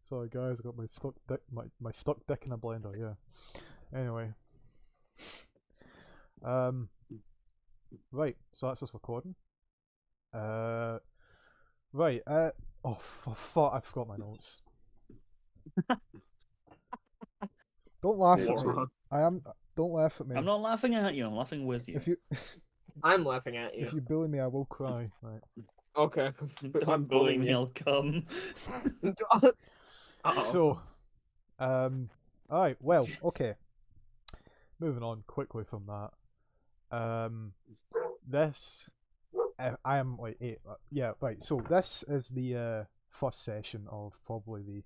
Sorry guys, I got my stuck dick, my stuck dick in a blender. Yeah. Anyway. Right. So that's us recording. Right. Oh, for fuck! I forgot my notes. Don't laugh at me. Moron. I am. Don't laugh at me. I'm not laughing at you. I'm laughing with you. If you I'm laughing at you. if you bully me, I will cry. Right. Okay. Don't bully me. I'll come. Uh-oh. So, alright, well, okay. Moving on quickly from that. This, I am like eight. Yeah, right. So this is the first session of probably the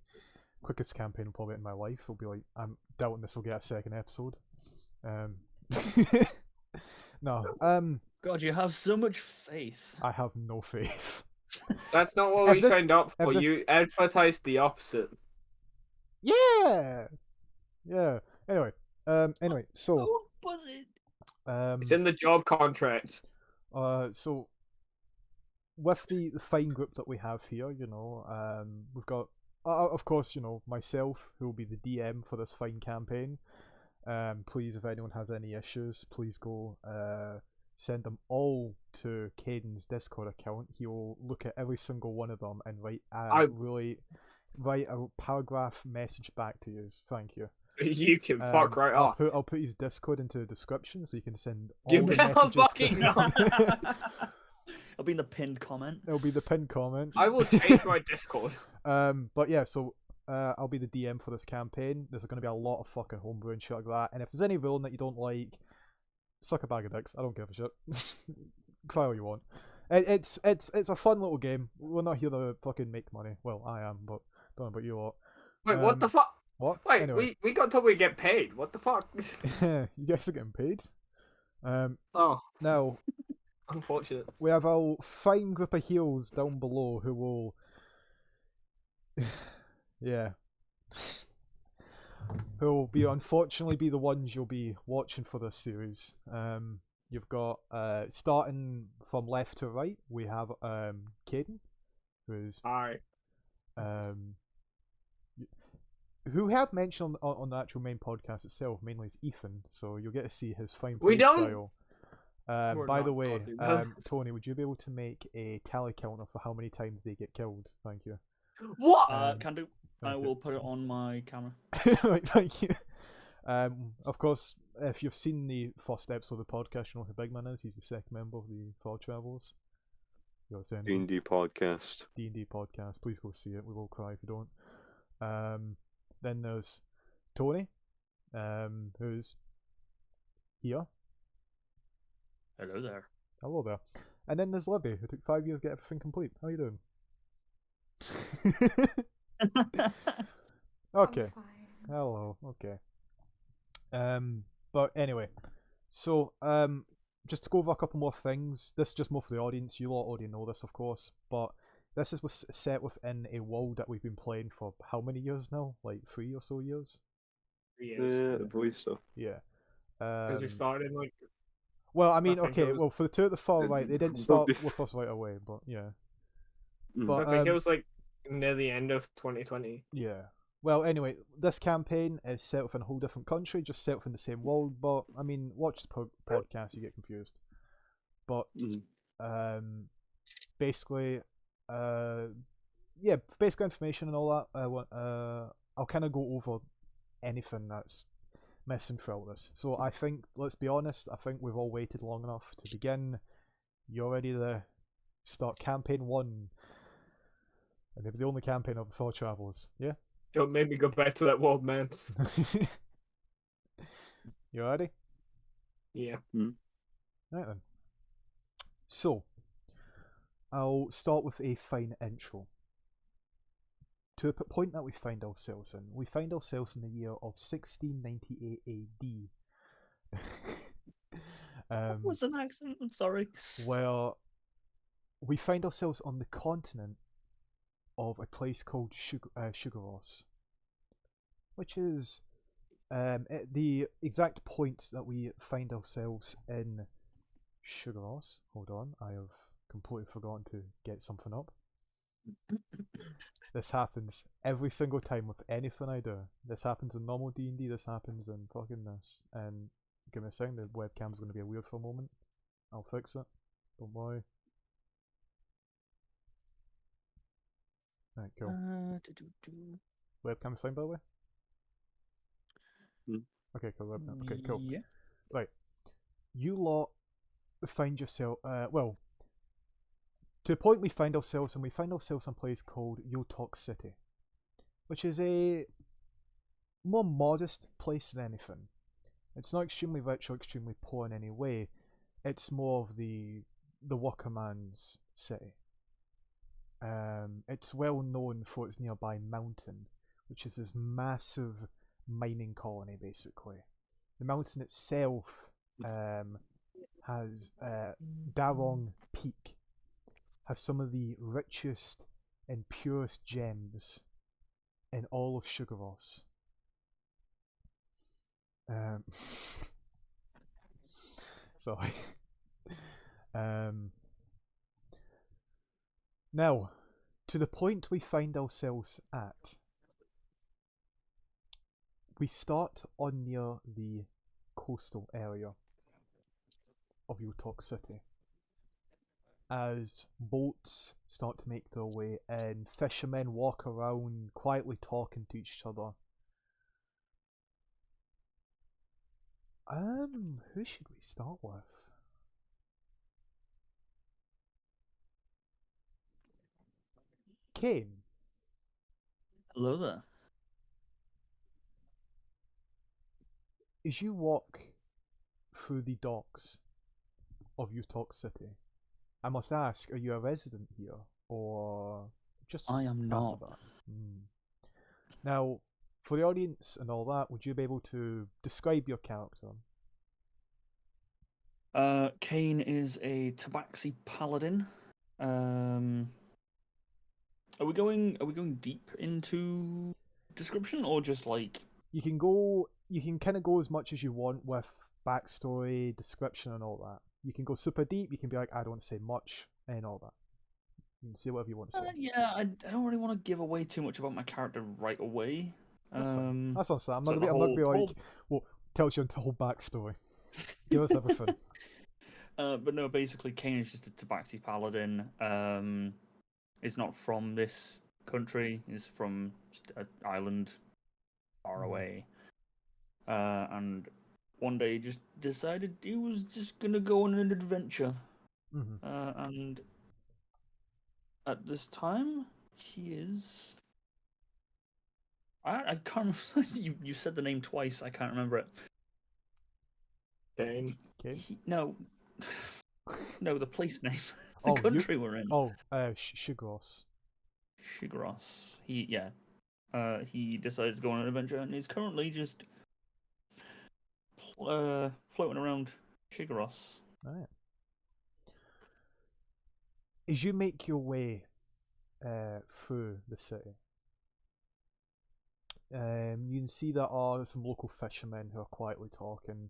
quickest campaign probably in my life. It'll be like I'm doubting this will get a second episode. No. God, you have so much faith. I have no faith. That's not what If we this- signed up if for. this- You advertised the opposite. Yeah. Yeah. Anyway. Anyway. So. What was it? It's in the job contract. So with the fine group that we have here, you know, we've got, of course, you know, myself who will be the DM for this fine campaign. Please, if anyone has any issues, please go send them all to Caden's Discord account. He will look at every single one of them and write a paragraph message back to you. Thank you. You can fuck right off. I'll put his Discord into the description so you can send all You the better messages fucking to not. It'll be in the pinned comment. It'll be the pinned comment. I will change my Discord. But yeah, so I'll be the DM for this campaign. There's going to be a lot of fucking homebrew and shit like that. And if there's any villain that you don't like, suck a bag of dicks. I don't give a shit. Cry all you want. It's a fun little game. We're not here to fucking make money. Well, I am, but don't know about you lot. Wait, what the fuck? What? Wait, Anyway. we got told we get paid. What the fuck? You guys are getting paid. Oh, Now unfortunate. we have a fine group of heroes down below who will, yeah, who will be unfortunately be the ones you'll be watching for this series. You've got starting from left to right, we have Caden, who's Alright. who we have mentioned on the actual main podcast itself, mainly is Ethan, so you'll get to see his fine We play don't- style. We're By not the way, talking about- Tony, would you be able to make a tally counter for how many times they get killed? Thank you. What? Can do. I Thank you. will put it on my camera. Right, thank you. Of course, if you've seen the first episode of the podcast, you know who Big Man is. He's the second member of the Far Travellers. You got to say anything? D&D podcast. D&D podcast. Please go see it. We will cry if you don't. Then there's Tony, who's here. Hello there. Hello there. And then there's Libby, who took 5 years to get everything complete. How you doing? Okay. Hello. Okay. But anyway, so just to go over a couple more things. This is just more for the audience. You lot already know this, of course, but this is set within a world that we've been playing for how many years now? Like 3 or so years. 3 years. The voice stuff. Yeah. Because we started like. Well, I mean, I think okay. it was- Well, for the two at the far right, they didn't start with us right away, but yeah. But I think it was like near the end of 2020. yeah. Well, anyway, this campaign is set within a whole different country, just set within the same world. But I mean, watch the podcast, you get confused. But basically, yeah, basic information and all that. I'll kind of go over anything that's missing throughout this. So I think, let's be honest, I think we've all waited long enough to begin. You're ready to start campaign 1. And maybe the only campaign of the Far Travellers. Yeah? Don't make me go back to that world, man. You ready? Yeah. Right then. So, I'll start with a fine intro. To the point that we find ourselves in. We find ourselves in the year of 1698 AD. What was an accent? I'm sorry. Where we find ourselves on the continent of a place called Sugaros, which is the exact point that we find ourselves in Sugaros. Hold on, I have completely forgotten to get something up. This happens every single time with anything I do. This happens in normal D&D, this happens in fucking this. And give me a second, the webcam's going to be weird for a moment. I'll fix it. Don't worry. Right, cool. Webcam's fine, by the way? Okay, cool. Webcam. Okay, cool. Yeah. Right. You lot find yourself, well, to the point we find ourselves, and we find ourselves in a place called Ultok City, which is a more modest place than anything. It's not extremely rich or extremely poor in any way. It's more of the worker man's city. It's well known for its nearby mountain, which is this massive mining colony, basically. The mountain itself has Darong Peak, has some of the richest and purest gems in all of Sugaros. Sorry. Now, to the point we find ourselves at, we start on near the coastal area of Ultok City. As boats start to make their way in, fishermen walk around quietly talking to each other. Who should we start with? Kane. Hello there. As you walk through the docks of Ultok City, I must ask, are you a resident here, or just I am not. passerby? Now, for the audience and all that, would you be able to describe your character? Kane is a Tabaxi paladin. Are we going deep into description, or just like You can kind of go as much as you want with backstory, description, and all that. You can go super deep. You can be like, I don't want to say much, and all that. You can say whatever you want to say. yeah, I don't really want to give away too much about my character right away. That's fine. That's not sad. I'm so not the gonna be like, whole- well, tells you the whole backstory. Give us everything. But no, basically, Kane is just a Tabaxi paladin. Is not from this country. He's from just an island far away. And one day just decided he was just gonna go on an adventure. And at this time, he is. I can't remember. You said the name twice. I can't remember it. Kane. Okay. No, the place name, the country we're in. Shigros. Shigros. He decided to go on an adventure, and he's currently just floating around Shigros. Right. As you make your way through the city, you can see there are some local fishermen who are quietly talking.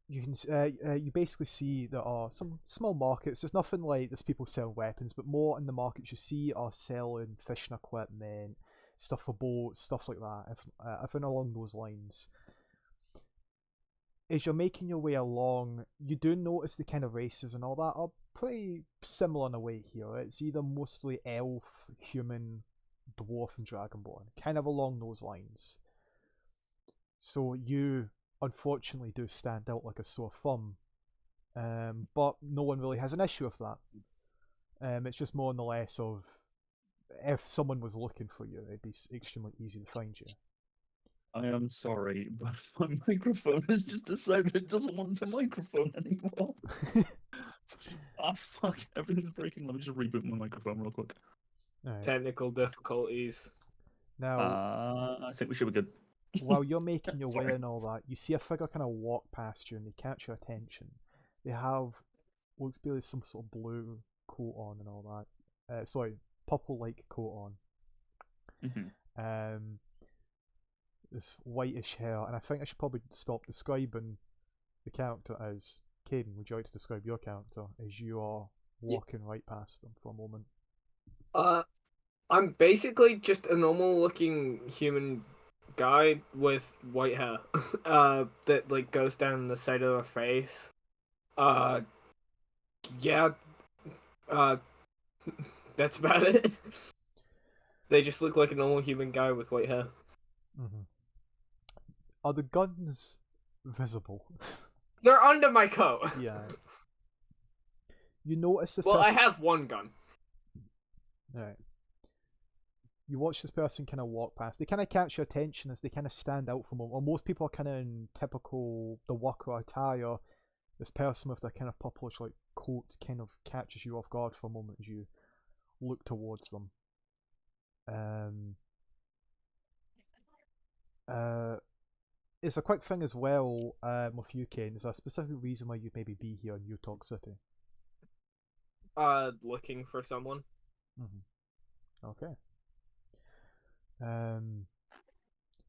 You basically see there are some small markets. There's nothing like there's people selling weapons, but more in the markets you see are selling fishing equipment, stuff for boats, stuff like that. Everything along those lines. As you're making your way along, you do notice the kind of races and all that are pretty similar in a way here. It's either mostly elf, human, dwarf, and dragonborn, kind of along those lines. So you, unfortunately, do stand out like a sore thumb, but no one really has an issue with that. It's just more and less of if someone was looking for you, it'd be extremely easy to find you. I am sorry, but my microphone has just decided it doesn't want a microphone anymore. Fuck, everything's breaking. Let me just reboot my microphone real quick. Right. Technical difficulties. Now, I think we should be good. While you're making your way and all that, you see a figure kind of walk past you and they catch your attention. They have looks to be like some sort of blue coat on and all that. Purple-like coat on. This whitish hair, and I think I should probably stop describing the character as Caden, would you like to describe your character as you are walking right past them for a moment? I'm basically just a normal-looking human guy with white hair, that like goes down the side of their face. Uh, yeah. Uh, that's about it. They just look like a normal human guy with white hair. Mm-hmm. Are the guns visible? They're under my coat. Yeah. You notice this Well, I person. have one gun. Right. You watch this person kind of walk past. They kind of catch your attention as they kind of stand out for a moment. Well, most people are kind of in typical the worker attire. This person with their kind of purplish like coat kind of catches you off guard for a moment as you look towards them. It's a quick thing as well. With you, Ken. There's a specific reason why you'd maybe be here in Ultok City. Looking for someone. Mm-hmm. Okay.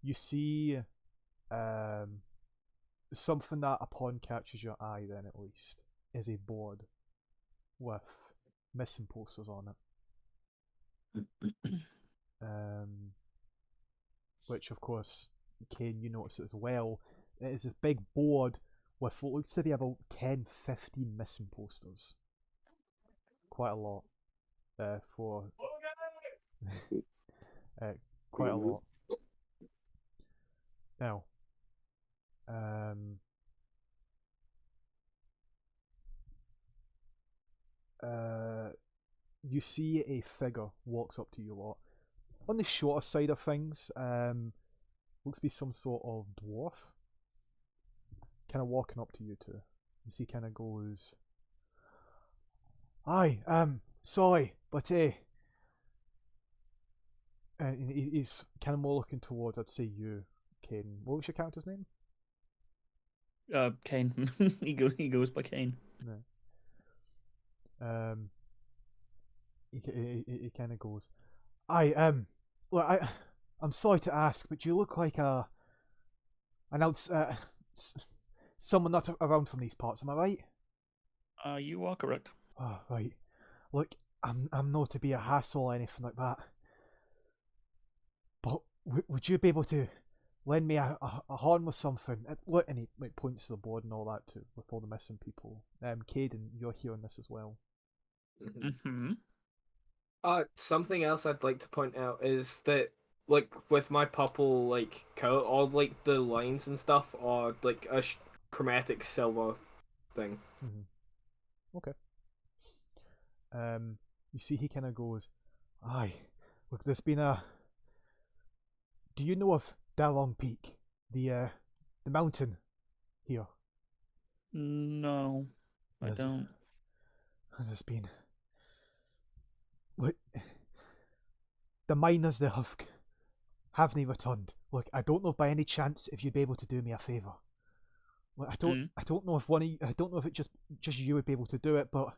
You see, something that upon catches your eye. Then at least is a board with missing posters on it. Which of course, Kane, you notice it as well. It is this big board with what looks to be about 10, 15 missing posters. Quite a lot. For quite a lot. Now, you see a figure walks up to you a lot. On the shorter side of things, looks to be some sort of dwarf. Kind of walking up to you two. You see, kind of goes, "Aye, sorry, but and he's kind of more looking towards, I'd say you, Caden. What was your character's name?" Kane. he goes by Kane. No. He kind of goes, "Aye, well, I'm sorry to ask, but you look like someone not around from these parts. Am I right?" You are correct. Oh, right. Look, I'm not to be a hassle or anything like that. But would you be able to lend me a horn with something? Look, and he points to the board and all that too, with all the missing people. Caden, you're hearing this as well. Mm-hmm. Something else I'd like to point out is that, like, with my purple like coat, all like the lines and stuff are like a chromatic silver thing. Mm-hmm. Okay. You see, he kind of goes, "Aye, look, there's been a. Do you know of Dalong Peak, the mountain here?" No, I don't. There's been. Look, the miners there haven't returned. Look, I don't know by any chance if you'd be able to do me a favour. Look, I don't know if I don't know if it just you would be able to do it, but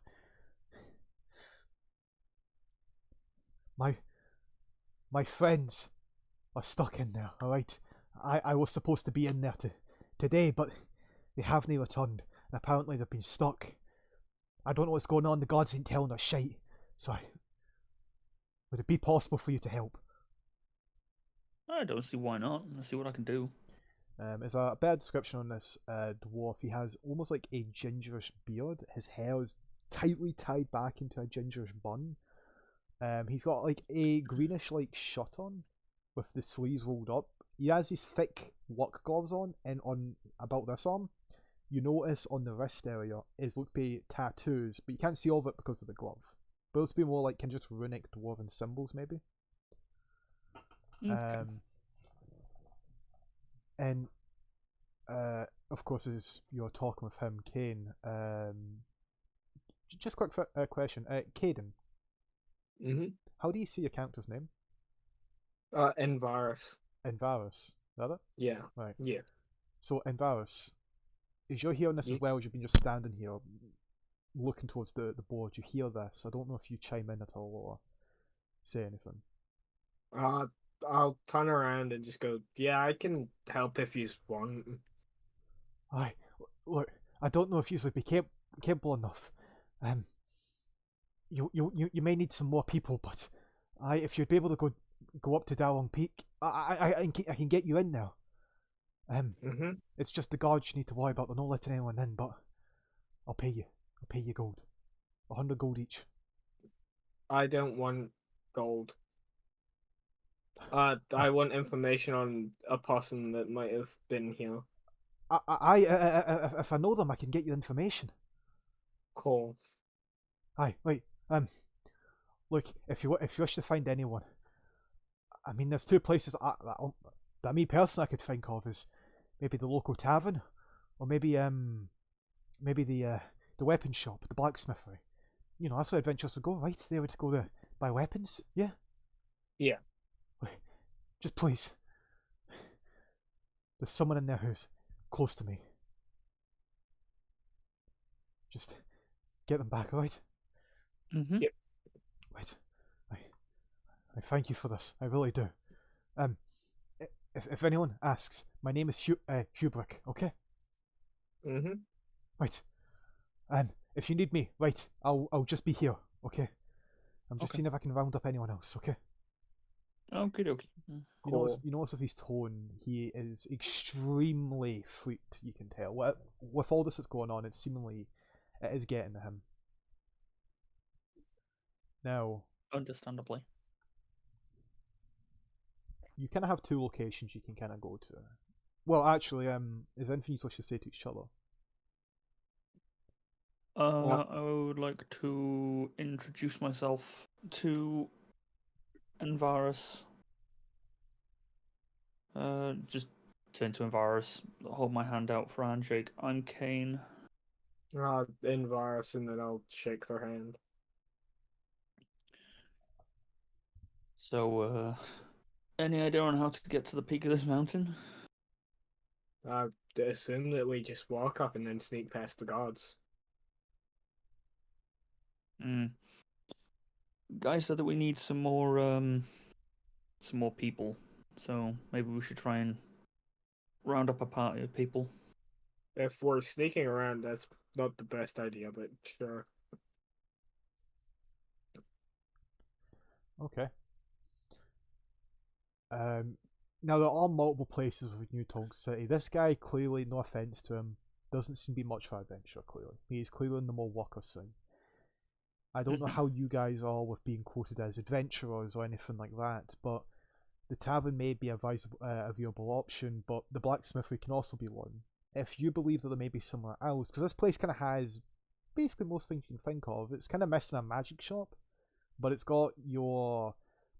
my friends are stuck in there. All right, I was supposed to be in there today, but they haven't returned, and apparently they've been stuck. I don't know what's going on. The gods ain't telling us shite. So, would it be possible for you to help? I don't see why not. Let's see what I can do. There's a better description on this dwarf. He has almost like a gingerish beard. His hair is tightly tied back into a gingerish bun. He's got like a greenish like shirt on with the sleeves rolled up. He has these thick work gloves on, and on about this arm, you notice on the wrist area is look to be tattoos, but you can't see all of it because of the glove. But it's be more like kind of just runic dwarven symbols, maybe. Okay. And of course, as you're talking with him, Kane. Just quick question, Caden. How do you see your character's name? Envarus. Envarus, is that it? Yeah. Right. Yeah. So Envarus, as you're hearing this Yeah. as well, as you've been just standing here, looking towards the board, you hear this. I don't know if you chime in at all or say anything. I'll turn around and just go, yeah, I can help if you want. Aye, look, I don't know if you would be capable enough. Um, you may need some more people, but if you'd be able to go up to Dawang Peak, I can get you in there. Mm-hmm. It's just the guards you need to worry about. They're not letting anyone in, but I'll pay you. I'll pay you gold. 100 gold each. I don't want gold. I want information on a person that might have been here. If I know them, I can get you information. Cool. Aye, right. Look, if you wish to find anyone, I mean, there's two places that me personally I could think of is maybe the local tavern, or maybe the weapon shop, the blacksmithery. You know, that's where adventurers would go, right? They would go to buy weapons. Yeah. Yeah. Just please. There's someone in there who's close to me. Just get them back, alright? Mm-hmm. Yep. Right. I thank you for this. I really do. If anyone asks, my name is Hubrick, okay? Mm-hmm. Right. And if you need me, right, I'll just be here, okay? I'm just Okay. seeing if I can round up anyone else, okay? Okie dokie. Cool. You notice with his tone, he is extremely freaked, you can tell. With all this that's going on, it is getting to him. Now, Understandably. you kind of have two locations you can kind of go to. Well, actually, is there anything you wish to say to each other? I would like to introduce myself to Envarus. Just turn to Envarus, hold my hand out for a handshake. I'm Kane. Envirus, and then I'll shake their hand. So, any idea on how to get to the peak of this mountain? I assume that we just walk up and then sneak past the guards. Guy said that we need some more people. So maybe we should try and round up a party of people. If we're sneaking around, that's not the best idea, but sure. Okay. Now there are multiple places with New Tongue City. This guy clearly, no offense to him, doesn't seem to be much for adventure. Clearly, he's clearly in the more worker side. I don't know how you guys are with being quoted as adventurers or anything like that, but the tavern may be a viable option, but the blacksmithery can also be one. If you believe that there may be somewhere else, because this place kind of has basically most things you can think of. It's kind of missing a magic shop, but it's got your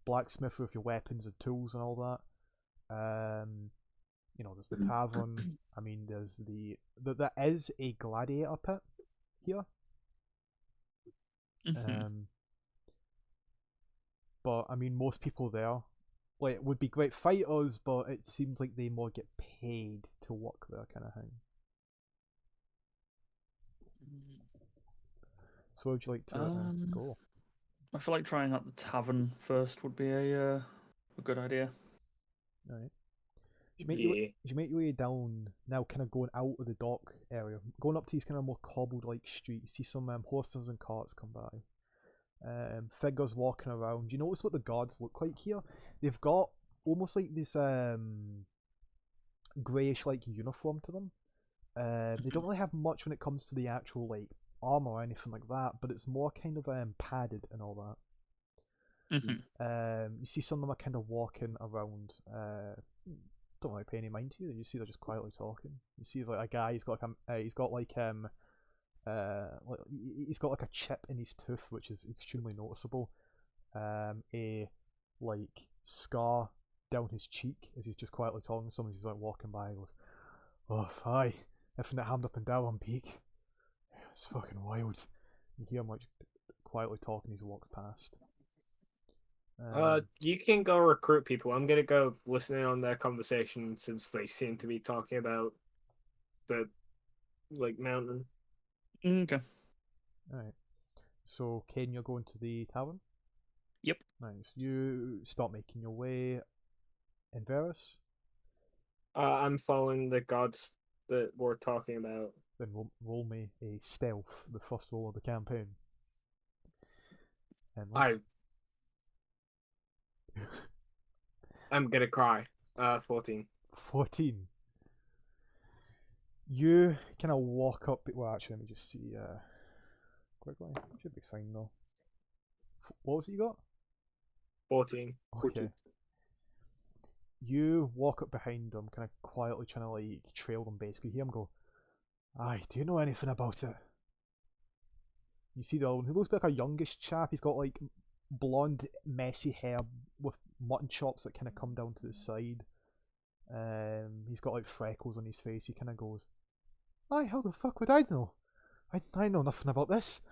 blacksmith with your weapons and tools and all that. You know, there's the tavern. I mean, there's there is a gladiator pit here. But I mean, most people there would be great fighters, but it seems like they more get paid to work there, kind of thing. So, would you like to go? I feel like trying out the tavern first would be a good idea. Alright. You make your way down now, kind of going out of the dock area, going up to these kind of more cobbled like street. You see some horses and carts come by. Figures walking around. You notice what the guards look like here? They've got almost like this greyish like uniform to them. They don't really have much when it comes to the actual like armor or anything like that, but it's more kind of padded and all that. You see some of them are kind of walking around. Don't really pay any mind to you. You see they're just quietly talking. You see there's like a guy. He's got like a chip in his tooth, which is extremely noticeable. A like scar down his cheek as he's just quietly talking to someone. He's like walking by and goes, "Oh, hi, everything that happened up and down on Peak. It's fucking wild." You hear him like quietly talking as he walks past. You can go recruit people. I'm gonna go listen in on their conversation since they seem to be talking about the mountain. Okay. Alright. So, Ken, you're going to the tavern? Yep. Nice. You start making your way in Varus? I'm following the gods that we're talking about. Then roll me a stealth, the first roll of the campaign. And I'm gonna cry. 14. 14. You kind of walk up. Well, actually, let me just see. Quickly, should be fine though. What was it you got? 14. Okay. You walk up behind them, kind of quietly trying to like trail them. Basically, you hear him go, "Aye, do you know anything about it?" You see the other one, who looks like a youngish chap. He's got like blonde, messy hair with mutton chops that kind of come down to the side. He's got like freckles on his face. He kind of goes, "Aye, how the fuck would I know? I know nothing about this.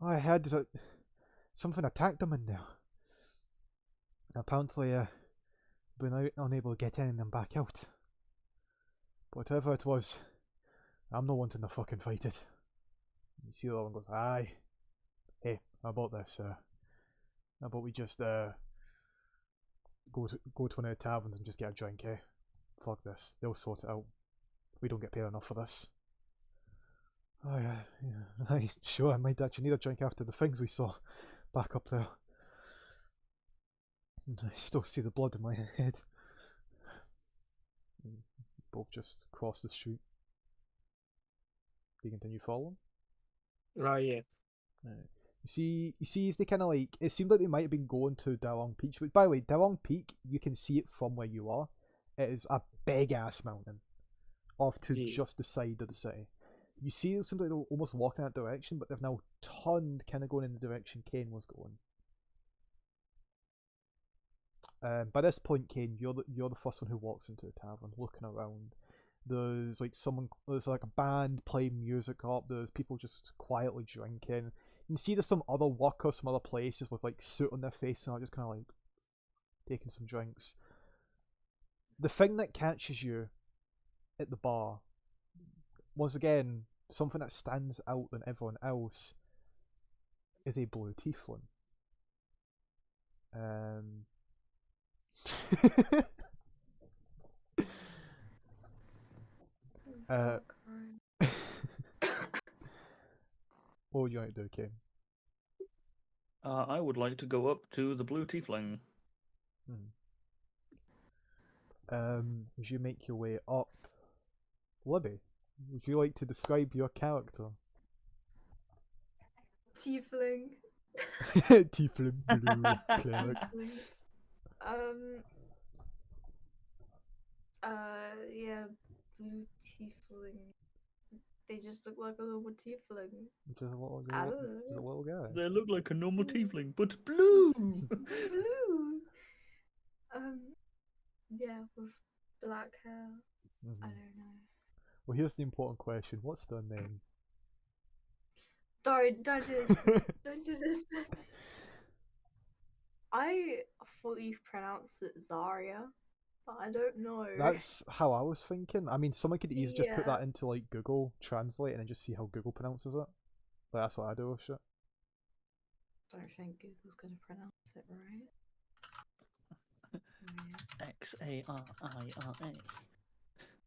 All I heard is that something attacked them in there. Apparently, been unable to get any of them back out. But whatever it was, I'm not wanting to fucking fight it." You see the other one goes, "Aye. Hey, how about this? How about we just go to one of the taverns and just get a drink, eh? Fuck this. They'll sort it out. We don't get paid enough for this." "Oh yeah, aye, sure, I might actually need a drink after the things we saw back up there. I still see the blood in my head." And both just cross the street. Do you continue following? Right, yeah. You see, as they kind of like, it seemed like they might have been going to Dalong Peak. By the way, Dalong Peak, you can see it from where you are. It is a big ass mountain, off to just the side of the city. You see, it seems like they're almost walking that direction, but they've now turned, kind of going in the direction Kane was going. By this point, Kane, you're the first one who walks into the tavern, looking around. There's like a band playing music up. There's people just quietly drinking. You can see there's some other workers from other places with like soot on their face and all, just kind of like taking some drinks. The thing that catches you at the bar, once again, something that stands out than everyone else, is a blue tiefling. What would you like to do, Kane? I would like to go up to the blue tiefling. As you make your way up, Libby, would you like to describe your character? Tiefling. Tiefling blue cleric. Yeah, blue tiefling. They just look like a little tiefling. Just a little I guy. don't know. Just a little guy. They look like a normal tiefling, but blue. Blue. Yeah, with black hair. I don't know. Well, here's the important question. What's their name? Don't do this. Don't do this. I thought you pronounced it Zarya, but I don't know. That's how I was thinking. I mean, someone could easily just put Yeah. that into like Google Translate and then just see how Google pronounces it. Like, that's what I do with shit. Don't think Google's gonna pronounce it right. Xaria.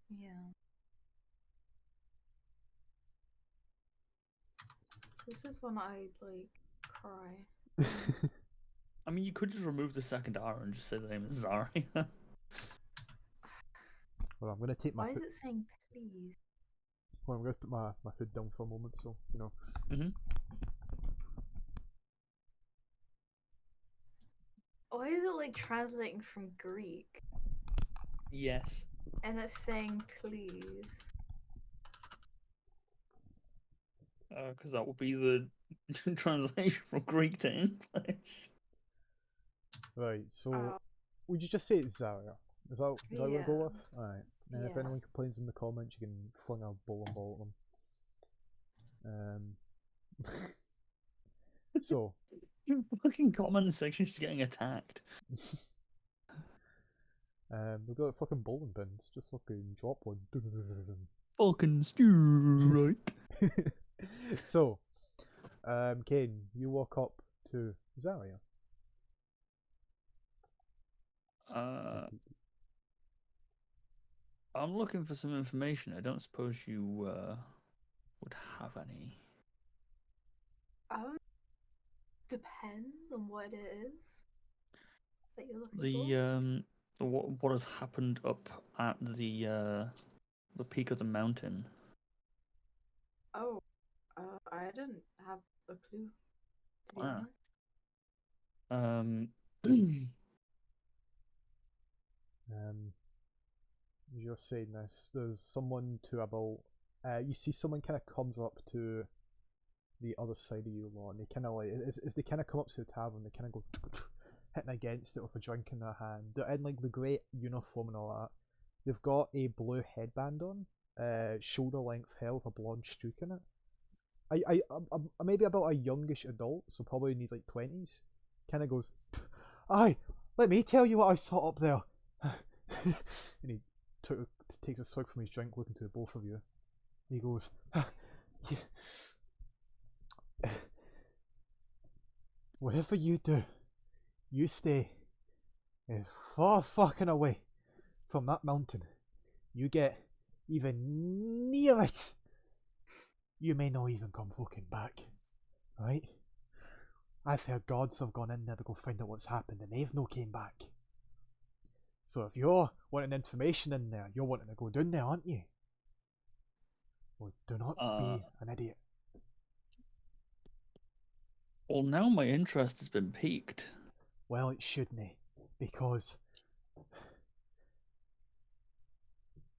Yeah. This is when I like cry. I mean, you could just remove the second R and just say the name is Zaria. Well, I'm gonna take my. Why is it saying please? Well, I'm gonna put my hood down for a moment, so you know. Why is it like translating from Greek? Yes. And it's saying please. Because that would be the translation from Greek to English. Right. So, would you just say it's Zarya? Is that what we're gonna go Yeah. with? Alright. And if anyone complains in the comments, you can fling a bowling ball at them. So. Fucking comment section just getting attacked. They've got like fucking bowling pins. Just fucking drop one. Fucking strike. So, Kane, you walk up to Zarya. I'm looking for some information. I don't suppose you would have any. Depends on what it is that you're looking The what has happened up at the peak of the mountain? for. Oh, I didn't have a clue, to be Ah. honest. You're saying this. There's someone to about. You see someone kind of comes up to the other side of you lot, and they kind of like as they kind of come up to the tavern, they kind of go hitting against it with a drink in their hand. They're in like the grey uniform and all that. They've got a blue headband on, shoulder length hair with a blonde streak in it. I'm maybe about a youngish adult, so probably in his like 20s. Kind of goes, "Aye, let me tell you what I saw up there." And he takes a swig from his drink, looking to the both of you. He goes, "Yeah. Whatever you do, you stay as far fucking away from that mountain. You get even near it, you may not even come fucking back. Right? I've heard gods have gone in there to go find out what's happened and they've no came back. So if you're wanting information in there, you're wanting to go down there, aren't you? Well, do not be an idiot." Well, now my interest has been piqued. Well, it shouldn't, because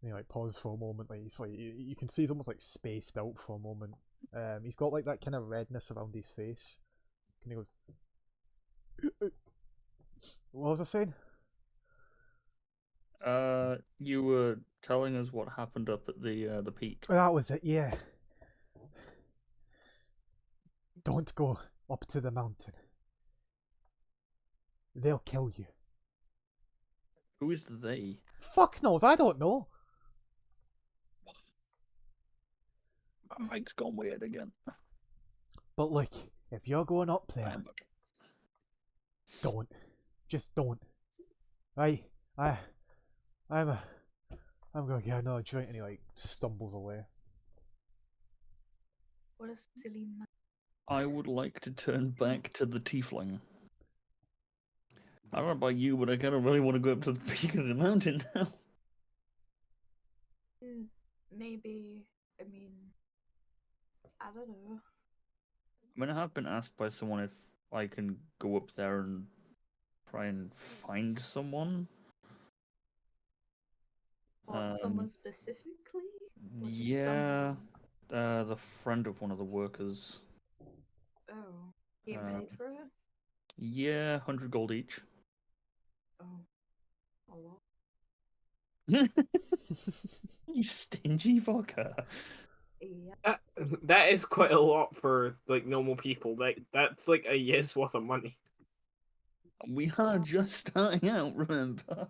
he like pause for a moment. Like he's like you can see he's almost like spaced out for a moment. He's got like that kind of redness around his face, and he goes, "What was I saying?" You were telling us what happened up at the peak. That was it. Yeah. Don't go up to the mountain. They'll kill you. Who is they? Fuck knows. I don't know. Mike's gone weird again. But look, if you're going up there, I'm back. don't. Just don't. I'm gonna get another drink, and he like stumbles away. What a silly man. I would like to turn back to the tiefling. I don't know about you, but I kind of really want to go up to the peak of the mountain now. Maybe, I mean, I don't know. I mean, I have been asked by someone if I can go up there and try and find someone. What, someone specifically? Or just Yeah, someone? the friend of one of the workers. Oh, you paid for it? Yeah, 100 gold each. Oh, a lot. You stingy fucker. Yeah. That is quite a lot for like normal people. That's like a year's worth of money. We are just starting out, remember?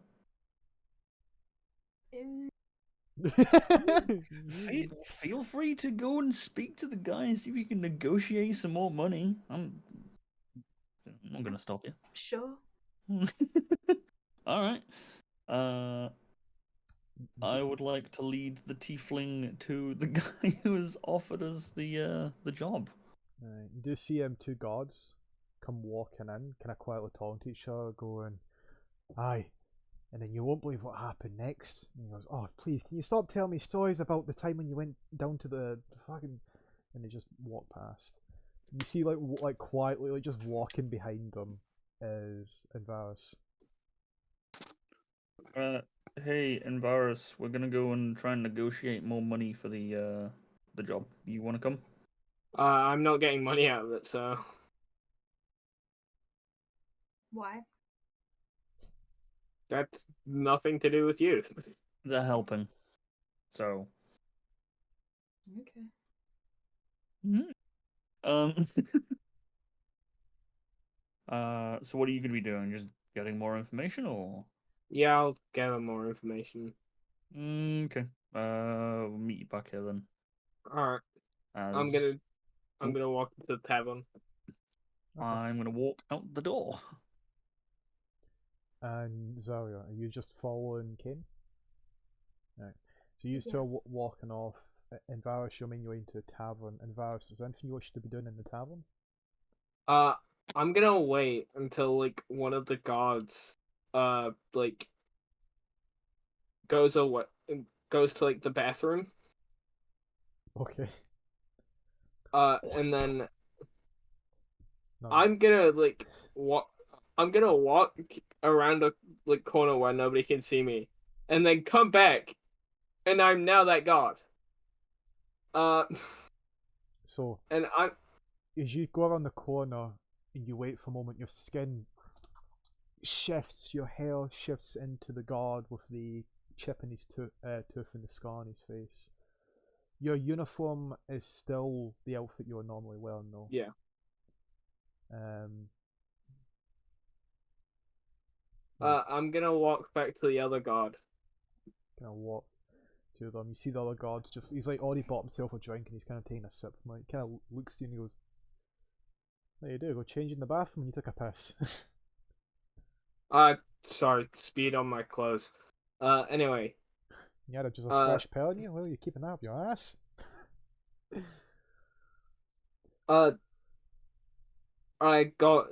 Feel free to go and speak to the guy and see if you can negotiate some more money. I'm not gonna stop you. Sure. All right. I would like to lead the tiefling to the guy who has offered us the job. You do see two gods come walking in, kind of quietly talking to each other, going, "Aye," and then you won't believe what happened next. And he goes, "Oh, please, can you stop telling me stories about the time when you went down to the fucking?" And they just walk past. You see, like quietly, like just walking behind them is Invarus. Hey, Envarus, we're gonna go and try and negotiate more money for the job. You wanna come? I'm not getting money out of it, so Why? that's nothing to do with you. They're helping. So. Okay. Um. So what are you gonna be doing? Just getting more information, or? Yeah, I'll gather more information. Okay. We'll meet you back here then. Alright. I'm gonna walk into the tavern. I'm gonna walk out the door. And Zarya, are you just following Kane? So you two Yeah. are walking off, and Varus, you're making your way into the tavern. And Varus, is there anything you wish to be doing in the tavern? I'm gonna wait until like one of the guards, like goes away, goes to like the bathroom. Okay. And then No. I'm gonna like walk. I'm gonna walk around a like corner where nobody can see me, and then come back, and I'm now that guard. Uh, So and I'm as you go around the corner and you wait for a moment, your skin shifts, your hair shifts into the guard with the chip in his tooth and the scar on his face. Your uniform is still the outfit you are normally wearing, though. yeah. Um. I'm gonna walk back to the other guard. Kind of walk to them. You see the other guards he's like already bought himself a drink and he's kind of taking a sip from it. He kind of looks to you and he goes, "What do you do? Go change in the bathroom when you took a piss." Sorry, speed on my clothes. Anyway, You had just a Uh, fresh pair on you? Well, are you keeping that up your ass? I got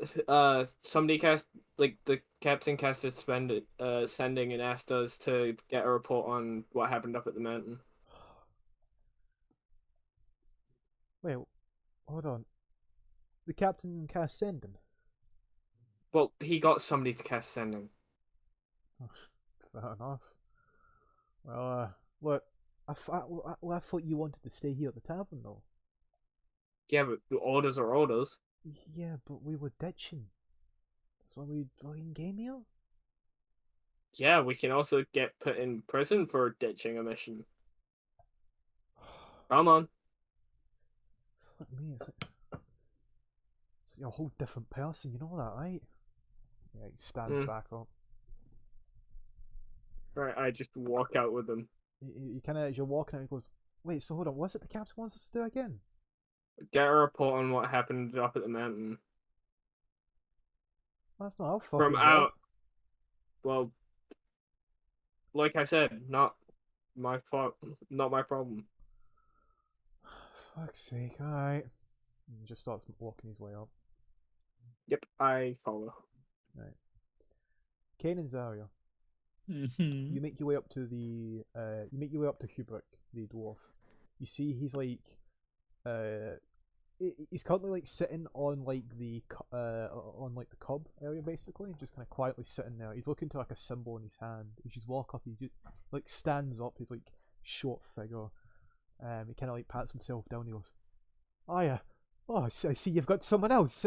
somebody cast like the captain casted sending and asked us to get a report on what happened up at the mountain. Wait, hold on. The captain cast sending? Well, he got somebody to cast sending. Fair enough. Well, look, I thought you wanted to stay here at the tavern, though. Yeah, but the orders are orders. Yeah, but we were ditching. That's why we fucking came here. Yeah, we can also get put in prison for ditching a mission. Come on. Fuck me, it's like you're a whole different person, you know that, right? Yeah, he stands back up. Right, I just walk out with them. You kind of, as you're walking out, he goes, "Wait, so hold on, what's it the captain wants us to do again?" Get a report on what happened up at the mountain. That's not our From fucking job. out. Well, like I said, not my fault, not my problem. Fuck's sake, alright. He just starts walking his way up. Yep, I follow. Right. Kane and Zarya, Mm-hmm. you make your way up to the you make your way up to Hubrik, the dwarf. You see he's like he's currently like sitting on like the cub area, basically, just kind of quietly sitting there. He's looking to like a symbol in his hand. He just walk up, he just like stands up, he's like short figure. He kind of like pats himself down. He goes, "Oh yeah, oh I see you've got someone else.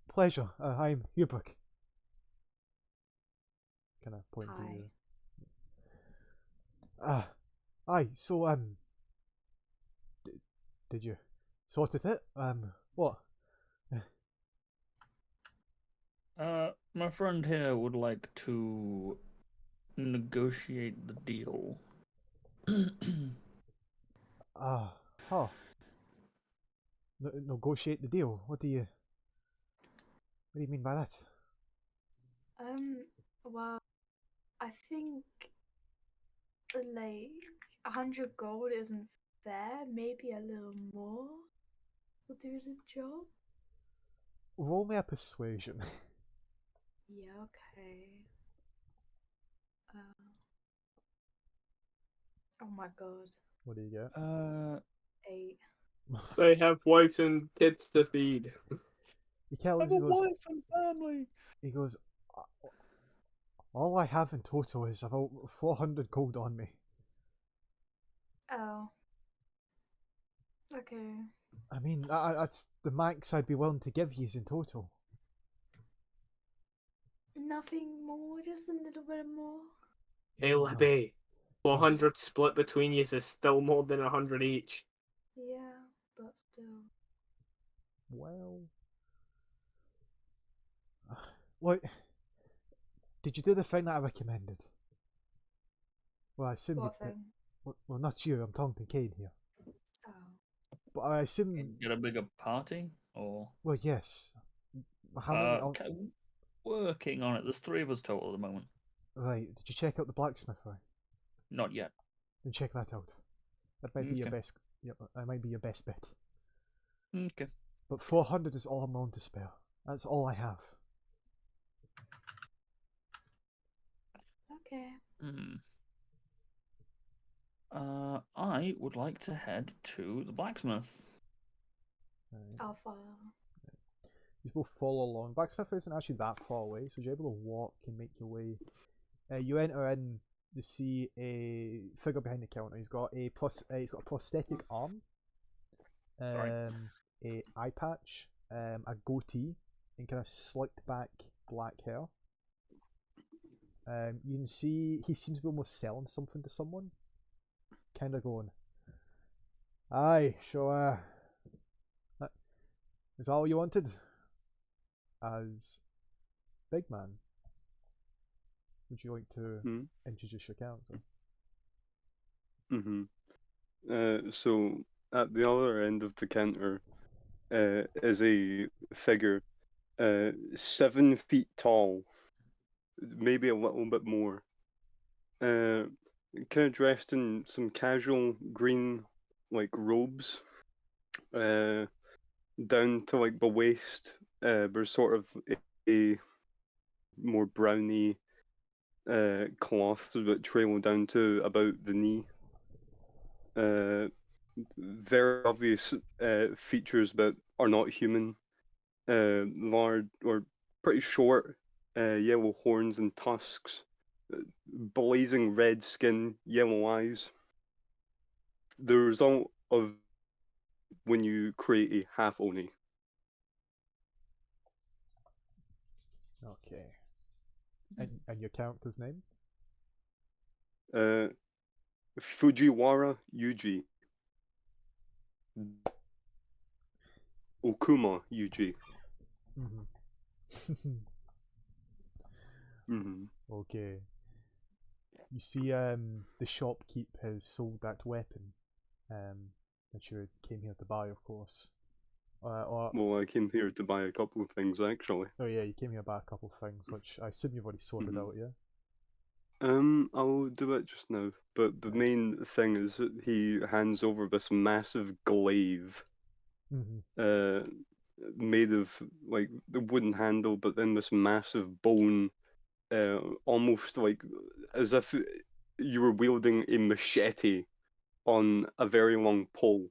Pleasure. I'm Hubrik." Kind of point to Hi. you. Aye. So did you sorted it? What? My friend here would like to negotiate the deal. Huh. Negotiate the deal. What do you mean by that? Well, I think like 100 gold isn't fair. Maybe a little more will do the job. Roll me a persuasion. Yeah, okay. Oh my god. What do you get? 8. They have wives and kids to feed. He kind of goes. and family. He goes. All I have in total is about 400 gold on me. Oh. Okay. I mean, that's the max I'd be willing to give you in total. Nothing more, just a little bit more. Hey, Libby, 400 split between you is still more than 100 each. Yeah, but still. Well, what? Did you do the thing that I recommended? Well, I assume What you did. thing? Well, not you. I'm talking to Kane here. Oh. But I assume. Get a bigger party, or Well, yes. How many? working on it. There's 3 of us total at the moment. Right. Did you check out the blacksmith? Right. not yet. Then check that out. That might be your Okay. best. Yep, that might be your best bet. Okay. But 400 is all I'm willing to spare. That's all I have. Okay. Hmm. I would like to head to the blacksmith. Right. I'll follow. You both follow along. Blacksmith isn't actually that far away, so you're able to walk and make your way. You enter in to see a figure behind the counter. He's got a prosthetic arm, Sorry. a eye patch, a goatee, and kind of slicked back black hair. You can see he seems to be almost selling something to someone. Kind of going, aye, so, is that all you wanted? As Big Man, would you like to introduce your character? So at the other end of the counter is a figure 7 feet tall, maybe a little bit more. Kind of dressed in some casual green like robes, down to like the waist. There's sort of a more browny cloth that trail down to about the knee. Very obvious features that are not human. Large or pretty short yellow horns and tusks, blazing red skin, yellow eyes. The result of when you create a half Oni. Okay. And your character's name? Fujiwara Yuji. Okuma Yuji. Okay. You see, the shopkeep has sold that weapon, that you came here to buy, of course. Well, I came here to buy a couple of things actually. Oh yeah, you came here to buy a couple of things, which I assume you've already sorted out, yeah? I'll do it just now. But the main thing is that he hands over this massive glaive, made of like the wooden handle, but then this massive bone, almost like as if you were wielding a machete on a very long pole,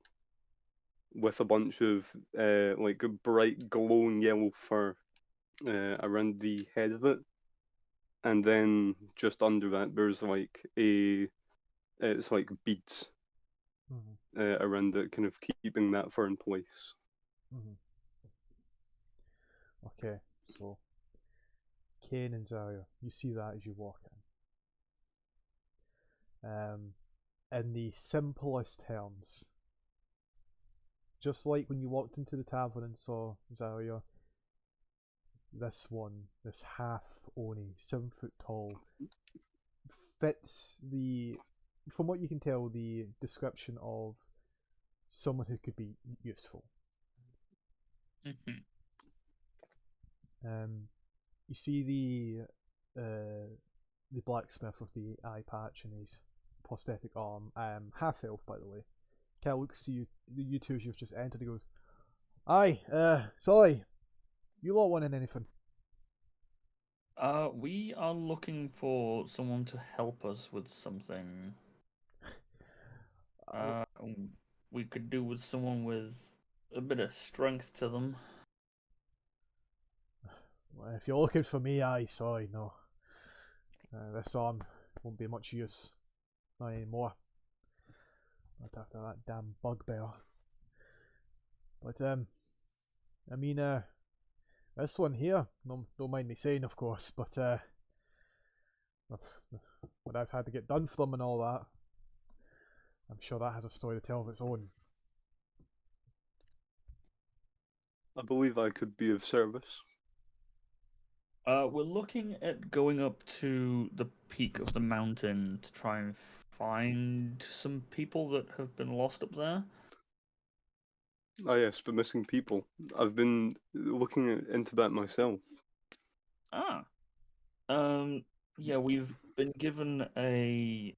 with a bunch of like bright glowing yellow fur around the head of it. And then just under that, there's like it's like beads around it, kind of keeping that fur in place. Okay, so Kane and Zarya, you see that as you walk in. In the simplest terms, just like when you walked into the tavern and saw Zarya, this one, this half Oni, 7 foot tall, fits the, from what you can tell, the description of someone who could be useful. You see the blacksmith with the eye patch and his prosthetic arm, half elf by the way. Kind of looks to you two as you've just entered. He goes, "Aye, sorry, you lot wanting anything?" We are looking for someone to help us with something. We could do with someone with a bit of strength to them. Well, if you're looking for me, aye, sorry, no. This arm won't be much use. Not anymore. Not after that damn bugbear. But, I mean, this one here, don't mind me saying, of course, but, what I've had to get done for them and all that, I'm sure that has a story to tell of its own. I believe I could be of service. We're looking at going up to the peak of the mountain to try and find some people that have been lost up there. Ah yes, but missing people. I've been looking into that myself. Yeah, we've been given a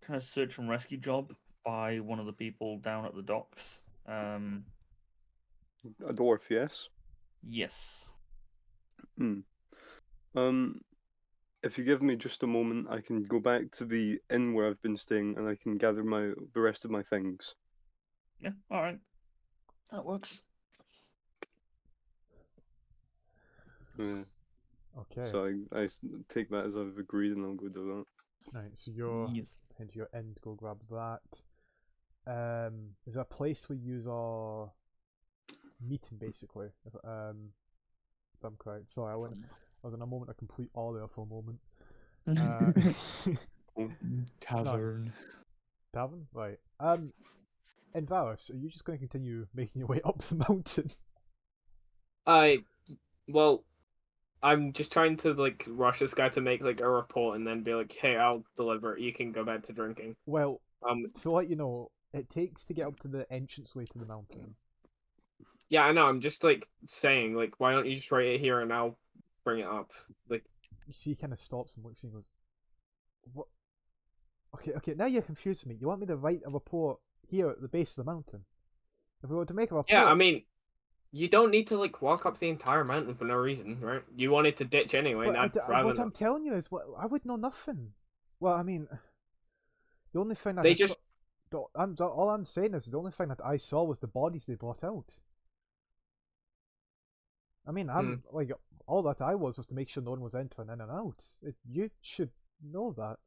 kind of search and rescue job by one of the people down at the docks. A dwarf, yes. Yes. Hmm. If you give me just a moment, I can go back to the inn where I've been staying, and I can gather the rest of my things. Yeah. All right. That works. Okay. So I take that as I've agreed, and I'll go do Right, so you're Yes. head to your inn to go grab that. Is there a place where you are meeting basically? If I'm correct. Sorry, I was in a moment of complete awe there for a moment. Tavern. Tavern? Right. In Varus, are you just going to continue making your way up the mountain? Well, I'm just trying to like rush this guy to make like a report and then be like, "Hey, I'll deliver it. You can go back to drinking." Well, Um, to let you know, it takes to get up to the entranceway to the mountain. yeah, I know. I'm just like saying, like, why don't you just write it here and I'll bring it up? Like, You see, he kind of stops and looks and goes, "What? Okay, now you're confusing me. You want me to write a report here at the base of the mountain? If we were to make a report, yeah, I mean, you don't need to like walk up the entire mountain for no reason, right? You wanted to ditch anyway. but And I'd rather what not. I'm telling you is, what I would know nothing. Well, I mean, the only thing that They I just- all I'm saying is the only thing that I saw was the bodies they brought out. I mean, I'm like, all that I was to make sure no one was entering in and out. You should know that.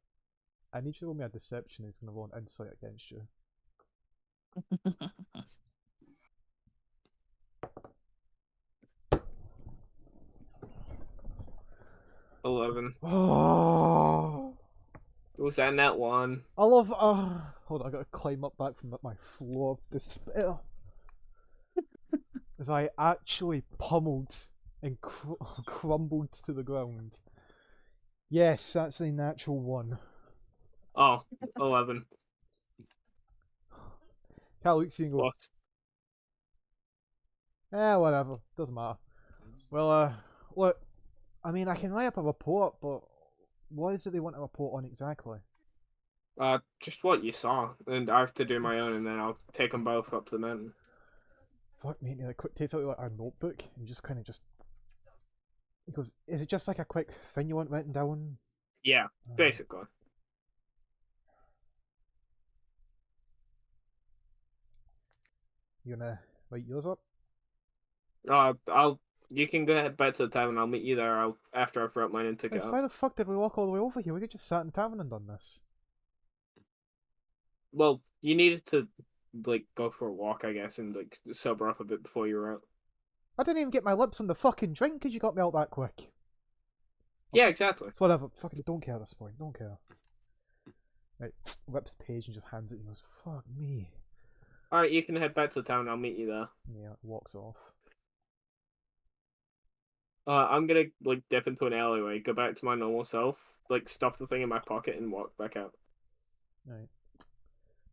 I need you to roll me a deception. He's going to roll an insight against you. 11. Oh, Was that net one? I love. Hold on, I got to climb up back from my floor of despair. As I actually pummeled and crumbled to the ground. Yes, that's a natural one. Oh, 11. Cal looks at you and goes, Plus. whatever, doesn't matter. Well, look, I mean, I can write up a report, but what is it they want a report on exactly? Just what you saw, and I have to do my own, and then I'll take them both up to the mountain. Fuck me, and he like, takes out like a notebook and just kind of just. He goes, "Is it just like a quick thing you want written down?" Yeah, basically. You gonna write yours up? You can go ahead back to the tavern. I'll meet you there. After I've wrote mine and took Wait, it so up. why the fuck did we walk all the way over here? We could just sat in the tavern and done this. Well, you needed to like go for a walk, I guess, and like sober up a bit before you were out. I didn't even get my lips on the fucking drink because you got me out that quick. Yeah, exactly. It's whatever. Fucking don't care at this point. Don't care. Right, rips the page and just hands it and goes, "Fuck me." All right, you can head back to the town. I'll meet you there. Yeah, walks off. I'm gonna like dip into an alleyway, go back to my normal self, like stuff the thing in my pocket, and walk back out. Right.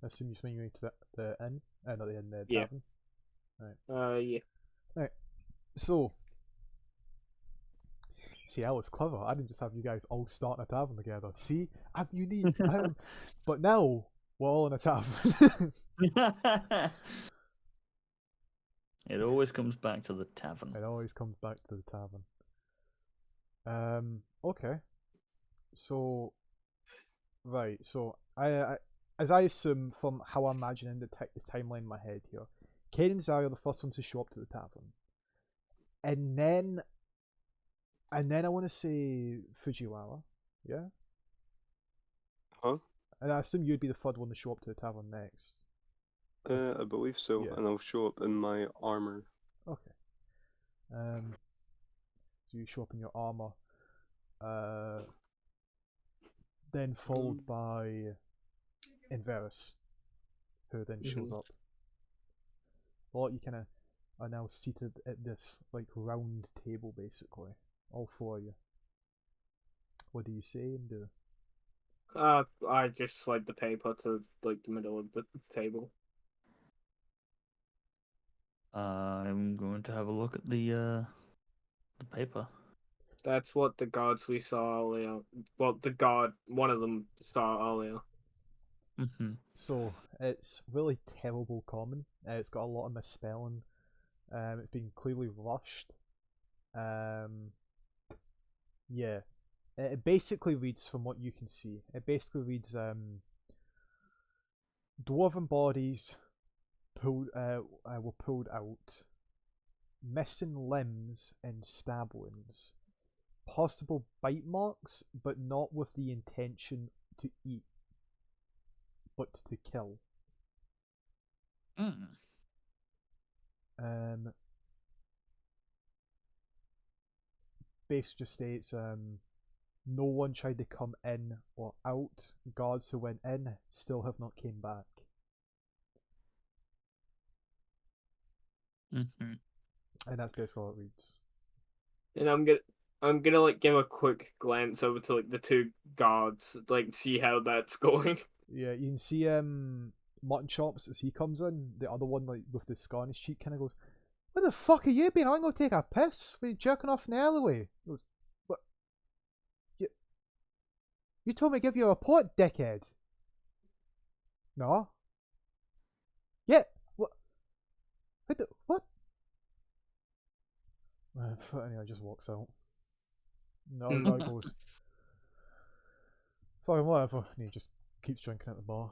I assume you're swinging to the inn, not the inn, the Yeah. tavern. Yeah. So, see, I was clever. I didn't just have you guys all start in a tavern together. See, I'm unique. But now we're all in a tavern. It always comes back to the tavern. It always comes back to the tavern. Okay. So, right. So, I as I assume from how I'm imagining the timeline in my head here, Kane and Zari are the first ones to show up to the tavern, and then I want to say Fujiwara, yeah. Huh? And I assume you'd be the third one to show up to the tavern next. I believe so, Yeah. and I'll show up in my armor. Okay. So you show up in your armor. Then followed by Inverus, who then shows up. Well, you kind of are now seated at this like round table, basically, all four of you. What do you say and do? I just slide the paper to like the middle of the table. I'm going to have a look at the paper. That's what the guards we saw earlier. Well, one of them saw earlier. Mm-hmm. So it's really terrible common. It's got a lot of misspelling. It's been clearly rushed. Yeah. It basically reads, from what you can see, it basically reads dwarven bodies were pulled out, missing limbs and stab wounds, possible bite marks, but not with the intention to eat, but to kill. Mm. Basically just states no one tried to come in or out. Guards who went in still have not came back. Mm-hmm. And that's basically all it reads. And I'm gonna like give a quick glance over to like the two guards, like see how that's going. Yeah, you can see Mutton Chops as he comes in. The other one, like with the scar on his cheek, kind of goes, "Where the fuck are you been? I'm gonna take a piss. Were you jerking off in the alleyway?" He goes, "What? You told me to give you a report, dickhead." No. Yeah. What? What? Anyway, just walks out. No, the guy goes, "Fine, whatever." And he just keeps drinking at the bar.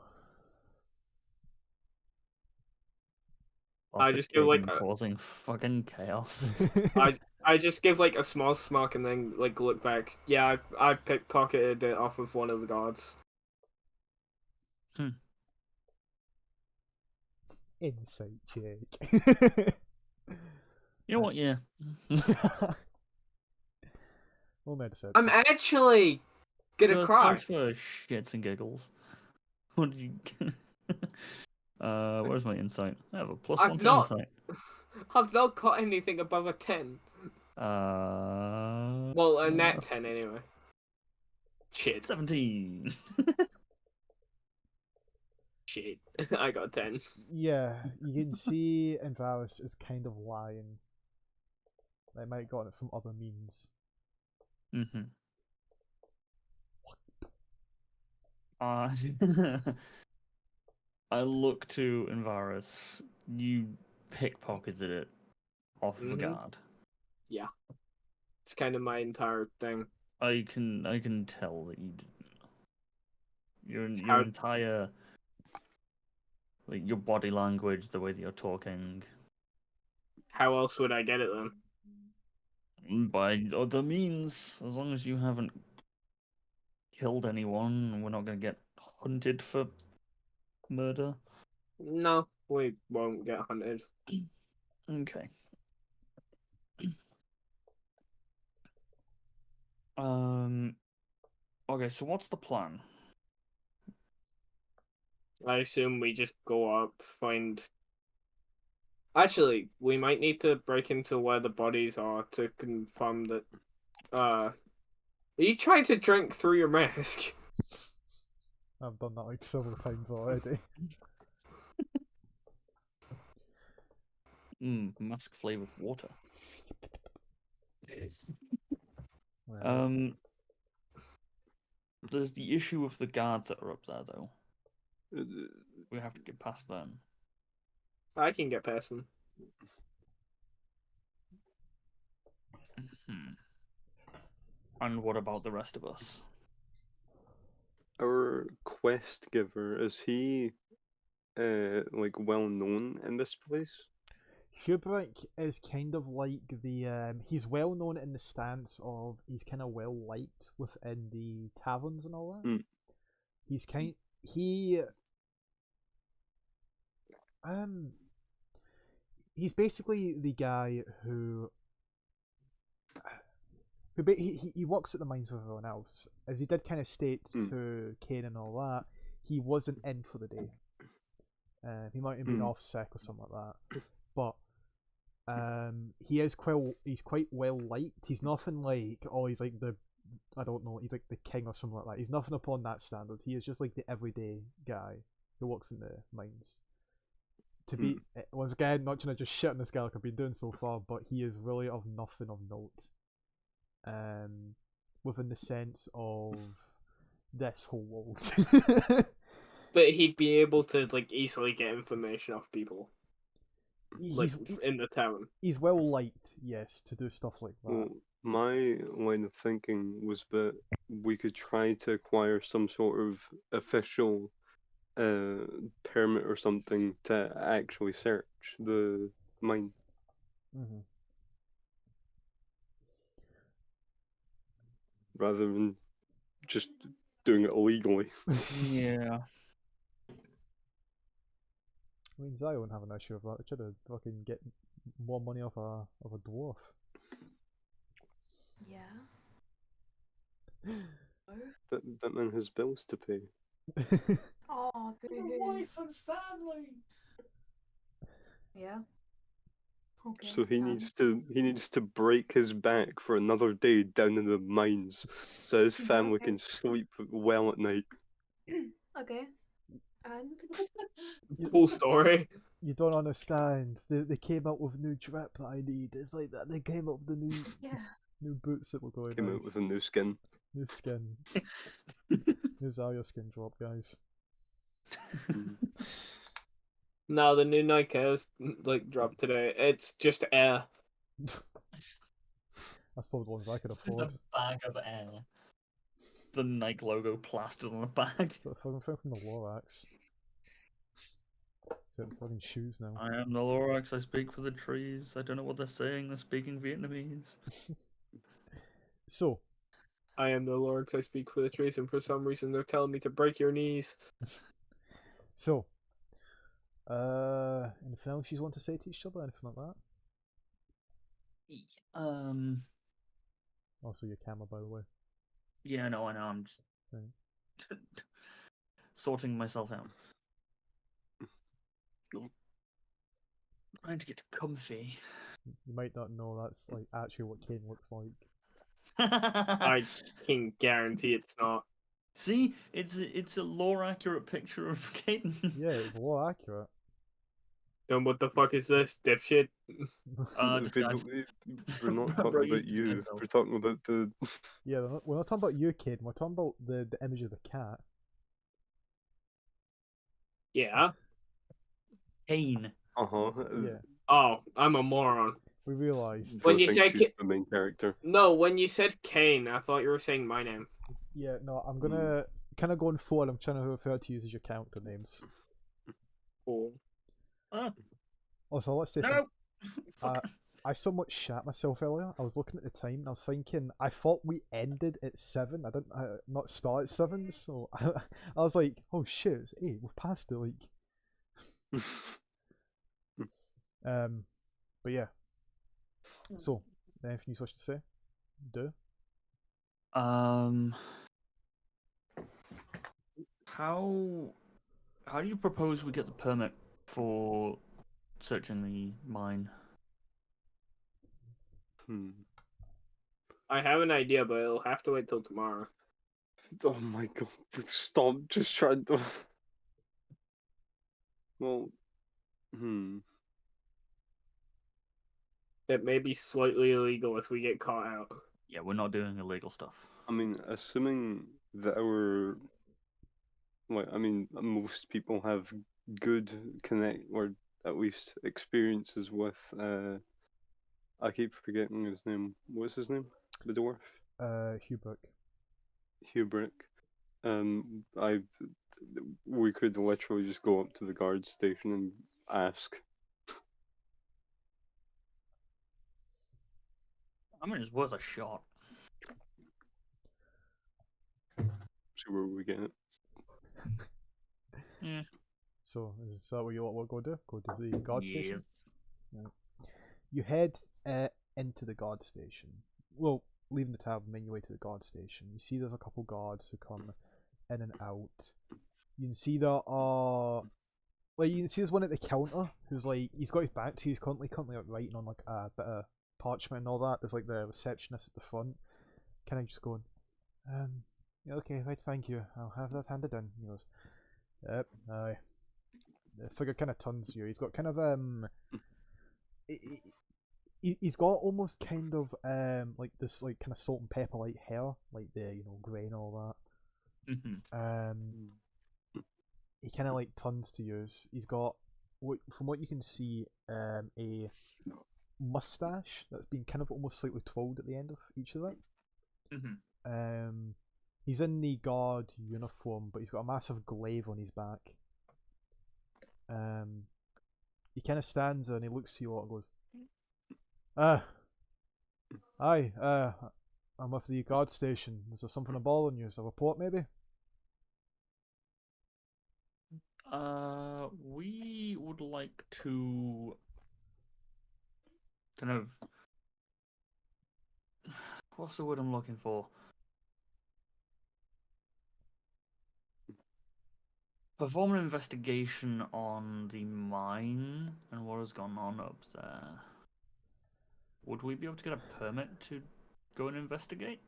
I just give like causing fucking chaos. I just give like a small smirk and then like look back. Yeah, I pickpocketed it off of one of the guards. Insight check. You know what? Yeah. Roll medicine. I'm actually gonna cry. Thanks for shits and giggles. What did you? Where's my insight? I have a +1 I've to not- insight. I've not got anything above a 10. Well, a nat 10 anyway. Shit. 17. Shit. I got 10. Yeah, you can see Envarus is kind of lying. They might have gotten it from other means. Mm-hmm. I look to Envarus. You pickpocketed it off of a guard. Yeah. It's kind of my entire thing. I can tell that you didn't. Your How- entire, like, your body language, the way that you're talking, How else would I get it then? by other means, as long as you haven't killed anyone, we're not gonna get hunted for murder. No, we won't get hunted. Okay. Okay, so what's the plan? I assume we just go up, find. Actually, we might need to break into where the bodies are to confirm that. Are you trying to drink through your mask? I've done that like several times already. Mask flavored water. Yes. Well, There's the issue of the guards that are up there, though. Uh, We have to get past them. I can get past them. And what about the rest of us? Our quest giver, is he like well known in this place? Kubrick is kind of like the he's well known in the stance of he's kind of well liked within the taverns and all that. Mm. He's basically the guy who he works at the mines with everyone else, as he did kind of state to Kane and all that. He wasn't in for the day. He might have been off sick or something like that, but he's quite well liked. He's nothing like he's like he's like the king or something like that. He's nothing upon that standard. He is just like the everyday guy who works in the mines. To be once again, not trying to just shit on this guy like I've been doing so far, but he is really of nothing of note. Within the sense of this whole world. but he'd be able to like easily get information off people, like in the town. He's well liked, yes, to do stuff like that. Well, my line of thinking was that we could try to acquire some sort of official permit or something to actually search the mine. Mm-hmm. Rather than just doing it illegally. Yeah. I mean, Zai won't have an issue with that. It should have fucking get more money off a dwarf. Yeah. That man has bills to pay. Oh, and family. Yeah. Okay. So he needs to break his back for another day down in the mines, so his family Okay. can sleep well at night. Okay. And Cool story. You don't understand. They came out with new drip that I need. It's like that. They came out with the new yeah. new boots that look really Came nice. out with a new skin. New skin. New Zarya skin drop, guys. No, the new Nike Airs like dropped today. It's just air. That's probably the ones I could Just afford. a bag of air. The Nike logo plastered on the bag. But from the Lorax. Except it's fucking shoes now. I am the Lorax, I speak for the trees. I don't know what they're saying, they're speaking Vietnamese. So, I am the Lord, I speak for the trees, and for some reason they're telling me to break your knees. so, anything else you want to say to each other? Anything like that? Also, your camera, by the way. Yeah, no, I know, I'm just Right. sorting myself out. Trying to get comfy. You might not know that's like actually what Kane looks like. I can guarantee it's not. See, it's a lore accurate picture of Caden. Yeah, it's a lot accurate. Then what the fuck is this, dipshit? Disguise. We're not Bro, talking you about you. disguise We're talking about the. Yeah, we're not talking about you, Kane. We're talking about the image of the cat. Yeah. Kane. Yeah, Oh, I'm a moron. we realised. When you thinks said he's the main character. No, when you said Kane, I thought you were saying my name. Yeah, no, I'm gonna kind of going forward. I'm trying to refer to you as your character names. Cool. Also, let's say No. I somewhat shat myself earlier. I was looking at the time and I was thinking, I thought we ended at 7. I didn't not start at 7, so I was like, oh shit, it's 8. We've passed it, like. But yeah. So, anything you wish to say? Do. How do you propose we get the permit for searching the mine? I have an idea, but it'll have to wait till tomorrow. Oh my god! Stop! Just trying to. Well, It may be slightly illegal if we get caught out. Yeah, we're not doing illegal stuff. I mean, assuming that most people have good connect or at least experiences with. I keep forgetting his name. What's his name? The dwarf. Hubert. Hubrick. We could literally just go up to the guard station and ask. I mean, it's worth a shot. See where we get it. Yeah. So, is that what you lot will go do? Go to the guard station? Yes. Yeah. You head into the guard station. Well, leaving the tavern, making your way to the guard station. You see there's a couple guards who come in and out. You can see there are... Like, you can see there's one at the counter who's like, he's got his back to you, he's currently like, writing on like a bit of parchment and all that. There's like the receptionist at the front. Kind of just going, yeah, okay, right, thank you. I'll have that handed in. He goes, yep, aye. The figure kind of turns to you. He's got kind of he's got almost kind of like this like kind of salt and pepper like hair, like the grey and all that. Mm-hmm. he kind of like turns to you. He's got, from what you can see, a mustache that's been kind of almost slightly twirled at the end of each of it. He's in the guard uniform, but he's got a massive glaive on his back. He kind of stands there and he looks to you all and goes, Aye, I'm with the guard station. Is there something to ball on you? Is there a report, maybe? We would like to kind of, what's the word I'm looking for? Perform an investigation on the mine and what has gone on up there. Would we be able to get a permit to go and investigate?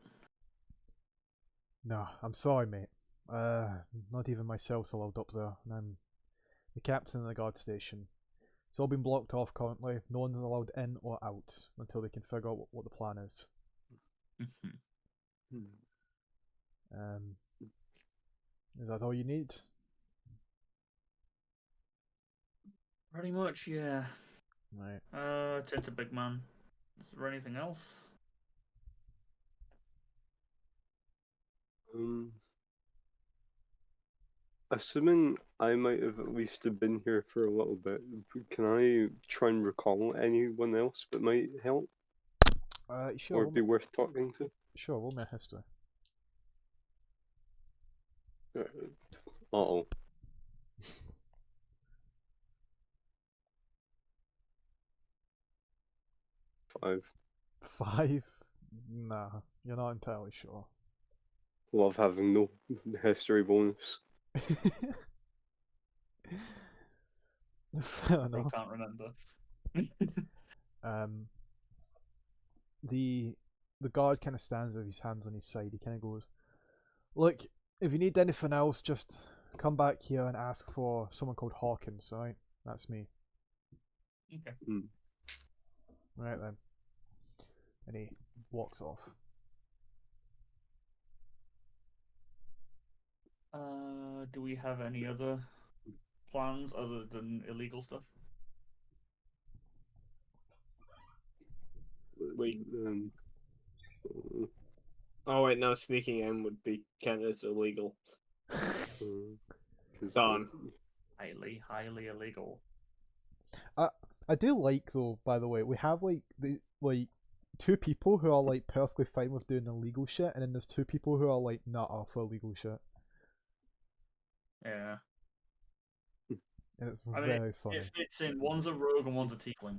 No, I'm sorry, mate. Not even myself's allowed up there, and I'm the captain of the guard station. It's all been blocked off currently. No one's allowed in or out until they can figure out what the plan is. Is that all you need? Pretty much, yeah. Right. Turn to big man. Is there anything else? Assuming I might have at least been here for a little bit, can I try and recall anyone else that might help Sure. or be worth talking to? Sure, roll me a history. Uh-oh. 5. 5? Nah, you're not entirely sure. Love having no history bonus. Fair I enough. can't remember. The guard kind of stands with his hands on his side. He kind of goes, "Look, if you need anything else, just come back here and ask for someone called Hawkins. Alright, that's me." Okay. Right then. And he walks off. Do we have any other plans other than illegal stuff? Wait. Oh wait, no. Sneaking in would be counted as illegal. Done. Highly illegal. I do like, though, by the way, we have like two people who are like perfectly fine with doing illegal shit, and then there's two people who are like not for illegal shit. Yeah. And it's I mean, very funny. it fits in. One's a rogue and one's a tiefling.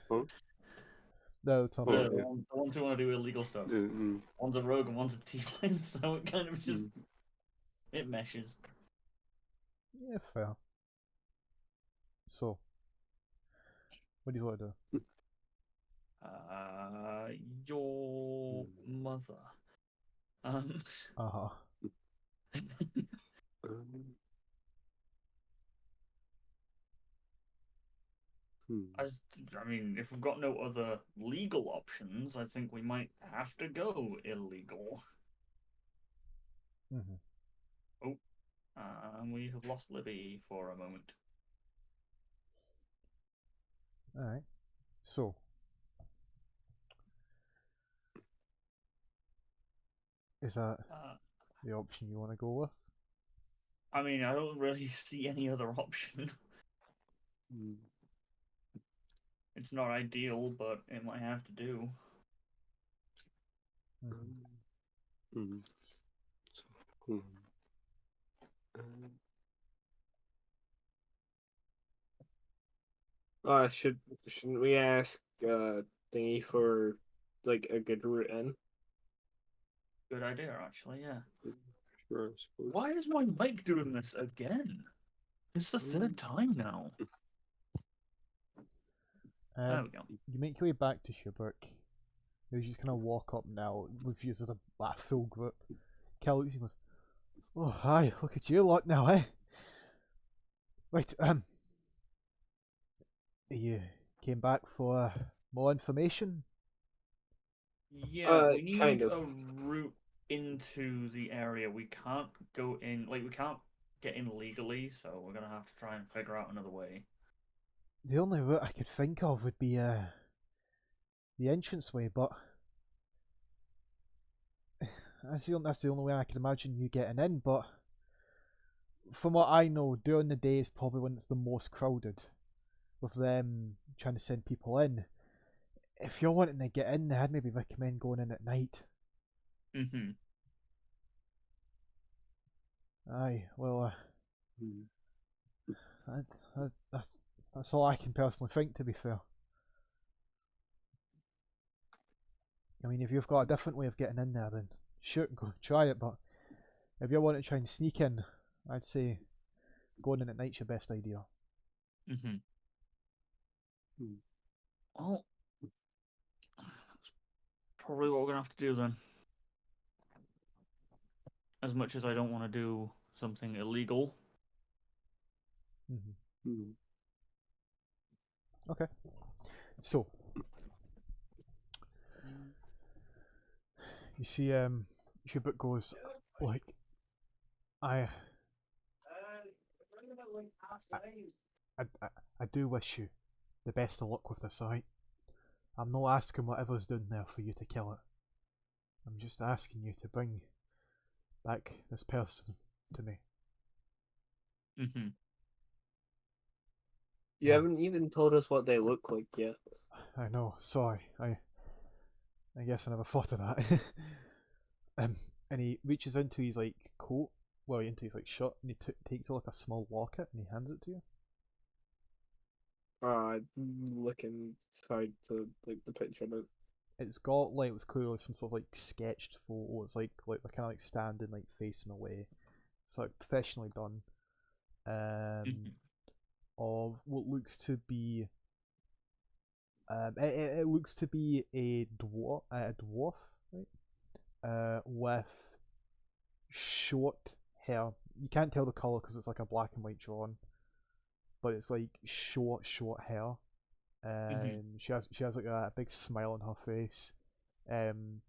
Huh? No, it's not. Oh, The yeah. ones who want to do illegal stuff. One's a rogue and one's a tiefling, so it kind of just it meshes. Yeah, fair. So, what do you want to do? Your mother. Uh-huh. I mean, if we've got no other legal options, I think we might have to go illegal. Oh, and we have lost Libby for a moment. Alright. So, is that the option you want to go with? I mean, I don't really see any other option. It's not ideal, but it might have to do. Shouldn't we ask Thingy for like a good route in? Good idea, actually. Yeah. Sure, I suppose. Why is my mic doing this again? It's the third time now. There we go. You make your way back to Hubert. You just kind of walk up now with you as a full group. Cal looks and goes, "Oh, hi, look at you lot now, eh? Right, you came back for more information?" Yeah, we need kind of. a route into the area. We can't go in, like, we can't get in legally, so we're gonna have to try and figure out another way. The only route I could think of would be the entranceway, but that's the only way I can imagine you getting in. But from what I know, during the day is probably when it's the most crowded, with them trying to send people in. If you're wanting to get in there, I'd maybe recommend going in at night. Mm-hmm. Aye, well, Hmm. that's all I can personally think, to be fair. I mean, if you've got a different way of getting in there, then shoot, go try it. But if you're wanting to try and sneak in, I'd say going in at night's your best idea. Mm-hmm. Hmm. Well, that's probably what we're gonna have to do then. As much as I don't want to do something illegal. Mm-hmm. Hmm. Okay. So, you see, Hubert goes, like, I, I do wish you the best of luck with this, alright? I'm not asking whatever's down there for you to kill it. I'm just asking you to bring back this person to me. Mm-hmm. You Oh. haven't even told us what they look like yet. I know, sorry. I guess I never thought of that. And he reaches into his like coat, well, into his like shirt, and he takes like a small locket and he hands it to you. Looking side to like the picture of it. It's got like it's clearly some sort of like sketched photo. It's like they're kind of like standing like facing away. It's like professionally done. Mm-hmm. Of what looks to be it looks to be a dwarf, right? With short hair. You can't tell the color because it's like a black and white drawing, but it's like short hair. She has like a big smile on her face, and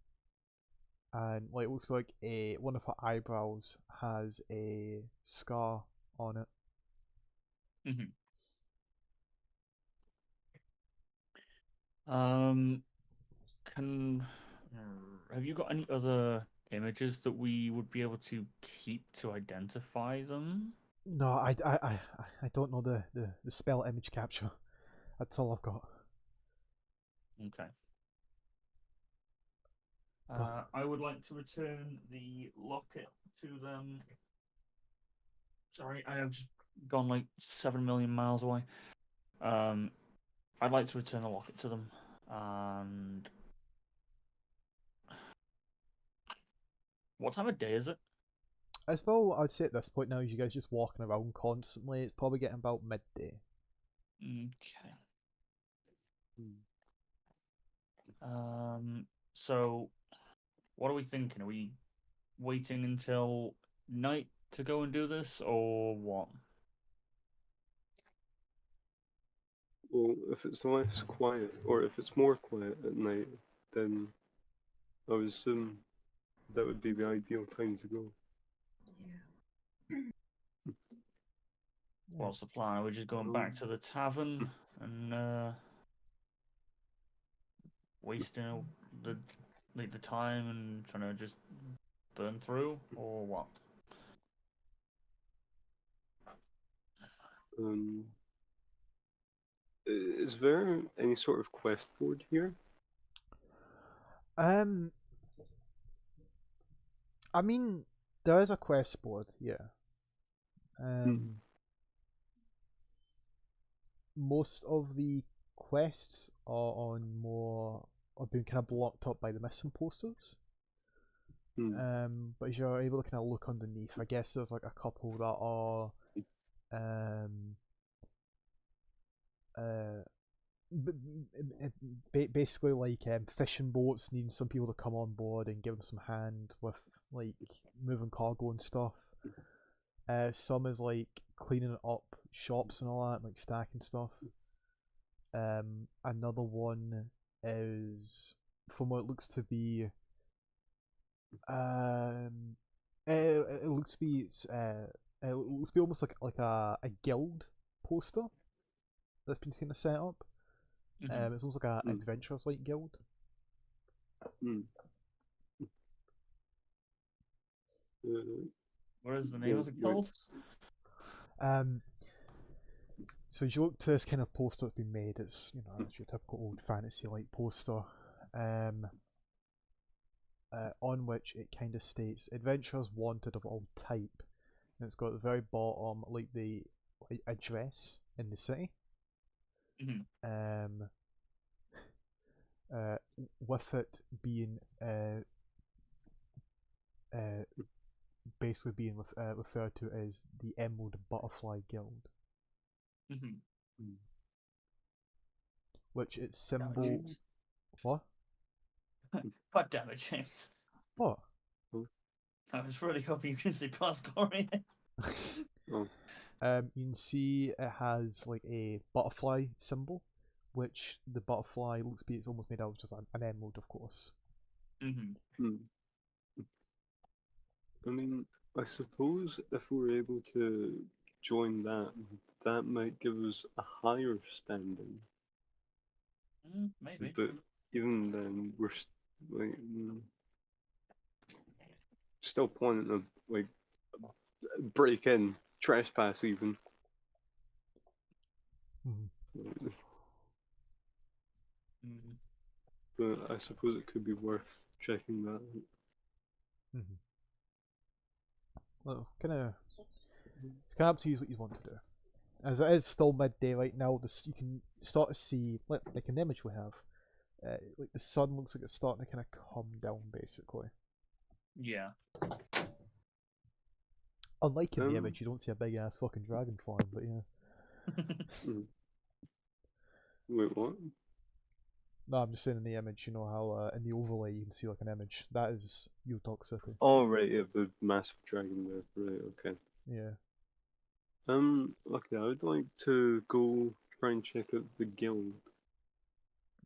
like it looks like one of her eyebrows has a scar on it. Mm-hmm. Can have you got any other images that we would be able to keep to identify them? No, I don't know the spell image capture. That's all I've got. Okay. But I would like to return the locket to them. Sorry, I have just gone like 7 million miles away. I'd like to return the locket to them, and what time of day is it? as well, I'd say at this point now, you guys just walking around constantly. It's probably getting about midday. Okay. Hmm. So what are we thinking? Are we waiting until night to go and do this, or what? Well, if it's less quiet, or if it's more quiet at night, then I would assume that would be the ideal time to go. What's the plan? Are we just going back to the tavern and wasting the the time and trying to just burn through, or what? Um, is there any sort of quest board here? Um, I mean, there is a quest board, yeah. Most of the quests are being kind of blocked up by the missing posters. But as you're able to kind of look underneath, I guess there's like a couple that are basically like fishing boats needing some people to come on board and give them some hand with like moving cargo and stuff. Some is like cleaning up shops and all that, like stacking stuff. Another one is from what it looks to be It looks to be it looks to be almost like a guild poster that's been kind of set up. Mhm. It's almost like a Mm. adventurers like guild. Hmm. What is the name of the guild? Um, so as you look to this kind of poster that's been made, it's it's your typical old fantasy like poster, on which it kind of states adventurers wanted of all type, and it's got at the very bottom like the address in the city. Mhm. With it being basically being referred to as the Emerald Butterfly Guild, Mhm. which its Damn it, symbol. James. What? God damn it, James. What? I was really hoping you could see past story. Oh. You can see it has like a butterfly symbol, which the butterfly looks to be it's almost made out of just an emerald, of course. Mm-hmm. I mean, I suppose if we're able to join that, that might give us a higher standing. Maybe. But even then, we're still planning to like break in, trespass even. Mm-hmm. But I suppose it could be worth checking that out. Mm-hmm. Well, it's kind of up to you what you want to do. As it is still midday right now, you can start to see like an image we have. Like the sun looks like it's starting to kind of come down, basically. Yeah. Unlike in the image, you don't see a big ass fucking dragon form, but yeah. Wait, what? No, I'm just saying in the image, you know how in the overlay you can see like an image. That is Ultok City. Oh, right, yeah, the massive dragon there. Right, okay. Yeah. Okay, I would like to go try and check out the guild.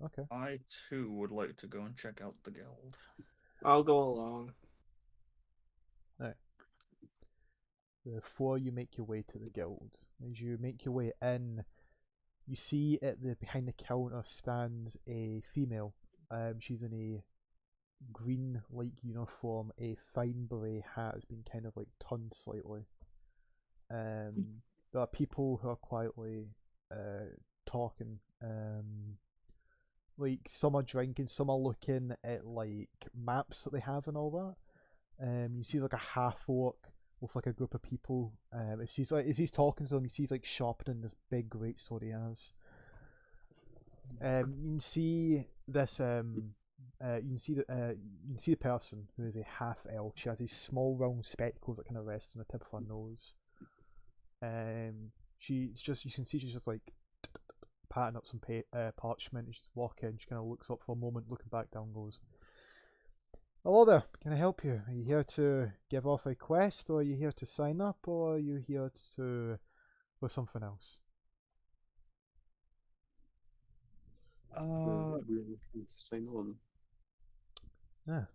Okay. I too would like to go and check out the guild. I'll go along. Right. Before you make your way to the guild, as you make your way in, you see at the behind the counter stands a female. She's in a green like uniform. A fine beret hat has been kind of like turned slightly. There are people who are quietly talking. Like some are drinking, some are looking at like maps that they have and all that. You see like a half orc with like a group of people. As he's talking to them, you see he's like sharpening this big great sword he has. You can see this. You can see the person who is a half elf. She has these small round spectacles that kind of rest on the tip of her nose. She's just you can see she's just like patting up some parchment. She's walking. She kind of looks up for a moment, looking back down, goes, "Hello there. Can I help you? Are you here to give off a quest, or are you here to sign up, or are you here to for something else?" We're looking to sign on. Ah,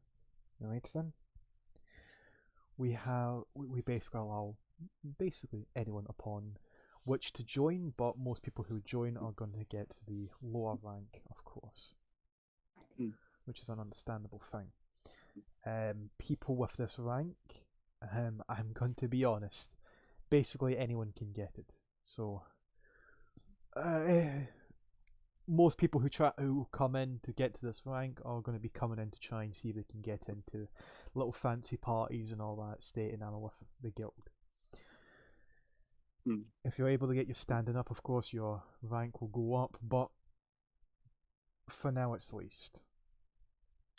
right then. We basically allow basically anyone upon which to join, but most people who join are going to get the lower rank, of course, which is an understandable thing. People with this rank, I'm going to be honest, basically anyone can get it. So, most people who come in to get to this rank are going to be coming in to try and see if they can get into little fancy parties and all that, stay in with the guild. If you're able to get your standing up, of course, your rank will go up, but for now, it's least.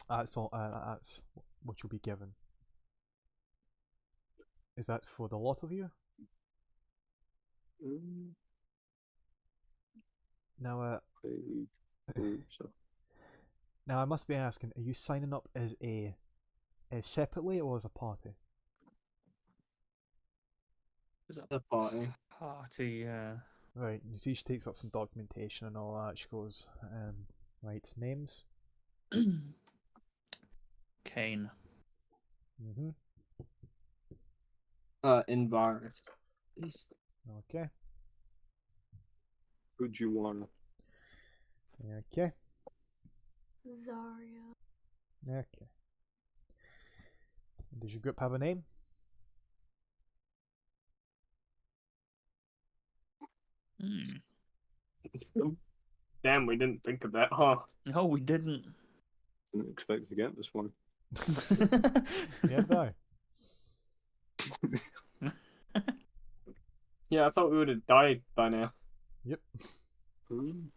That's all. That's what you'll be given. Is that for the lot of you? Now, So. now I must be asking: are you signing up as a separately or as a party? Is that The party. party? Right. You see, she takes up some documentation and all that. She goes, right, names. Kane. Mm-hmm. Envirus. Okay. Fujiwara. Okay. Zarya. Okay. Does your group have a name? Damn, we didn't think of that, huh? No, we didn't. Didn't expect to get this one. Yeah, no. Yeah, I thought we would have died by now. Yep. Hmm.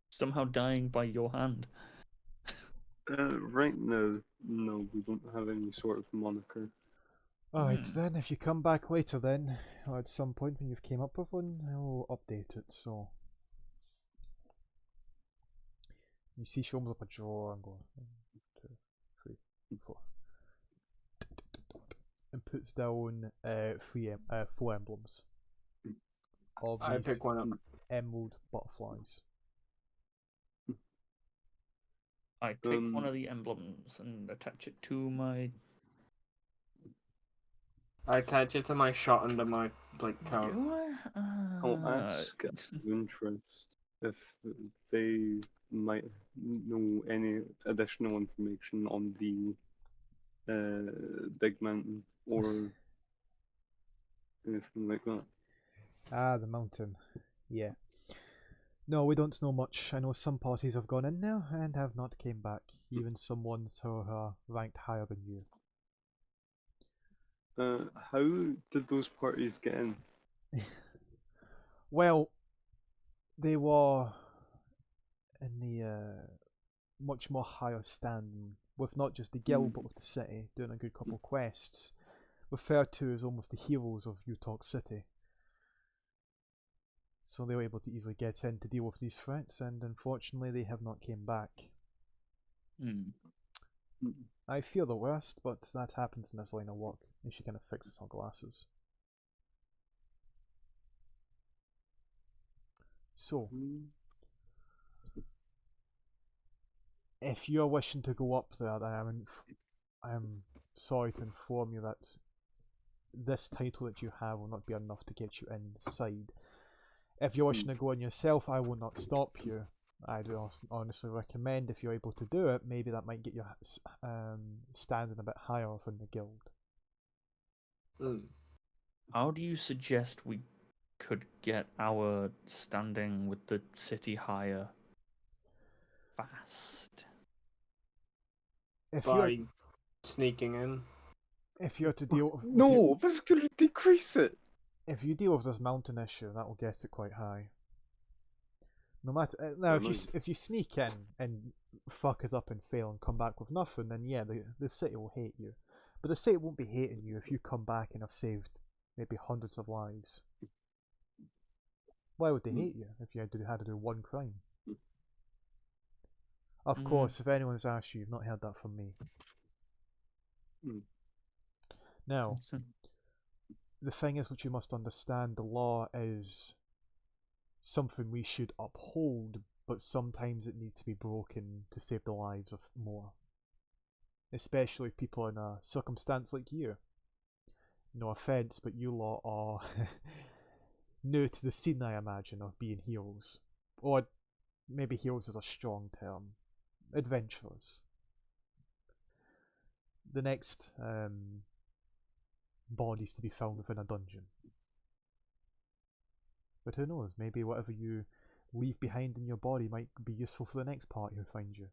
Somehow dying by your hand. Right now, no, we don't have any sort of moniker. Alright then, if you come back later then, or at some point when you've came up with one, I'll update it, so... You see she opens up a drawer and goes 1, 2, 3, 4. And puts down 4 emblems. Of I these pick one up. emerald butterflies. I take one of the emblems and attach it to my. I attach it to my shot under my coat. Do I? I'll ask out of interest if they might know any additional information on the Big Mountain or anything like that. Ah, the mountain. Yeah. No, we don't know much. I know some parties have gone in there and have not came back. Even some ones who are ranked higher than you. How did those parties get in? Well, they were in the much more higher standing, with not just the guild but with the city, doing a good couple quests, referred to as almost the heroes of Ultok City. So they were able to easily get in to deal with these threats, and unfortunately they have not came back. I fear the worst, but that happens in this line of work, and she kind of fixes her glasses. So, if you're wishing to go up there, I am sorry to inform you that this title that you have will not be enough to get you inside. If you're wishing to go in yourself, I will not stop you. I do honestly recommend, if you're able to do it, maybe that might get you standing a bit higher within the guild. How do you suggest we could get our standing with the city higher fast? If By sneaking in. you're to deal with No, that's going to decrease it. if you deal with this mountain issue, that will get it quite high. No matter now, if you sneak in and fuck it up and fail and come back with nothing, then yeah, the city will hate you. But the city won't be hating you if you come back and have saved maybe hundreds of lives. Why would they hate you if you had to do one crime? Of course, if anyone's asked you, you've not heard that from me. Now, the thing is, what you must understand, the law is something we should uphold, but sometimes it needs to be broken to save the lives of more. Especially if people are in a circumstance like you. No offence, but you lot are new to the scene, I imagine, of being heroes. Or maybe heroes is a strong term. Adventurers. The next bodies to be found within a dungeon. But who knows, maybe whatever you leave behind in your body might be useful for the next party who find you.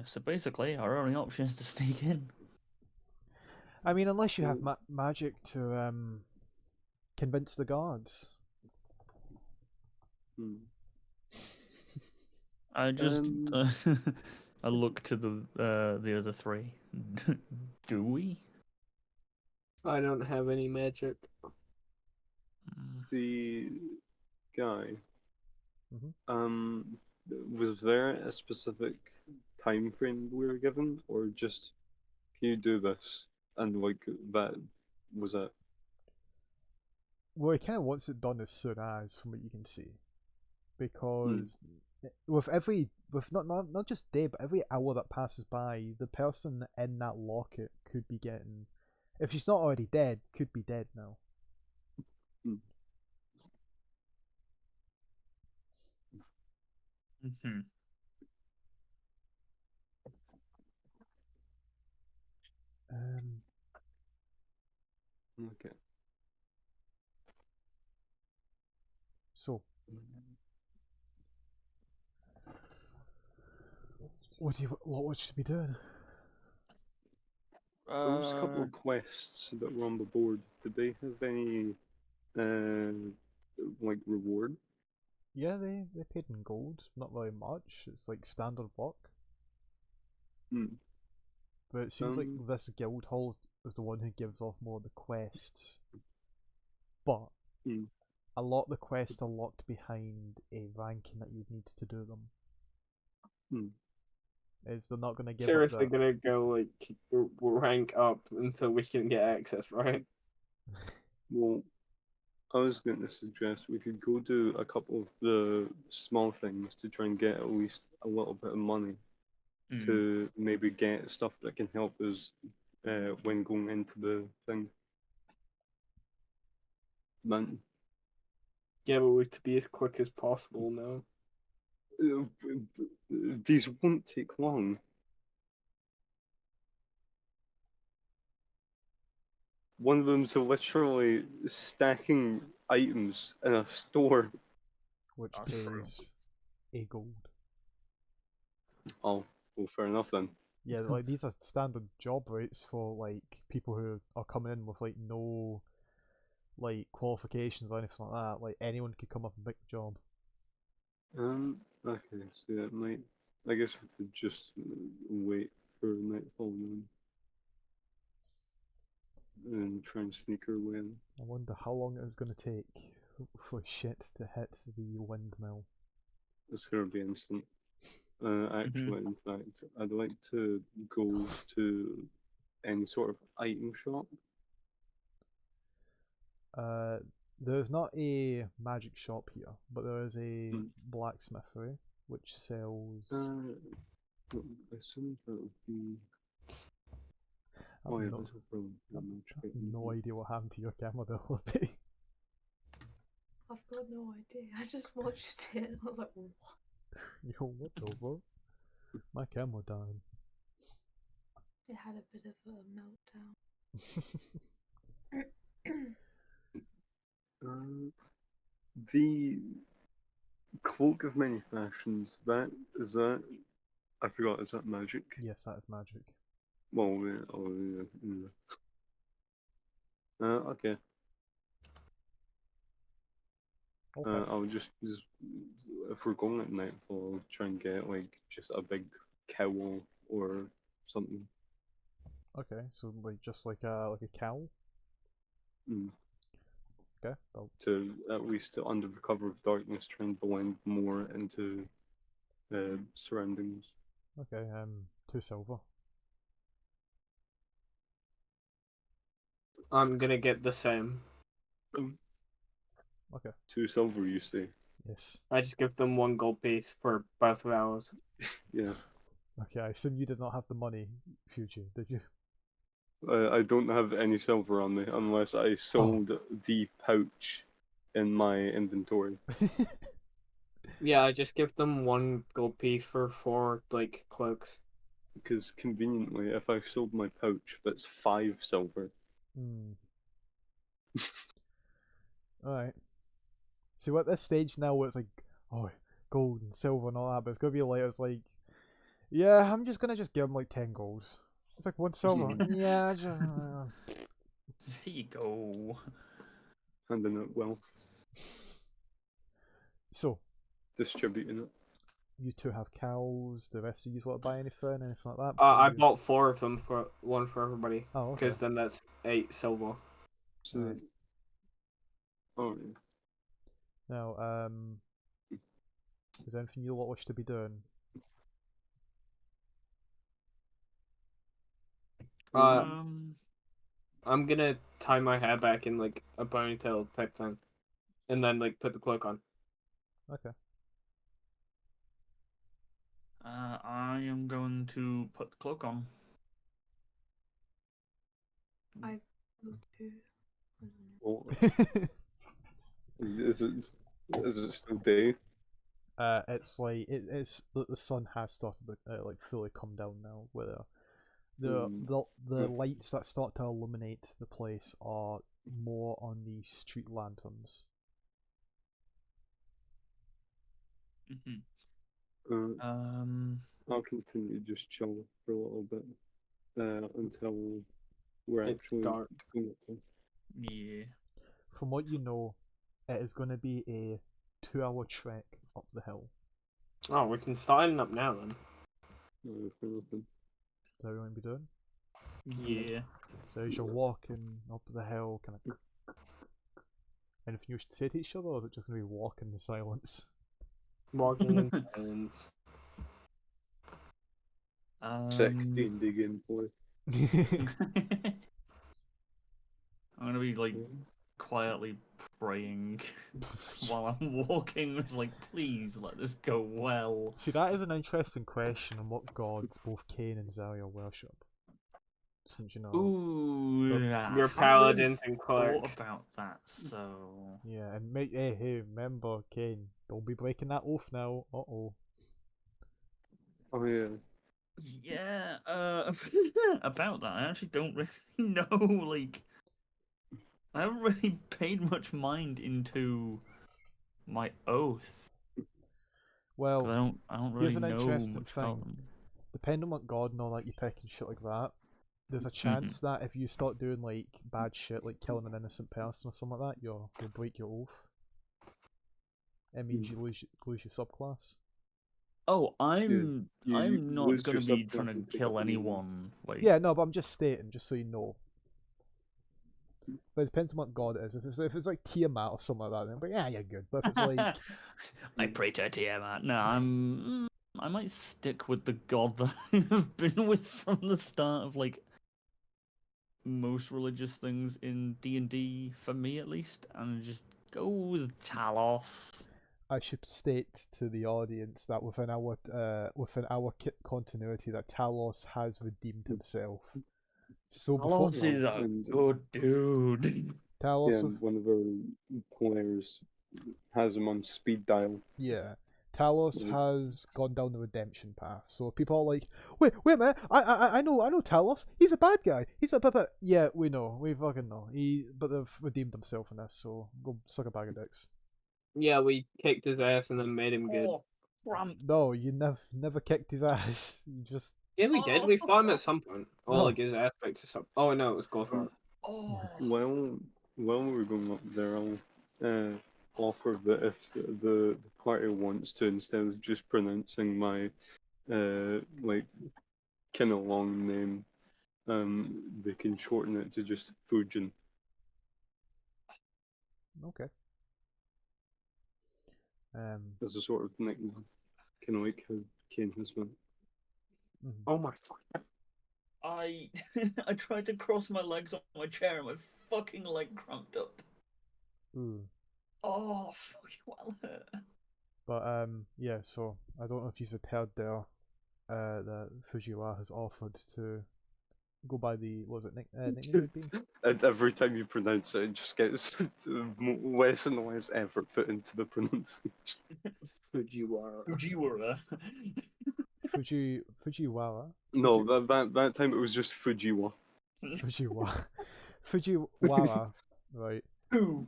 So basically, our only option is to sneak in. I mean, unless you have magic to convince the guards. I just I look to the other three. Do we? I don't have any magic. The guy. Was there a specific time frame we were given, or just can you do this and like that was it? Well, he kind of wants it done as soon as, from what you can see. because with not just day, but every hour that passes by, the person in that locket could be getting, if she's not already dead, could be dead now. Mm-hmm. Okay. So, what should we be doing? There was a couple of quests that were on the board. Did they have any, like reward? Yeah, they paid in gold, not very much. It's like standard work. Hmm. But it seems like Um. this guild hall is the one who gives off more of the quests. But Hmm. a lot of the quests are locked behind a ranking that you'd need to do them. They're not going to give Seriously, up the... gonna go like rank up until we can get access, right? Well, I was going to suggest we could go do a couple of the small things to try and get at least a little bit of money to maybe get stuff that can help us when going into the thing. Man, Yeah, but we have to be as quick as possible now. these won't take long. One of them's literally stacking items in a store. which That's true. pays a gold. Oh, well, fair enough then. Yeah, like these are standard job rates for like people who are coming in with like no like qualifications or anything like that. Like anyone could come up and pick the job. Okay, so that might. I guess we could just wait for nightfall and try and sneak our way in. I wonder how long it is going to take for shit to hit the windmill. It's gonna be instant. Actually, in fact, I'd like to go to any sort of item shop. There's not a magic shop here, but there is a blacksmithery which sells. I assume that would be. I've Oh yeah, no, that's a problem. I've no idea what happened to your camera the other day. I've got no idea. I just watched it and I was like, what? Yo, what the fuck? My camera died. It had a bit of a meltdown. The cloak of many fashions. Is that? I forgot. Is that magic? Yes, that is magic. Well, yeah, oh yeah. Okay. Okay. I'll just if we're going at nightfall, I'll try and get like just a big cowl or something. Okay, so like just like a cowl. Mm. Okay. Well, To at least under the cover of darkness, try and blend more into surroundings. okay. 2 silver. I'm gonna get the same. Okay. 2 silver, you say? Yes. I just give them 1 gold piece for both of ours. Yeah. Okay, I assume you did not have the money, Fuji, did you? I don't have any silver on me unless I sold the pouch in my inventory. Yeah, I just give them 1 gold piece for 4 like cloaks. Because conveniently, if I sold my pouch, that's 5 silver. Alright. See, we're at this stage now where it's like, oh, gold and silver and all that, but it's gonna be later, it's like, yeah, I'm just gonna give them like 10 golds. It's like 1 silver. Yeah, just. There you go. Handing out wealth, So, distributing it. you two have cows, the rest of you want to buy anything like that? I before you- bought 4 of them for 1 for everybody. Oh, okay. Because then that's 8 silver. So, Alright. oh yeah. Now, is there anything you lot wish to be doing? I'm gonna tie my hair back in like a ponytail type thing, and then like put the cloak on. Okay. I am going to put the cloak on. I will too. I don't know. Well, is it still day? It's like it's the sun has started to like fully come down now. Where Hmm. the lights that start to illuminate the place are more on the street lanterns. Mhm. Uh, I'll continue just chill for a little bit until we're It's actually dark. going up there. Yeah. From what you know, it is going to be a 2-hour trek up the hill. Oh, we can start heading up now then. No, for nothing. Is that what you want to be doing? Yeah. So as you're walking up the hill, kind of anything you should say to each other, or is it just going to be walking in silence? Walking in silence. Sick D&D gameplay. I'm gonna be like quietly praying while I'm walking. It's like, please let this go well. See, that is an interesting question on what gods both Cain and Zaria worship. Since you know, Ooh, But I your haven't paladins really and thought clerics. about that. So yeah, and hey, remember, Cain, don't be breaking that oath now. Uh-oh. Oh yeah. yeah, about that, I actually don't really know. Like, I haven't really paid much mind into my oath. 'Cause Well, I don't here's really an know interesting much about thing. them. Depending on what god and all that you pick and shit like that, there's a Mm-hmm. chance that if you start doing like bad shit, like killing an innocent person or something like that, you'll break your oath. It means you lose your subclass. Oh, You I'm not lose your gonna be trying subclass to and take kill up a new one. anyone. Like, Yeah, no, but I'm just stating, just so you know. But it depends on what god it is. If it's like Tiamat or something like that, then but yeah, you're good. But if it's like I pray to Tiamat. No, I might stick with the god that I've been with from the start of like most religious things in D&D for me at least, and just go with Talos. I should state to the audience that within our continuity, that Talos has redeemed himself. So before Talos is a And good dude. Talos, yeah, and one of our players has him on speed dial. yeah, Talos Like, has gone down the redemption path. So people are like, wait a minute, I know Talos. He's a bad guy. He's a but yeah, we know, we fucking know. But they've redeemed himself in this. So go suck a bag of dicks. Yeah, we kicked his ass and then made him good. Oh, Trump. No, you never kicked his ass. You just Yeah, we did. We fought him at some point. Or No. like his aspects or something. Oh no, it was Gothar. Oh. while we're going up there, I'll offer that if the party wants to, instead of just pronouncing my like kind of long name, they can shorten it to just Fujin. okay. As a sort of nickname, kind of like how Kane has been. Mhm. Oh my god. I I tried to cross my legs on my chair and my fucking leg cramped up. Ooh. Oh, fucking well hurt. But yeah. So I don't know if you've heard there, that Fujiwara has offered to go by the what was it nickname would be? And every time you pronounce it, it just gets less and less effort put into the pronunciation. Fujiwara. Fujiwara. Fujiwara. No, that time it was just Fujiwa. Fujiwara, right, Who?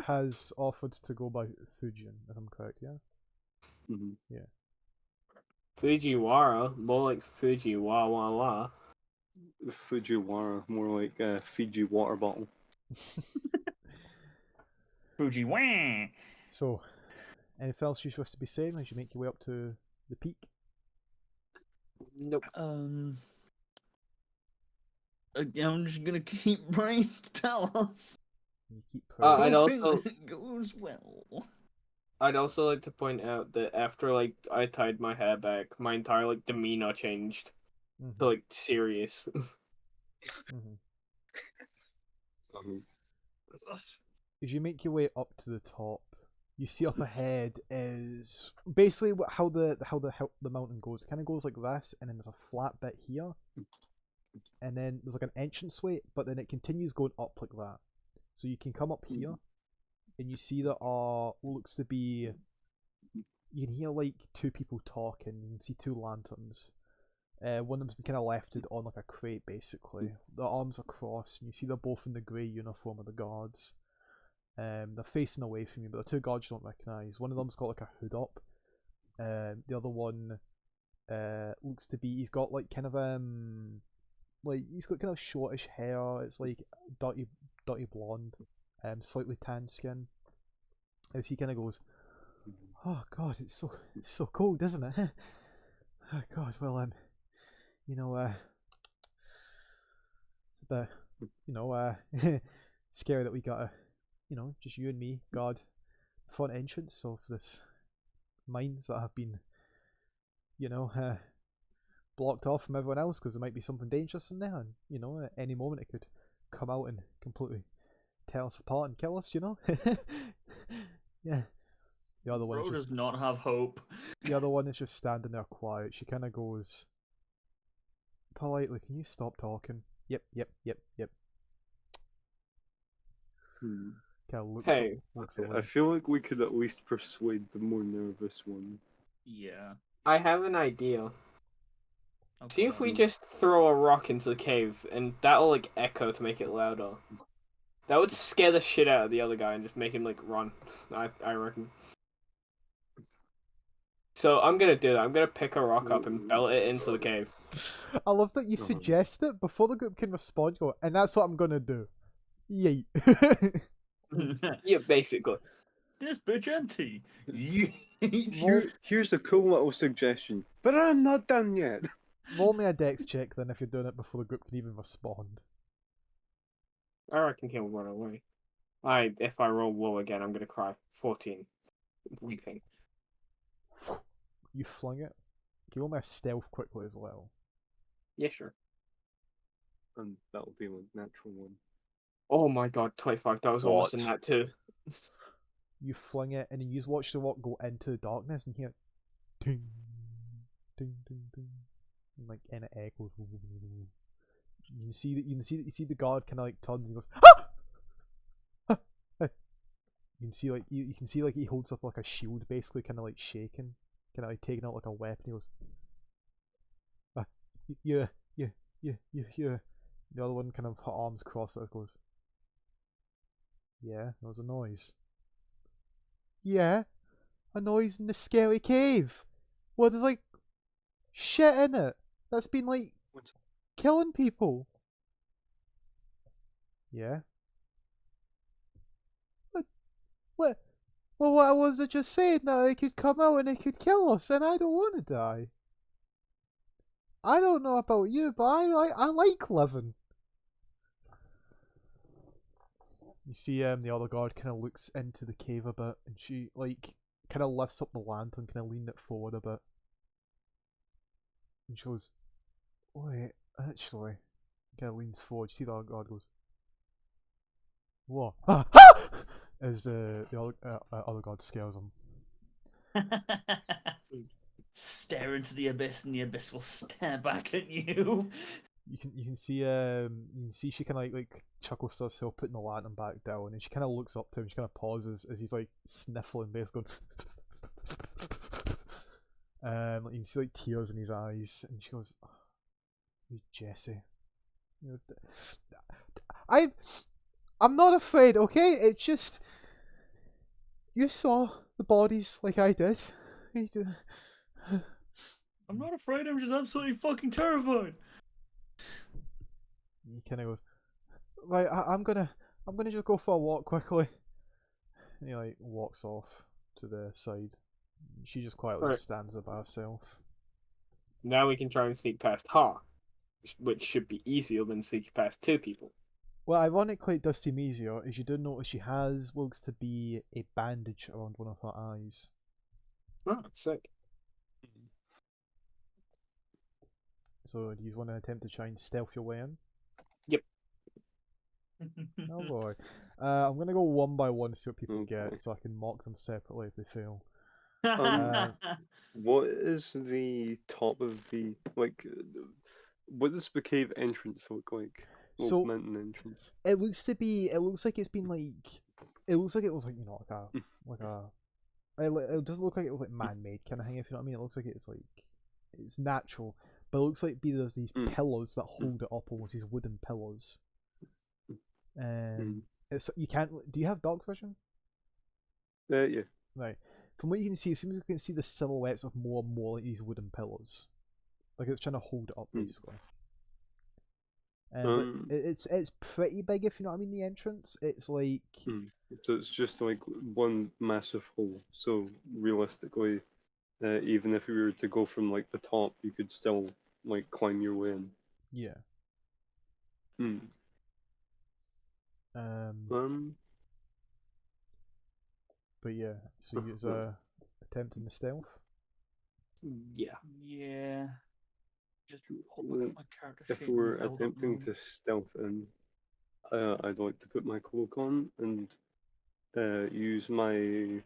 has offered to go by Fujin, if I'm correct, yeah? Mhm. Fujiwara, more like Fujiwara. Fujiwara, more like a Fiji water bottle. Fujiwara. So, anything else you're supposed to be saying as you make your way up to the peak? Nope. I'm just gonna keep praying to tell us. You keep praying. I'd Hoping also- that it goes well. I'd also like to point out that after like I tied my hair back, my entire like demeanor changed Mhm, to like serious. mhm. Um, As you make your way up to the top, you see up ahead is basically how the mountain goes. It kind of goes like this, and then there's a flat bit here, and then there's like an entranceway, but then it continues going up like that. So you can come up here, and you see that what looks to be. You can hear like two people talking. You can see two lanterns. One of them's been kind of lefted on like a crate, basically. Their arms are crossed, and you see they're both in the grey uniform of the guards. They're facing away from you, but they're two guards you don't recognise. One of them's got like a hood up. The other one looks to be, he's got like kind of like he's got kind of shortish hair. It's like dirty blonde, slightly tan skin. As he kind of goes, "Oh God, it's so cold, isn't it? Oh God, well you know it's a bit scary that we gotta, just you and me guard the front entrance of this mines that have been, blocked off from everyone else because there might be something dangerous in there, and at any moment it could come out and completely tear us apart and kill us. Yeah. The other one Bro is does just not have hope. the other one is just standing there quiet. She kind of goes politely, "Can you stop talking?" Yep. Kind of Hey. looks I away. feel like we could at least persuade the more nervous one. Yeah. I have an idea. Oh, See go if we on. just throw a rock into the cave, and that'll like echo to make it louder. That would scare the shit out of the other guy and just make him like run. I reckon. So I'm gonna do that. I'm gonna pick a rock up and belt it into the cave. I love that you suggest it before the group can respond. Go, and that's what I'm gonna do. Yay! Yeah, basically. This bitch empty. Here's a cool little suggestion, but I'm not done yet. Roll me a dex check then if you're doing it before the group can even respond. I reckon he'll run away. If I roll low again, I'm gonna cry. 14. Weeping. You flung it. Can you roll me a stealth quickly as well? Yeah, sure. And that'll be a natural one. Oh my god, 25. That was almost in that too. You fling it, and then you just watch the rock go into the darkness, and hear ding, ding, ding, ding, and like, and it echoes. You can see the guard kind of like turns and goes, "Ah!" Ah! Ah! You can see like he holds up like a shield, basically, kind of like shaking, kind of like taking out like a weapon. He goes, "Ah, yeah." The other one kind of, her arms crossed, goes, "Yeah, there was a noise." "Yeah, a noise in the scary cave. Well, there's like shit in it that's been like killing people." "Yeah." What? Well, what was it just saying that it could come out and it could kill us, and I don't want to die. I don't know about you, but I like living. You see, the other guard kind of looks into the cave a bit, and she like kind of lifts up the lantern, kind of leaning it forward a bit, and she goes, "Wait, actually," kind of leans forward. You see the other guard goes, "What?" As the other guard scares him. Stare into the abyss, and the abyss will stare back at you. You can see she kind of like chuckles to herself, putting the lantern back down, and she kind of looks up to him. She kind of pauses as he's like sniffling, basically going. Like, you can see like tears in his eyes, and she goes, "Oh, Jesse." I'm not afraid, okay? It's just you saw the bodies like I did. I'm not afraid. I'm just absolutely fucking terrified. He kind of goes, "Right, I'm gonna just go for a walk quickly." And he like walks off to the side. She just quietly Right. stands there by herself. Now we can try and sneak past her, which should be easier than sneaking past two people. Well, ironically, it does seem easier, as you do notice she has looks to be a bandage around one of her eyes. Oh, that's sick. So, do you want to attempt to try and stealth your way in? Yep. Oh boy. I'm gonna go one by one to see what people Oh, get, boy. so I can mark them separately if they fail. What is the top of the what does the cave entrance look like? So- Well, mountain entrance. It looks to be. It looks like it's been like. It looks like it was like like a. It doesn't look like it was like man-made kind of thing. If you know what I mean, it looks like it's like it's natural, but it looks like there's these pillars that hold it up, almost these wooden pillars. It's you can't. Do you have dark vision? Yeah. Right. From what you can see, it seems like you can see the silhouettes of more and more like these wooden pillars, like it's trying to hold it up basically. But it's pretty big, if you know what I mean. The entrance, it's like So it's just like one massive hole. So realistically, even if you were to go from like the top, you could still like climb your way in. yeah. But yeah, so you're attempting the stealth. Yeah. Yeah. Just look Well, at my character if sheet and we're the build-up attempting room. to stealth in, I'd like to put my cloak on and use my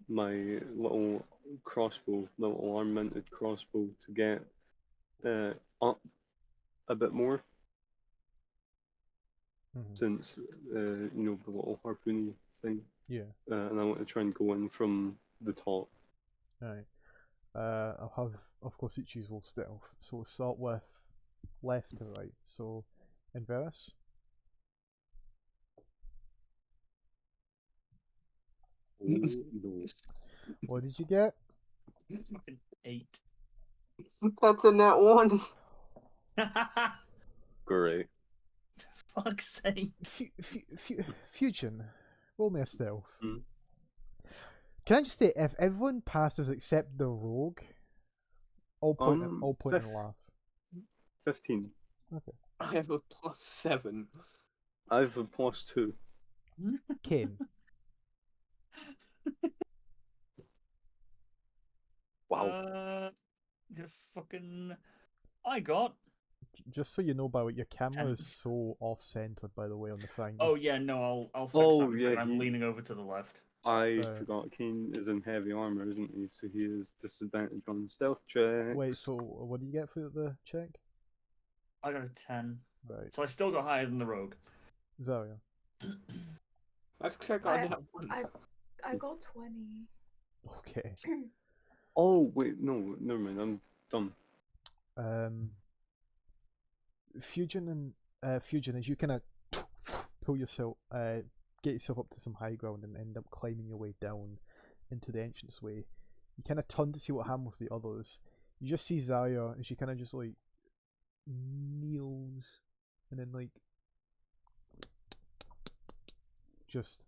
my little crossbow, my little arm-mounted crossbow, to get up a bit more, since you know, the little harpoony thing. Yeah. And I want to try and go in from the top. Alright. I'll have, of course, each usual stealth. So we'll start with left to right. So, Inverse. Oh, no. What did you get? Fucking 8. That's a net one. Great. Fuck's sake. Fusion. Roll me a stealth. Mm. Can I just say, if everyone passes except the rogue, I'll point and laugh. 15. Okay. I have a +7. I have a +2. Kane. Wow. The fucking. I got. Just so you know, by the way, your camera 10. is so off-centered, by the way, on the thing. Oh yeah, no, I'll fix Oh, that. Because yeah, I'm leaning over to the left. I forgot Kane is in heavy armor, isn't he? So he is disadvantaged on stealth checks. Wait, so what do you get for the check? I got a 10. Right. So I still got higher than the rogue. Zarya. That's because I got a net 1. I got 20. Okay. Oh wait, no, never mind. I'm done. Fusion, as you kind of pull yourself, get yourself up to some high ground and end up climbing your way down into the entranceway. You kind of turn to see what happened with the others. You just see Zarya, and she kind of just like kneels, and then like just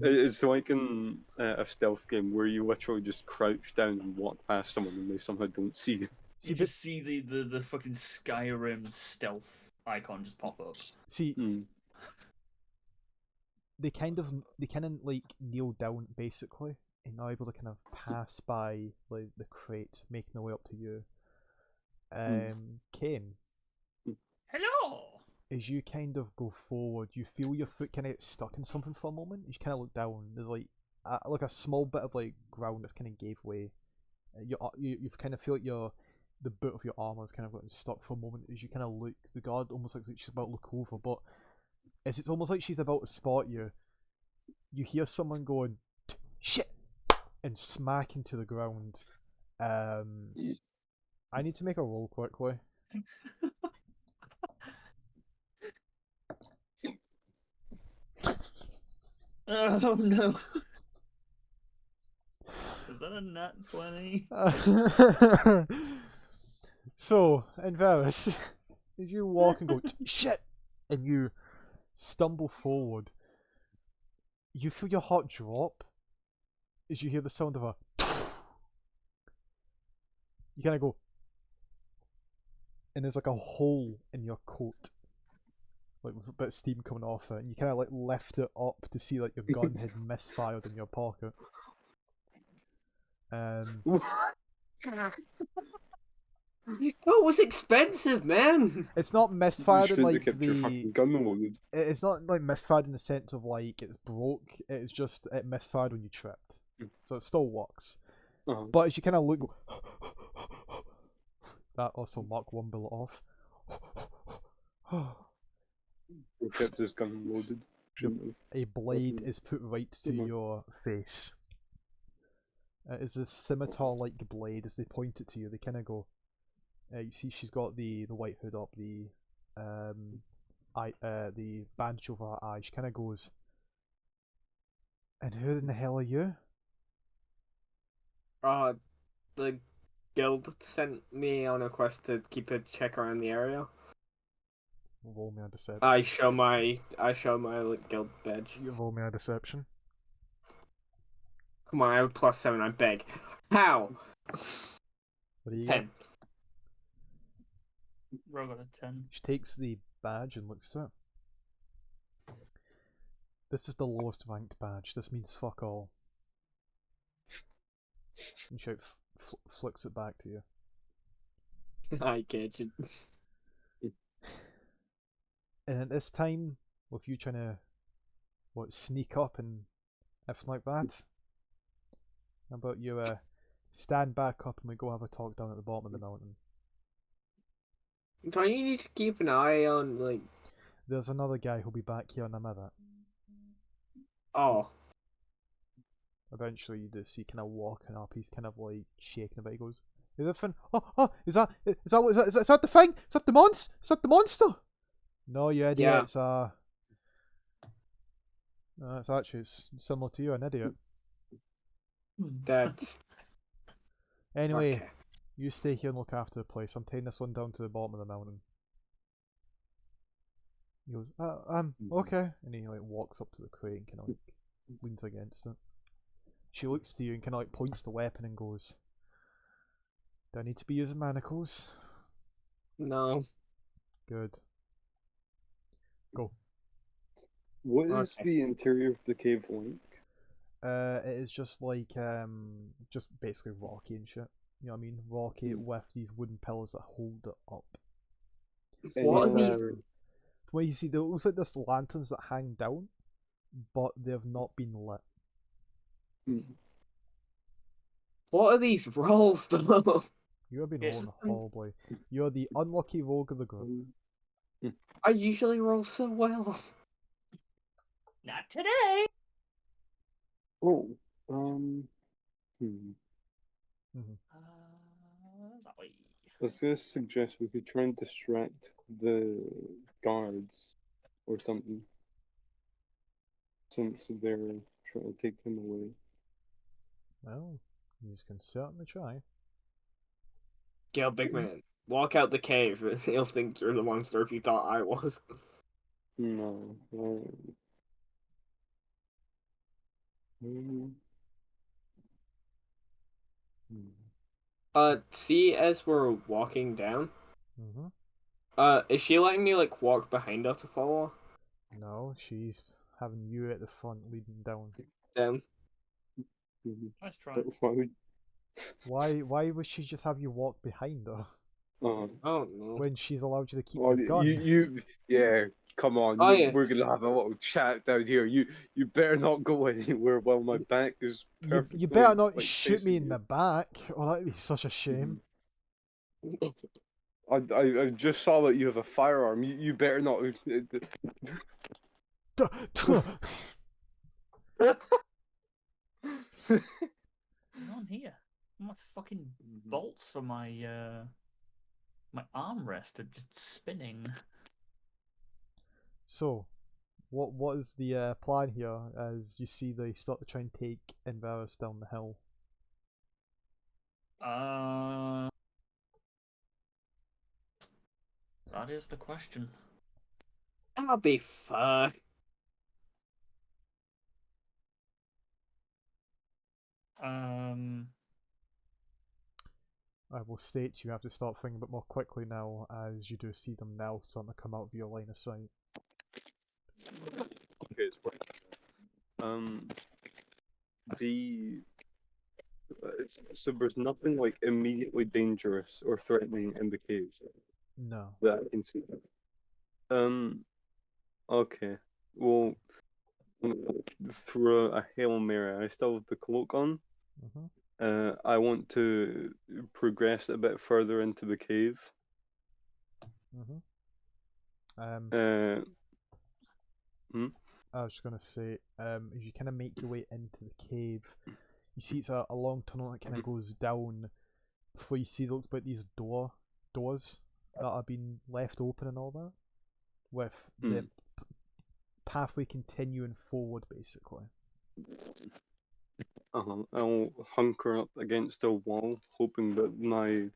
It's like in a stealth game where you literally just crouch down and walk past someone and they somehow don't see you. You just see the fucking Skyrim stealth icon just pop up. See, they kind of like kneel down basically, and are able to kind of pass by like the crate, making their way up to you. Kane. Hello. As you kind of go forward, you feel your foot kind of get stuck in something for a moment. You kind of look down. There's like a small bit of like ground that's kind of gave way. You've kind of feel like the boot of your armor has kind of gotten stuck for a moment. As you kind of look, the guard almost looks like she's about to look over, but as it's almost like she's about to spot you, you hear someone going shit and smack into the ground. I need to make a roll quickly. Oh no. Is that a nat 20? So, Inverus, as you walk and go shit, and you stumble forward, you feel your heart drop as you hear the sound of a. You kind of go, and there's like a hole in your coat, like with a bit of steam coming off it, and you kind of like lift it up to see like your gun had misfired in your pocket. His coat was expensive, man. It's not You misfired in should have like kept your the. fucking gun loaded. It's not like misfired in the sense of like it's broke. It's just it misfired when you tripped, so it still works. Uh-huh. But as you kind of look, that also marked one bullet off. He kept his gun loaded. Shouldn't have. A blade Okay. is put right to Mhm. your face. It is a scimitar-like blade. As they point it to you, they kind of go. You see, she's got the white hood up, the the bandage over her eye. She kind of goes. And who in the hell are you? The guild sent me on a quest to keep a check around the area. Roll me a deception. I show my like, guild badge. You roll me a deception. Come on, I have +7. I beg. How? What do you get? 10. Rogue got a 10. She takes the badge and looks to it. This is the lowest ranked badge. This means fuck all. And she flicks it back to you. I get you. And at this time, with you trying to sneak up and everything like that, how about you stand back up and we go have a talk down at the bottom of the mountain. Don't you need to keep an eye on, like... There's another guy who'll be back here in a minute. Oh. Eventually you just see kind of walking up, he's kind of like shaking a bit, he goes, is that thing? Oh, is that the thing? Is that the monster? Is that the monster? No, you idiot, Yeah. it's actually similar to you, an idiot. That's... Anyway, Okay. you stay here and look after the place. I'm taking this one down to the bottom of the mountain. He goes, okay. And he like walks up to the crate and kind of like leans against it. She looks to you and kind of like points the weapon and goes, do I need to be using manacles? No. Good. Go. What is Okay. the interior of the cave like? It is just like just basically rocky and shit. You know what I mean? Rocky with these wooden pillars that hold it up. What are Any, these? From what you see, there looks like there's lanterns that hang down, but they have not been lit. What are these rolls, though? You have been Yes. rolling horribly. You're the unlucky rogue of the group. I usually roll so well. Not today. Oh, Hmm. That way. I was gonna suggest we could try and distract the guards or something, since they're trying to take him away. Well, you can certainly try. Gail, big man, walk out the cave and he'll think you're the monster if you thought I was. No. See, as we're walking down, is she letting me, like, walk behind her to follow her? No, she's having you at the front leading down. Then, Nice try. But why would? Why would she just have you walk behind her oh no. when she's allowed you to keep Oh, your gun? yeah. Come on, Oh, yeah. we're gonna have a little chat down here. You better not go anywhere while my back is perfectly. You better not like, shoot me facing in you. the back. Oh, that'd be such a shame. I just saw that you have a firearm. You better not. What's on here? My fucking bolts for my my armrest are just spinning. So, what is the plan here? As you see, they start to try and take Invarus down the hill. That is the question. I'll be fine. I will state you have to start thinking a bit more quickly now, as you do see them now starting to come out of your line of sight. Okay, it's fine. The So there's nothing like immediately dangerous or threatening in the cave No. that I can see. Okay. Well, through a Hail Mary, I still have the cloak on. Mm-hmm. I want to progress a bit further into the cave. Mm-hmm. Uh, I was just gonna say, as you kind of make your way into the cave, you see it's a long tunnel that kind of goes down. Before you see, looks like these doors that have been left open and all that, with the pathway continuing forward, basically. I'll hunker up against a wall, hoping that my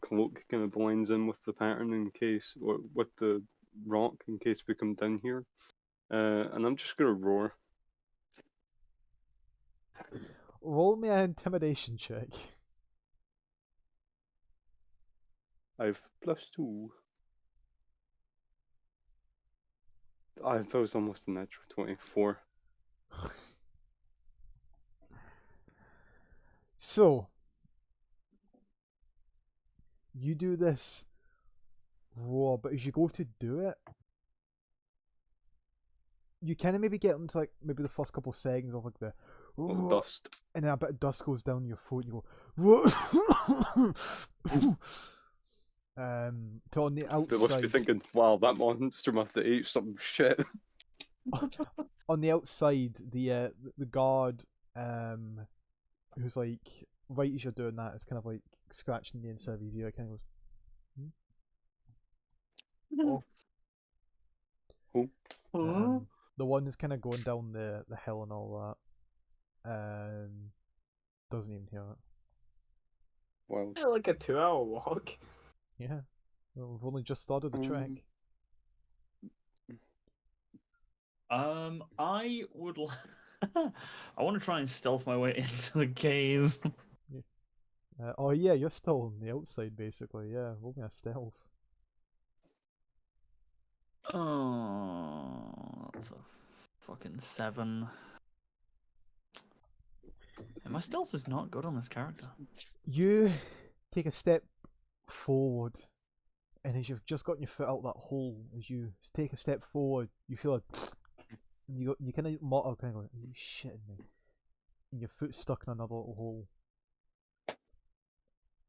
cloak kind of blends in with the pattern in case, or with the rock in case we come down here. And I'm just gonna roar. Roll me an intimidation check. I've +2. That was almost a natural 24. So, you do this roar, but as you go to do it, you kind of maybe get into like maybe the first couple seconds of like the Dust. and then a bit of dust goes down your throat and you go to on the They must be outside thinking, wow, that monster must have ate some shit. on the outside the guard who's like right as you're doing that is kind of like scratching the inside of his ear, kind of goes the one is kind of going down the hill and all that doesn't even hear it. Wow. Yeah, like a 2-hour walk. Yeah, well, we've only just started the trek. I would. I want to try and stealth my way into the cave. Oh yeah, you're still on the outside basically. Yeah, roll me a stealth. Oh, that's a fucking 7. And my stealth is not good on this character. You take a step forward, and as you've just gotten your foot out that hole, as you take a step forward, you feel like you kind of mutter, kind of going, "Are you shitting me?" And your foot's stuck in another little hole.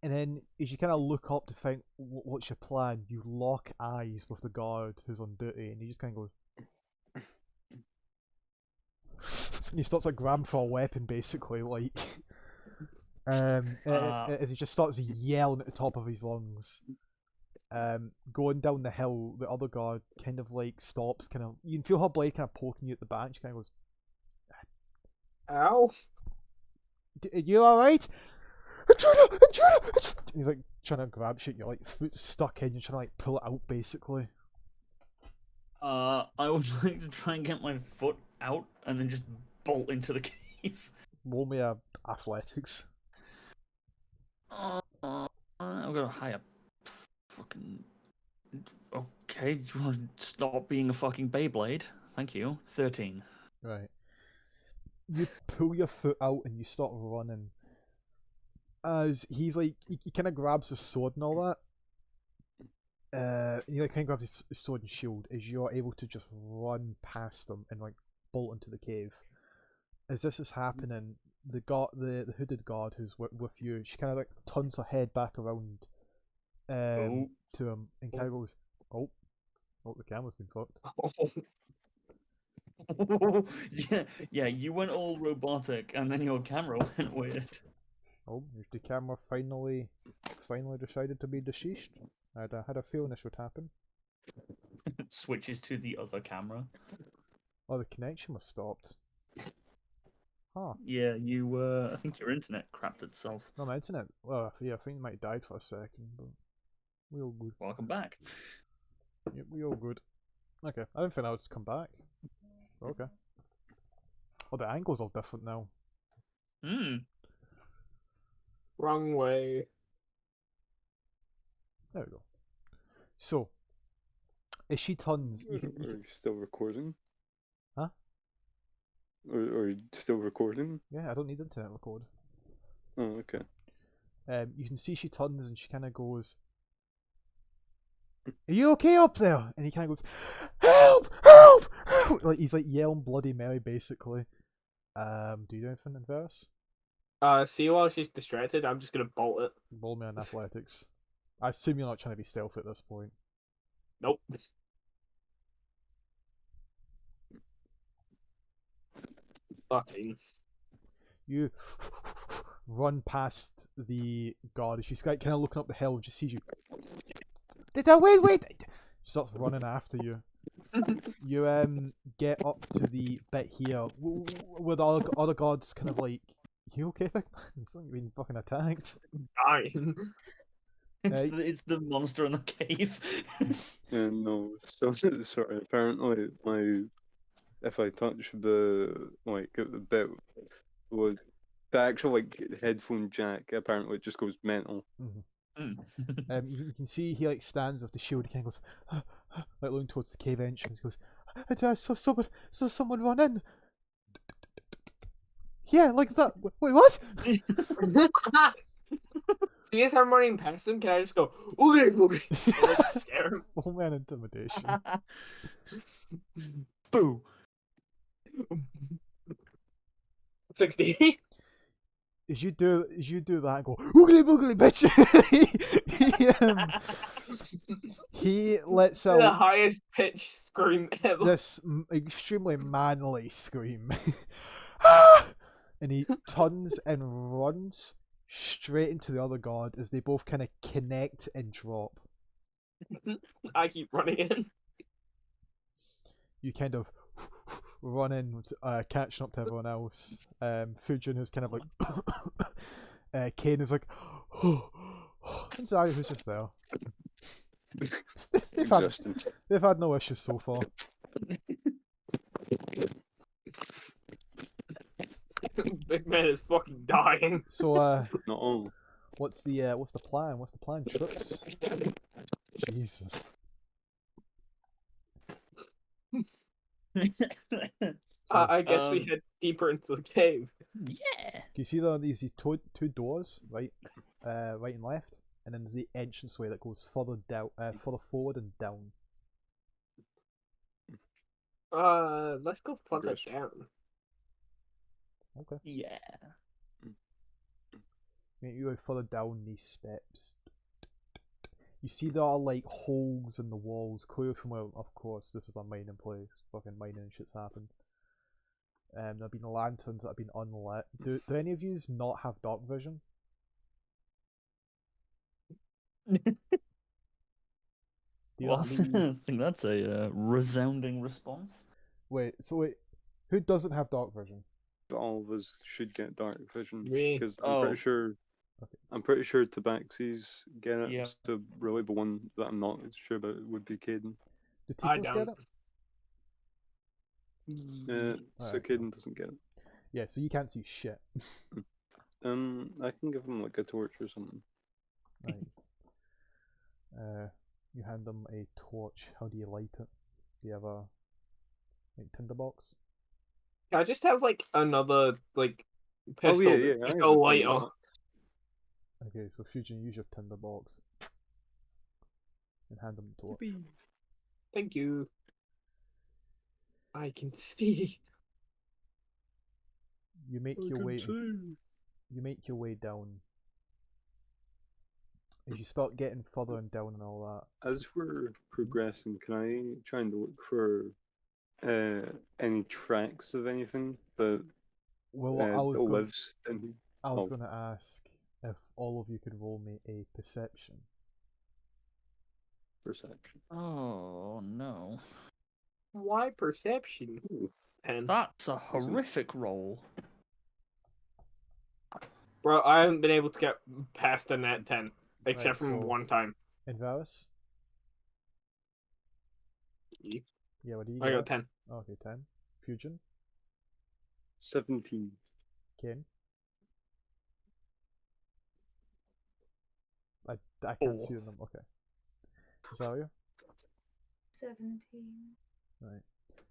And then, as you kind of look up to think what's your plan, you lock eyes with the guard who's on duty, and he just kind of goes, and he starts like grabbing for a weapon, basically, like. As he just starts yelling at the top of his lungs. Going down the hill, the other guard kind of like stops, kind of. You can feel her blade kind of poking you at the back. She kind of goes, Ow. "Are you all right?" Intruder! And he's like trying to grab shit. Your like foot's stuck in. You're trying to like pull it out, basically. I would like to try and get my foot out and then just bolt into the cave. Roll me a athletics. I've got a higher fucking. Okay, do you want to stop being a fucking Beyblade? Thank you. 13. Right. You pull your foot out and you start running. As he's like, he kind of grabs his sword and all that. He like kind of grabs his sword and shield as you're able to just run past him and like bolt into the cave. As this is happening, the hooded guard who's with you, she kind of like turns her head back around to him and kind of goes, oh, the camera's been fucked. yeah, you went all robotic and then your camera went weird. Oh, the camera finally decided to be deceased. I had a feeling this would happen. Switches to the other camera. Oh, the connection was stopped. Huh. Yeah, I think your internet crapped itself. No, my internet. Well, yeah, I think it might have died for a second, but we all good. Welcome back. Yeah, we all good. Okay, I didn't think I would just come back. Okay. Oh, the angle's all different now. Wrong way. There we go. So, as she turns, you Are can you still recording? Huh? Are you still recording? yeah, I don't need internet record. Oh, okay. You can see she turns and she kind of goes, "Are you okay up there?" And he kind of goes, "Help! Help! Help!" Like he's like yelling Bloody Mary basically. Do you do anything in verse? See, while she's distracted, I'm just gonna bolt it. Roll me on athletics. I assume you're not trying to be stealth at this point. Nope. 13. You run past the guard. She's kind of looking up the hill. Just sees you. Wait! She starts running after you. You get up to the bit here where the other guards kind of like, "You okay, Vic? It's like you've been fucking attacked." Dying. It's the monster in the cave. No, so sorry. Apparently, if I touch the bit with the actual headphone jack, apparently it just goes mental. You can see he like stands with the shield. He kind of goes, like looking towards the cave entrance. He goes, "I saw someone run in. Yeah, like that. Wait, what?" See, as I'm running past him, can I just go, "Oogie boogie"? Like, scare him. Oh man, intimidation. Boo. 60. As you do that and go, "Oogly boogly, bitch!" he lets The out highest pitch scream ever. this extremely manly scream. "Ah!" And he turns and runs straight into the other guard as they both kind of connect and drop. I keep running in. You kind of run in, catching up to everyone else. Fujin is kind of like, Kane is like, and Zari who's just there. they've had no issues so far. Big man is fucking dying. So No. what's the plan? What's the plan, troops? Jesus. So, I guess we head deeper into the cave. Yeah. can you see these two doors, right and left, and then there's the entranceway that goes further down, further forward and down. Let's go further Yes. down. Okay. Yeah. You go further down these steps. You see there are like holes in the walls, clear from where, of course, this is a mining place. Fucking mining and shit's happened. There have been lanterns that have been unlit. Do any of yous not have dark vision? Do you Well, not I have- think that's a resounding response. Wait, who doesn't have dark vision? All of us should get dark vision Me. because Oh. Okay. I'm pretty sure Tabaxi's get it. Yeah. So really, the one that I'm not sure about would be Caden. Do I Tieflings get don't. it? So Alright, Caden doesn't get it. Yeah, so you can't see shit. I can give him like a torch or something. Right. You hand them a torch. How do you light it? Do you have a tinderbox? Can I just have like another like Oh pistol? yeah, yeah. Just I go have a light tinderbox. on. Okay, so Fujin, use your tinderbox and hand them the torch. Thank you. I can see. You make I your can way. see. You make your way down. As you start getting further and down and all that. As we're progressing, can I try and look for any tracks of anything that Well, I was that going. lives in here? I was Oh. going to ask if all of you could roll me a perception. Perception. Oh no. Why perception? Ooh. 10. That's a horrific roll. Bro, I haven't been able to get past a net 10. Except Right, from so- one time. And Varus? Yeah, what do you I get? got 10. Okay, 10. Fujin? 17. Ken? I can't see them. Okay. Zarya? 17. Right.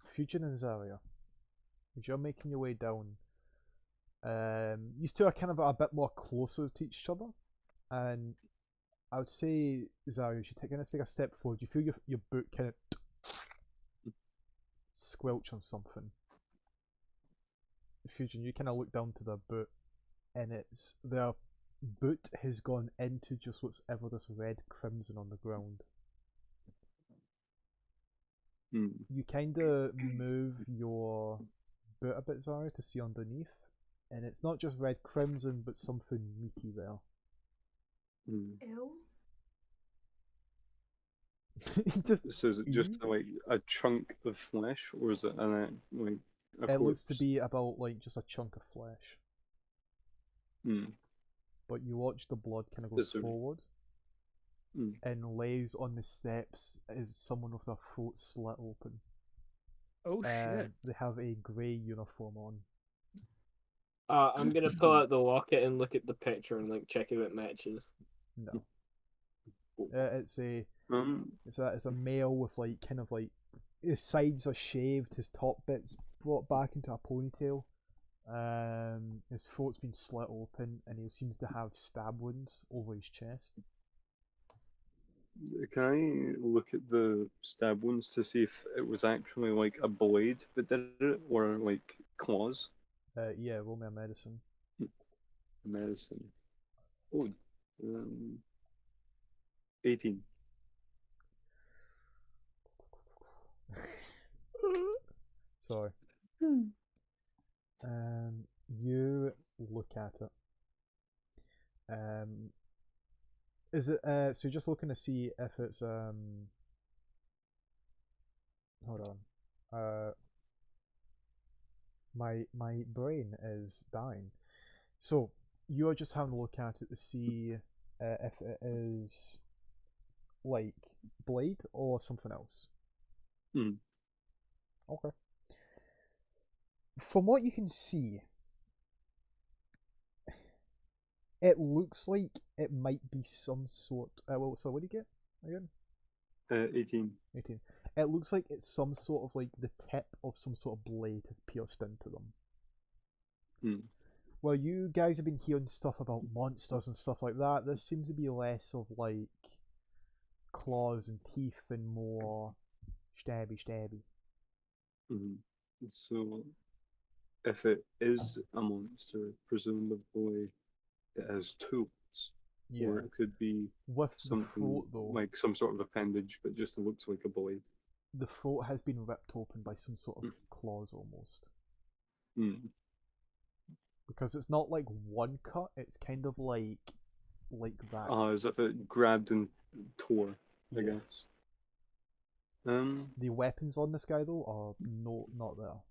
Fujin and Zarya. As you're making your way down, These two are kind of a bit more closer to each other, and I would say, Zara, you should take a step forward. You feel your boot kind of squelch on something. Fusion, you kind of look down to their boot, and it's their boot has gone into just what's ever this red crimson on the ground. You kind of move your boot a bit, Zara, to see underneath, and it's not just red crimson, but something meaty there. Ew. Just, So is it just like a chunk of flesh, or is it like a it looks to corpse? be about like just a chunk of flesh. But you watch the blood kind of goes Is there- forward and lays on the steps as someone with their throat slit open. Oh shit! They have a grey uniform on. I'm gonna pull out the locket and look at the picture and like check if it matches. No. It's a male with like kind of like his sides are shaved, his top bit's brought back into a ponytail. His throat's been slit open, and he seems to have stab wounds over his chest. Can I look at the stab wounds to see if it was actually like a blade that did it, or like claws? Yeah, roll me a medicine. Medicine. Oh, 18. Sorry. You look at it. Is it so you're just looking to see if it's hold on. My brain is dying. So you're just having a look at it to see if it is like blade or something else. Okay. From what you can see, it looks like it might be some sort. Well, so what do you get again? 18. 18. It looks like it's some sort of like the tip of some sort of blade have pierced into them. Well, you guys have been hearing stuff about monsters and stuff like that. This seems to be less of like claws and teeth and more stabby. So, if it is a monster, presumably it has tools, Yeah. or it could be With the something throat though, like some sort of appendage, but just looks like a blade. the throat has been ripped open by some sort of claws almost. Because it's not like one cut, it's kind of like that. As if it grabbed and tore, I Yeah. guess. The weapons on this guy though are not there.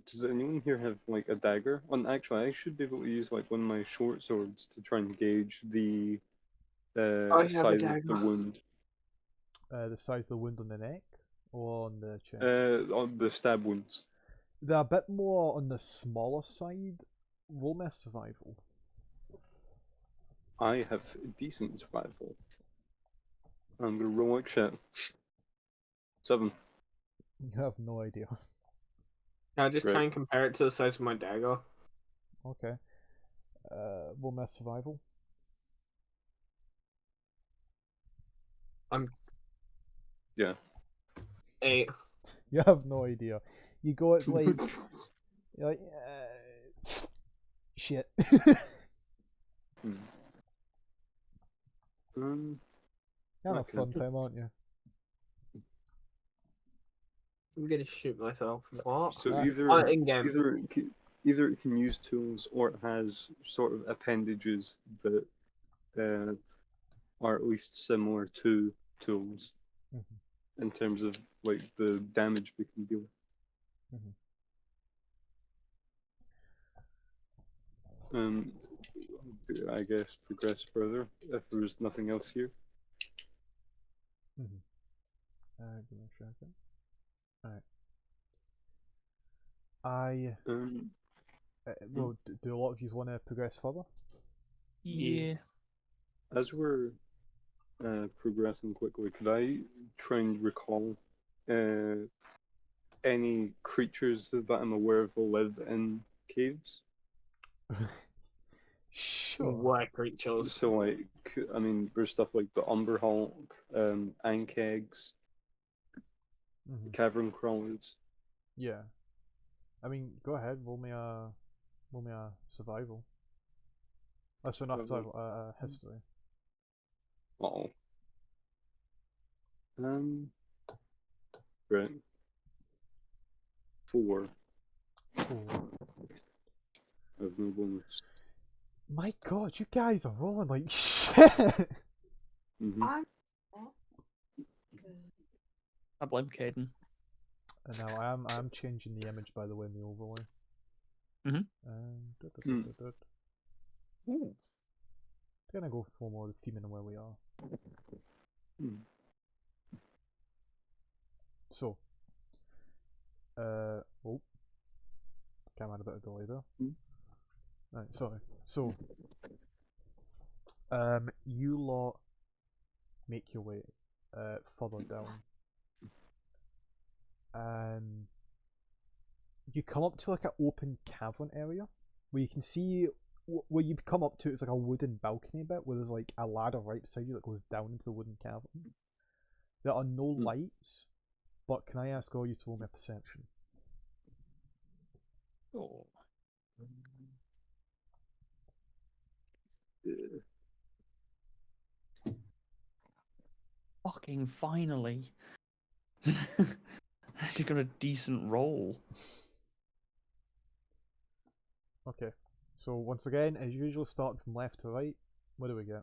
Does anyone here have like a dagger? Actually, I should be able to use like one of my short swords to try and gauge the I have a size of the dagger. wound. The size of the wound on the neck or on the chest? On the stab wounds. They're a bit more on the smaller side. Roll me a survival. I have decent survival. I'm gonna roll like shit. 7. You have no idea. Can I just Right. try and compare it to the size of my dagger? Okay. Roll me a survival. Yeah. 8. You have no idea. You go, it's like you're like shit. You're having a Okay. fun time, aren't you? I'm gonna shoot myself. What? So Ah. either it can use tools, or it has sort of appendages that are at least similar to tools in terms of like the damage we can deal. I guess progress further if there's nothing else here. Give me a second. Alright. Well, do a lot of you want to progress further? Yeah. As we're progressing quickly, could I try and recall any creatures that I'm aware of will live in caves? Sure. What creatures? So, like, I mean, there's stuff like the Umberhawk, Ankegs, Mhm. cavern crawlers. Yeah. I mean, go ahead. Roll me a survival. So not survival. History. Uh-oh. Right. 4. 4. I have no bonus. My God, you guys are rolling like shit. Mm-hmm. I'm not good. I blame Caden. And now I am changing the image, by the way, in the overlay. Mhm. Ooh. Gonna go for more of the theming of where we are. So, oh, camera had a bit of delay there. Right, sorry. So, you lot make your way further down. You come up to like an open cavern area where you can see where you come up to. It's like a wooden balcony bit where there's like a ladder right beside you that goes down into the wooden cavern. There are no lights, but can I ask all you to roll me a perception? Oh. Fucking finally. She got a decent roll. Okay, so once again, as usual, starting from left to right, what do we get?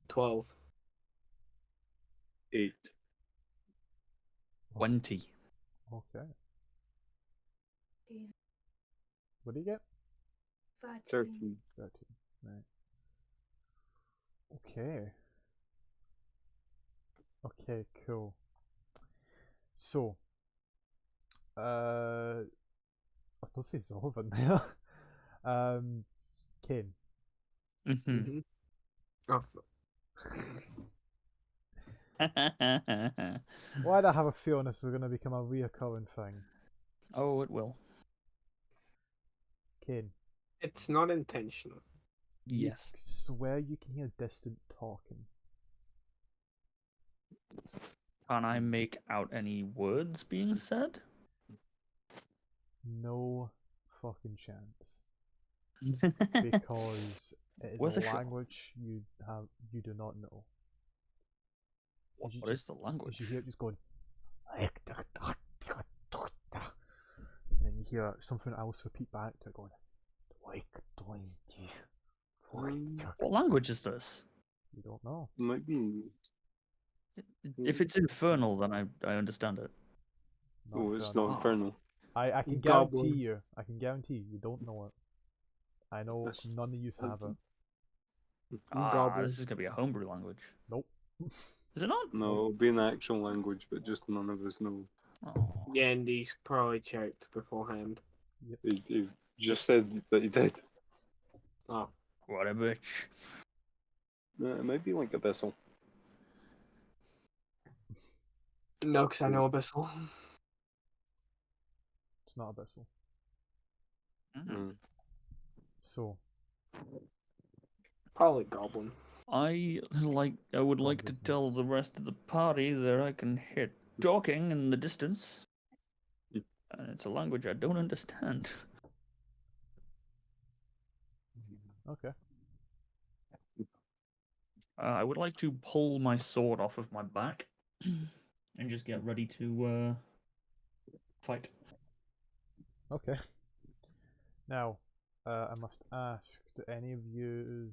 12. 8. 20. Okay, 13. what do you get? 13. 13. Right. Okay. Okay, cool. So, I don't say Sullivan there. Kane. Mhm. Oh, Why do I have a feeling this is going to become a reoccurring thing? Oh, it will. Kane. it's not intentional. Yes. Swear you can hear distant talking. Can I make out any words being said? No fucking chance. Because it is Worth a a shot. language you do not know. What you is just- the As language? you hear it just going, and then you hear something else repeat back to it going, What language is this? you don't know. Might be. If it's infernal, then I understand it. Not Oh, it's infernal. not infernal. I can Goblin. guarantee you don't know it. I know That's- none of you have it. Goblin. This is gonna be a homebrew language. Nope. Is it not? No, it'll be an actual language, but just none of us know. Oh. Yeah, and he's probably checked beforehand. He just said that he did. Oh, What a bitch. It might be like Abyssal. no, because I know Abyssal. It's not Abyssal. Mm. So, Probably Goblin. I would like to tell the rest of the party that I can hear talking in the distance. And it's a language I don't understand. okay. I would like to pull my sword off of my back and just get ready to fight. Okay. Now, I must ask, do any of you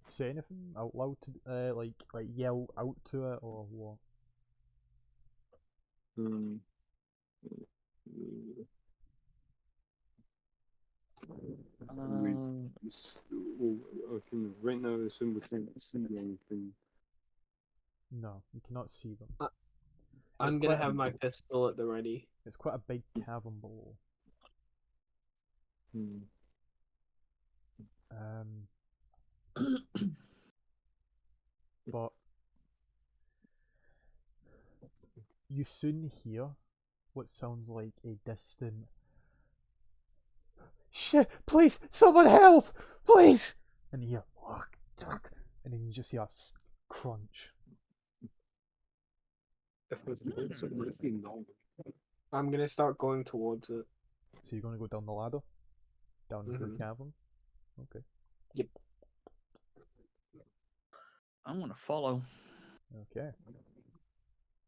say anything out loud to, like yell out to it or what? Hmm. Okay, right now I assume we can't see anything. No, you cannot see them. I'm gonna quite a- have my pistol at the ready. It's quite a big cavern below. Hmm. But you soon hear what sounds like a distant "Shit! Please, someone help! Please!" And you hear and then you just hear a crunch. I'm gonna start going towards it. So you're gonna go down the ladder, down into the Mhm. cavern. Okay. Yep. I'm gonna follow. Okay.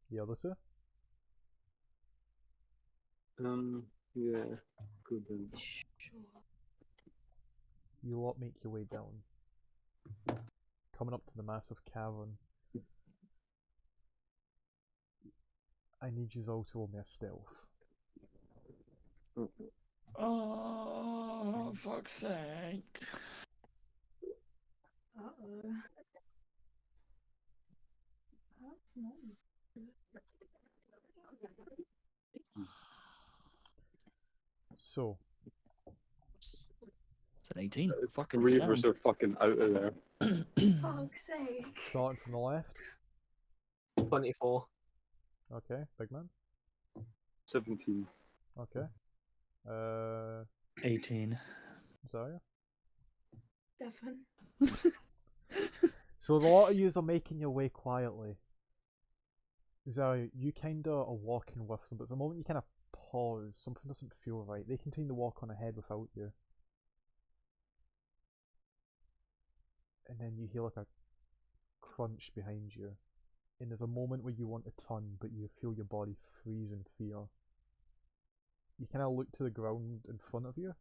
The other two. Yeah. Good then. Sure. You lot make your way down, coming up to the massive cavern. I need you all to roll me a stealth. Oh, fuck's sake. Uh-oh. That's not good. So, It's an 18. Fucking Three of us sound. are fucking out of there. Fuck's sake. starting from the left. 24. Okay, big man. 17. Okay. 18. Zaya. 7. So the lot of yous are making your way quietly. Zaya, you kinda are walking with them, but the moment you kinda pause, something doesn't feel right. They continue to walk on ahead without you. And then you hear like a crunch behind you. And there's a moment where you want to turn, but you feel your body freeze in fear. You kind of look to the ground in front of you.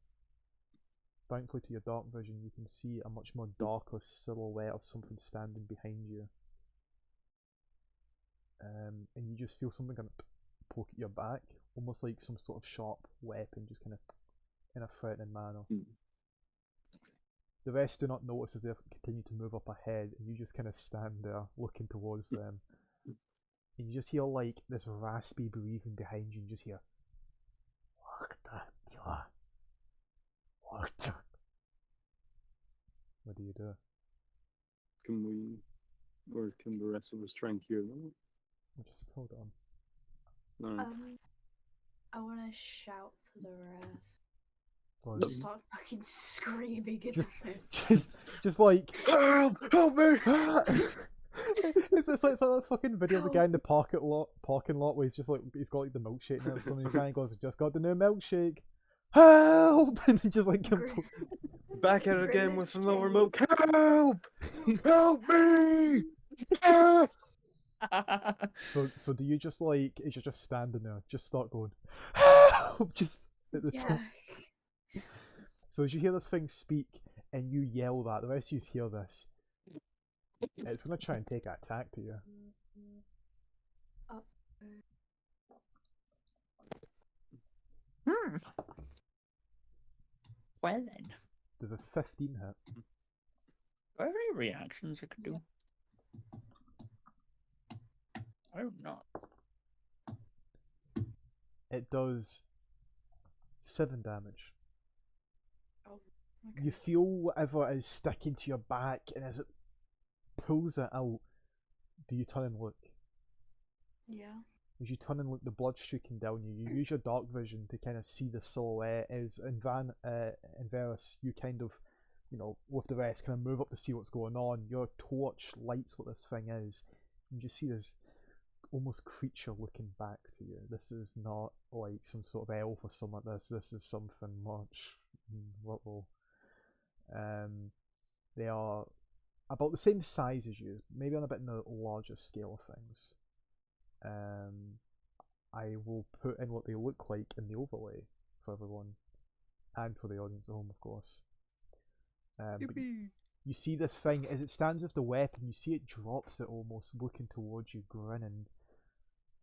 Thankfully to your dark vision, you can see a much more darker silhouette of something standing behind you. And you just feel something kind of poke at your back, almost like some sort of sharp weapon, just kind of in a threatening manner. The rest do not notice as they continue to move up ahead, and you just kind of stand there looking towards them. And you just hear like this raspy breathing behind you, and you just hear What do you do? Can we, or can the rest of us try and hear them? Just hold on. No. I want to shout to the rest. Pause. Just start fucking screaming into Just, this. just like Help! Help me! it's like that fucking video of the guy in the parking lot where he's just like he's got like the milkshake and somebody's guy goes, "I've just got the new milkshake. Help!" And he just like Back at it again Grimace with another shake. milk. Help! Help me! Help! So do you just like as you're just standing there, just start going help just at the top? Yeah. So as you hear this thing speak and you yell that, the rest of you hear this. It's gonna try and take an attack to you. Well then. Does a 15 hit? Are there any reactions I could do? I hope not. It does 7 damage. Oh, You feel whatever is sticking to your back, and as it pulls it out, do you turn and look? Yeah. As you turn and look, the blood streaking down you, you use your dark vision to kind of see the silhouette. As in Varus, you kind of, you know, with the rest, kind of move up to see what's going on. Your torch lights what this thing is. You just see this almost creature looking back to you. This is not like some sort of elf or something like this. This is something much little. They are about the same size as you, maybe on a bit in the larger scale of things. I will put in what they look like in the overlay for everyone, and for the audience at home, of course. But you see this thing as it stands with the weapon. You see it drops it almost, looking towards you, grinning,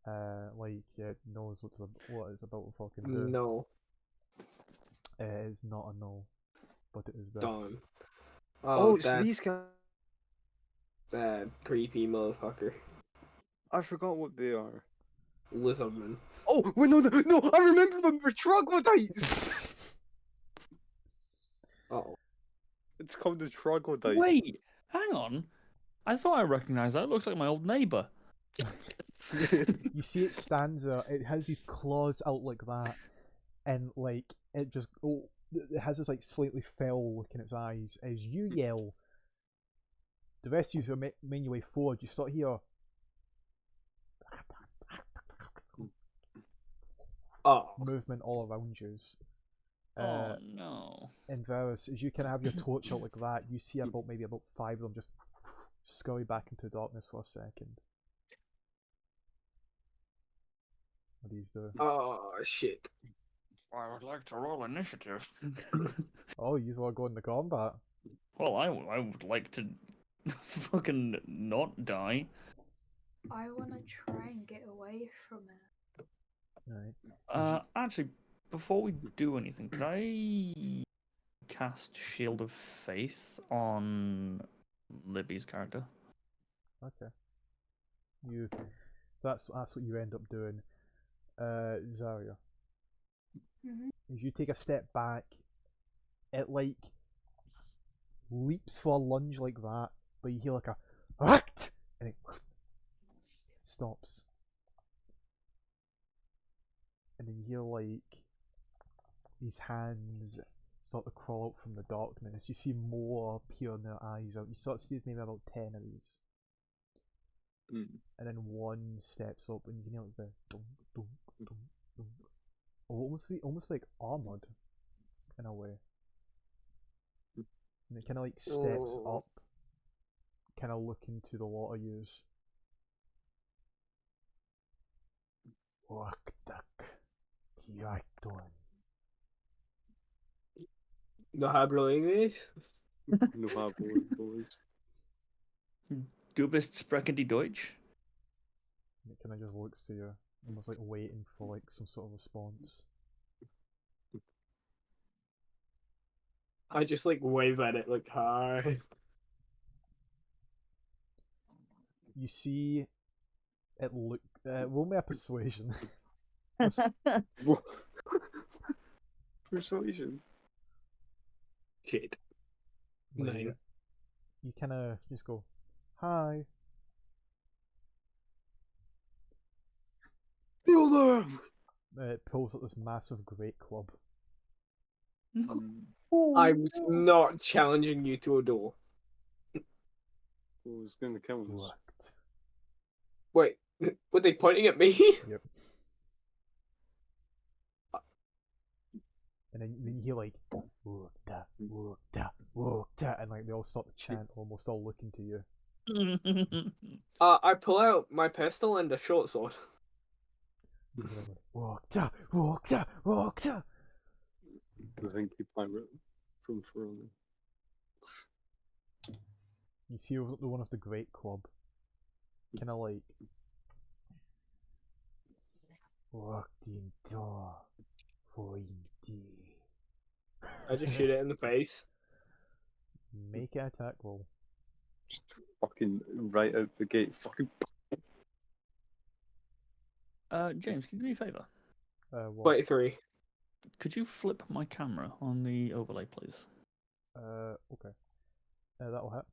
like it knows what it's about to fucking do. No. It is not a no, but it is this. Done. Oh, so that, these guys. that creepy motherfucker. I forgot what they are. Lizardman. Oh, wait, no, I remember them. They're troglodytes. Oh. It's called the troglodyte. Wait, hang on. I thought I recognised that. It looks like my old neighbour. You see it stands there. It has these claws out like that, and like it just it has this like slightly fell look in its eyes as you yell. The rest of you are making your way forward. You start here. Movement all around you. Oh no. And Varus, as you kind of have your torch out like that, you see maybe about 5 of them just scurry back into darkness for a second. What do you do? Oh shit. I would like to roll initiative. Oh, you want to go into combat? Well, I would like to fucking not die. I want to try and get away from it. Right. Actually, before we do anything, could I cast Shield of Faith on Libby's character? Okay. So that's what you end up doing. Zarya. As you take a step back, it like leaps for a lunge like that, but you hear like a "Act!" and it stops. And then you hear like these hands start to crawl out from the darkness. You see more appear in their eyes out. You start to see maybe about 10 of these. And then one steps up and you can hear like the dunk, dunk, dunk, dunk. Almost like armored in a way. And it kind of like steps up, kind of looking to the lot of yous. Waktak Tirakton. No hablo inglés. No hablo boys. Du bist sprechen die Deutsch? And it kind of just looks to you, almost like waiting for like some sort of response. I just like wave at it like hi. You see it look. Roll me a persuasion. Persuasion. Shit. Where 9. You kind of just go, hi. Kill them! It pulls up this massive great club. I was not challenging you to a duel. Who's gonna kill us? Looked. Wait, were they pointing at me? Yep. And then you hear like, "Wokta, wokta, wokta," and like they all start to chant, almost all looking to you. I pull out my pistol and a short sword. You hear like, "Wokta, wokta, wokta." I think you pirate from Ferroni. You see the one of the great club, kind of like, walked in door for indeed. I just shoot it in the face. Make an attack roll. Just fucking right out the gate. Fucking. James, can you do me a favour? What? 23. Could you flip my camera on the overlay, please? Okay. That'll hit.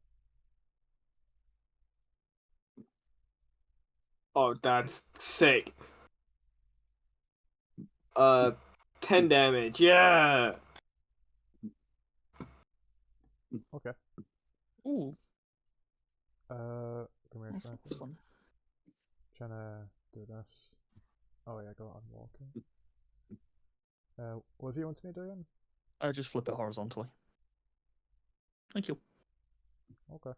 Oh, that's sick. 10 damage. Yeah. Okay. Ooh, Give me a that's second. fun. Trying to do this. Oh yeah, I got it unlocking. What does he want me to do again? Just flip it horizontally. Thank you. Okay.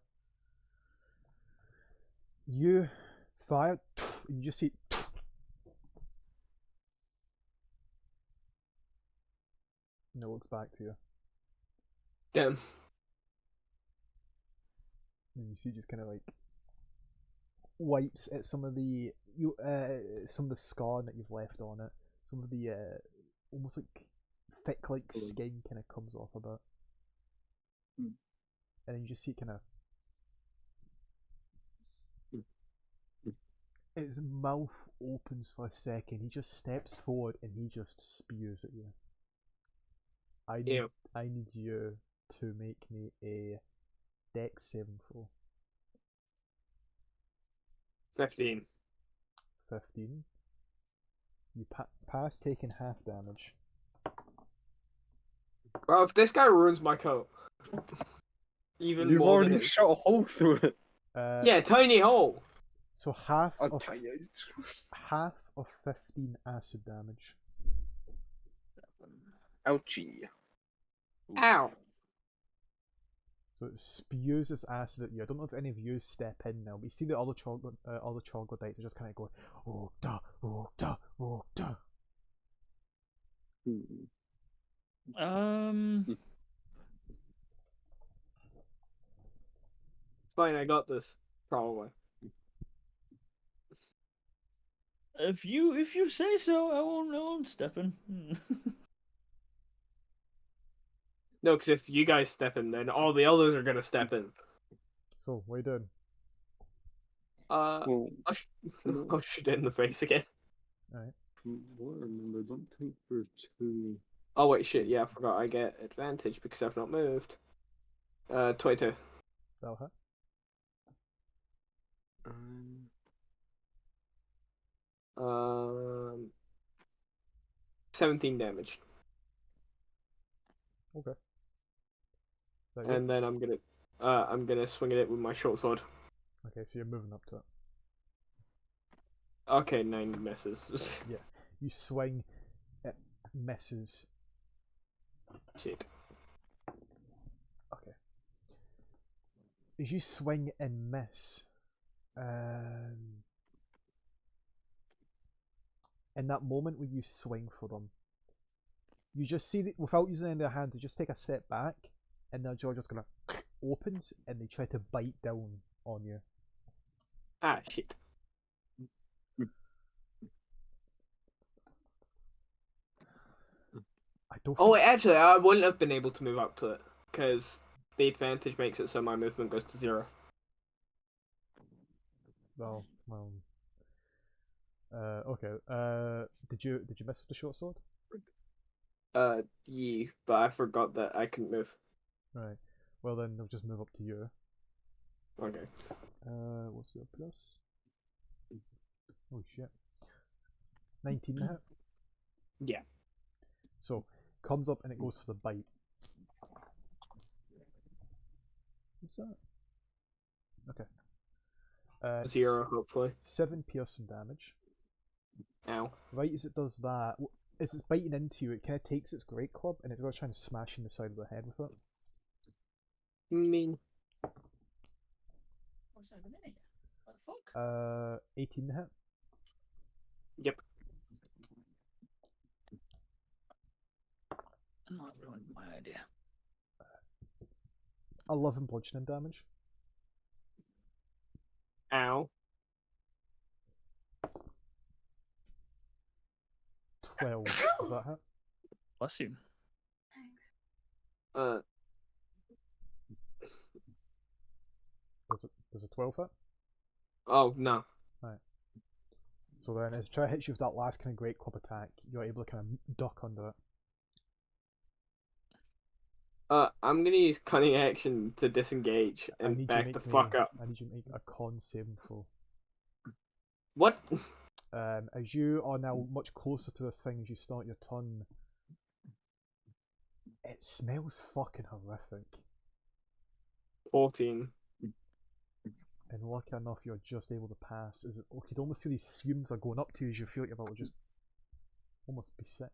You fire, and you just see. And it looks back to you. Damn. And you see just kind of like wipes at some of the scarring that you've left on it. Some of the almost like thick like skin kind of comes off a bit. And then you just see kind of his mouth opens for a second. He just steps forward and he just spews at you. I need you to make me a Dex 7 throw. 15. 15. You pass taking half damage. Well, if this guy ruins my coat, even You've more than already it. shot a hole through it. Yeah, tiny hole. So half I'll of tell you. half of 15 acid damage. Ouchie. Ow. So it spews this acid at you. I don't know if any of you step in now, but you see the other troglodytes are just kind of going, oh da, oh da, oh da. Um, It's fine, I got this. Probably. if you say so, I won't step in. No, because if you guys step in, then all the others are gonna step in. So, what are you doing? Well, I'll shoot it in the face again. Alright. from what I remember, I don't think we're too. Oh wait, shit, yeah, I forgot I get advantage because I've not moved. 22. That'll hit. Um, 17 damage. Okay. Is that you? And then I'm gonna swing at it with my short sword. Okay, so you're moving up to it. Okay, 9 misses. Yeah. You swing, it misses. Shit. Okay. As you swing and miss, in that moment when you swing for them, you just see that without using any of their hands, they just take a step back, and their jaw just kind of opens, and they try to bite down on you. Ah, shit. I don't. Oh, think... wait, actually, I wouldn't have been able to move up to it because the advantage makes it so my movement goes to 0. Well. Okay. Did you miss with the short sword? Yeah, but I forgot that I couldn't move. Right. Well then, they'll just move up to you. Okay. What's the plus? Oh shit. 19 to hit. Yeah. So comes up and it goes for the bite. What's that? Okay. 0, hopefully. 7 piercing damage. Ow. Right as it does that, as it's biting into you, it kind of takes its great club and it's going to try and smash in the side of the head with it. Mean. What's happening here? What the fuck? 18 to hit. Yep. I might ruin my idea. 11 bludgeoning damage. Ow. 12. Does that hit? Bless you. Thanks. Does a 12 hit? Oh, no. So then, as it try to hit you with that last kind of great club attack, you're able to kind of duck under it. I'm gonna use cunning action to disengage I and need back you the to fuck up. I need you to make a con saving throw. What? As you are now much closer to this thing as you start your turn, it smells fucking horrific. 14. And lucky enough, you're just able to pass. You could almost feel these fumes are going up to you as you feel like you're about to just almost be sick.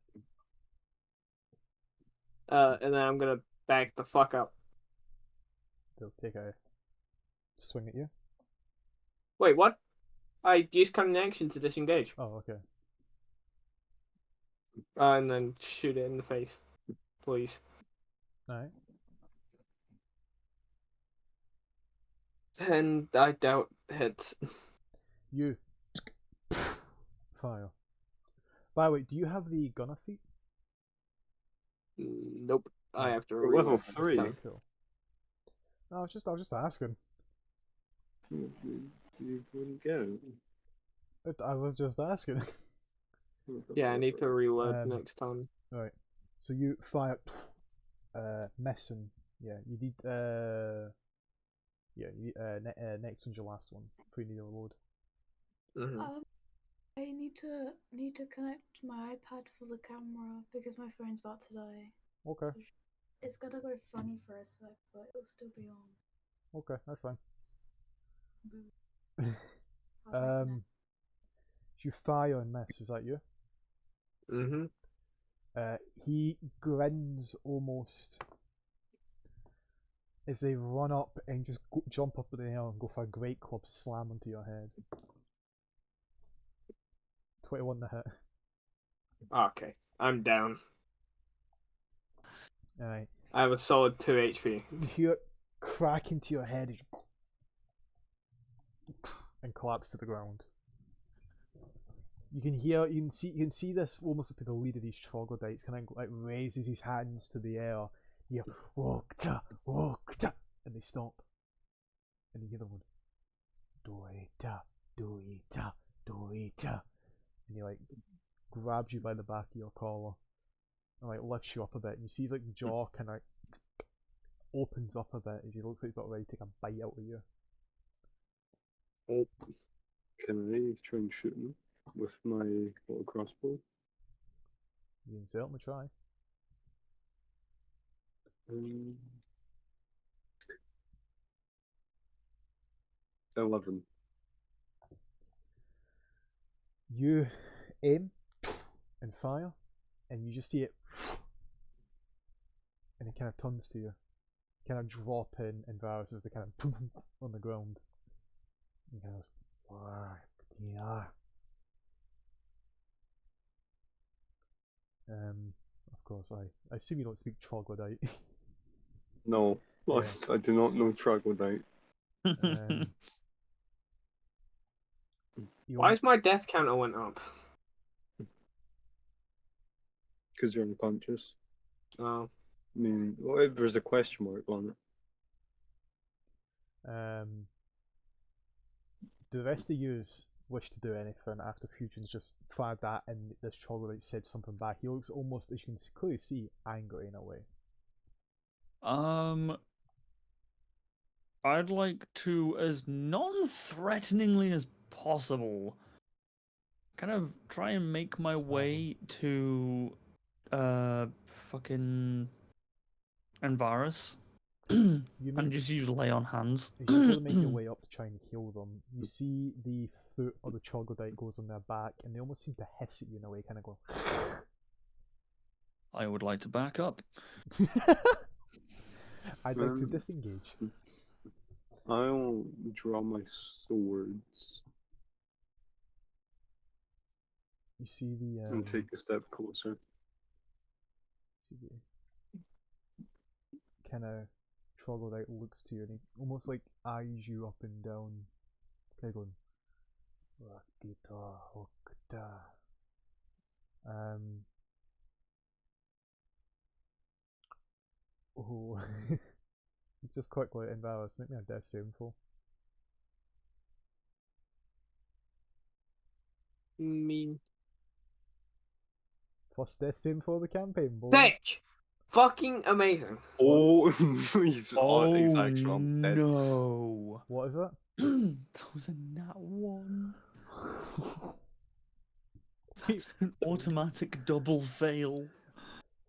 And then I'm gonna back the fuck up. They'll take a swing at you. Wait, what? I used cunning action to disengage. Oh, okay. And then shoot it in the face. Please. Alright. And I doubt hits. You fire. By the way, do you have the gunner feat? Nope. I have to You're level reload this 3. time. Cool. No, I was just asking. You wouldn't get it. I was just asking. Yeah, I need to reload Um, next time. Right. So you fire, missing. Yeah, you need. Yeah, you need, next one's your last one. Before you need a reload. Mhm. I need to connect my iPad for the camera because my phone's about to die. Okay, It's gonna go funny for a sec, but it'll still be on. okay, that's fine. Boo. I'll reconnect. You fire and miss. Is that you? Mm-hmm. He grins almost as they run up and just jump up in the air and go for a great club slam onto your head. 21 to hit. Okay, I'm down. Alright. I have a solid 2 HP. You hear it crack into your head and collapse to the ground. You can see this almost up to the lead of these troglodytes kind of like raises his hands to the air. You hear, "Wokta, wokta," and they stop. And you hear the one, "Doita, doita, doita," and he like grabs you by the back of your collar and like lifts you up a bit. And you see his like jaw kind of opens up a bit as he looks like he's about ready to take a bite out of you. Can I try and shoot him with my little crossbow? You can certainly try. 11. You aim and fire, and you just see it, and it kind of turns to you. Kind of drop in, and Varus is the kind of on the ground. And kind of, of course, I assume you don't speak troglodyte. No, Yeah. I do not know troglodyte. Why is my death counter went up? Because you're unconscious. Oh. I mean, well, if there's a question mark on it. Do the rest of yous wish to do anything after Fusion's just fired that and this troglodyte said something back? He looks almost, as you can clearly see, angry in a way. I'd like to, as non-threateningly as possible, kind of try and make my Stab way to, fucking Envarus. You And make, just use lay on hands. as you kind of make your way up to try and heal them, you see the foot of the troglodyte goes on their back, and they almost seem to hiss at you in a way, kind of go. I would like to back up. I'd like to disengage. I'll draw my swords You see the and take a step closer. see the kind of troglodyte looks to you and he almost like eyes you up and down, kind of going, "Wakita, wakita." Oh, just quickly, Envarus, make me a death saving throw. Mean. First death saving for the campaign, boy. Sick! Fucking amazing. Oh, he's actually dead. No! What is it? That was a nat 1. That's an automatic double fail.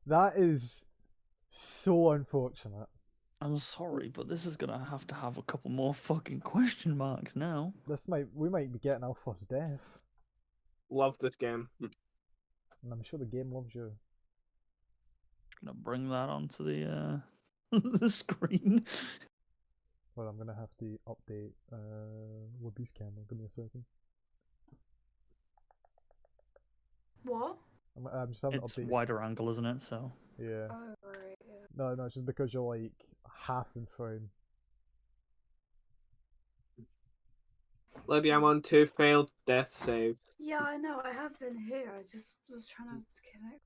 That is so unfortunate. I'm sorry, but this is gonna have to have a couple more fucking question marks now. We might be getting our first death, Love this game. and I'm sure the game loves you. Gonna bring that onto the the screen. Well, I'm gonna have to update Webby's camera. Give me a second. What? I'm just having to It's update. wider angle, isn't it? So Yeah. Oh, right, yeah. No, it's just because you're like half in frame. Libby, I'm on 2 failed death saves. Yeah, I know. I have been here. I just was trying to connect.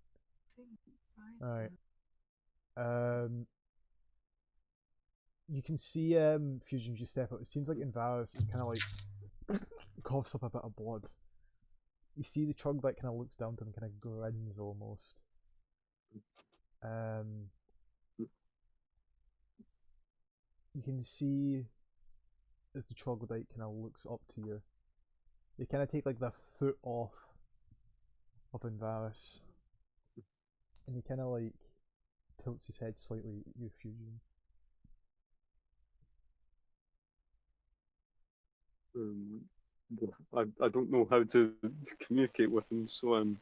Alright. You can see Fusion, you step up. It seems like Envarus is kind of like coughs up a bit of blood. You see the troglodyte kind of looks down to him, kind of grins almost. You can see as the troglodyte kind of looks up to you. they kind of take like their foot off of Invarus, and he kind of like tilts his head slightly at you, Fusion. I don't know how to communicate with him, so I need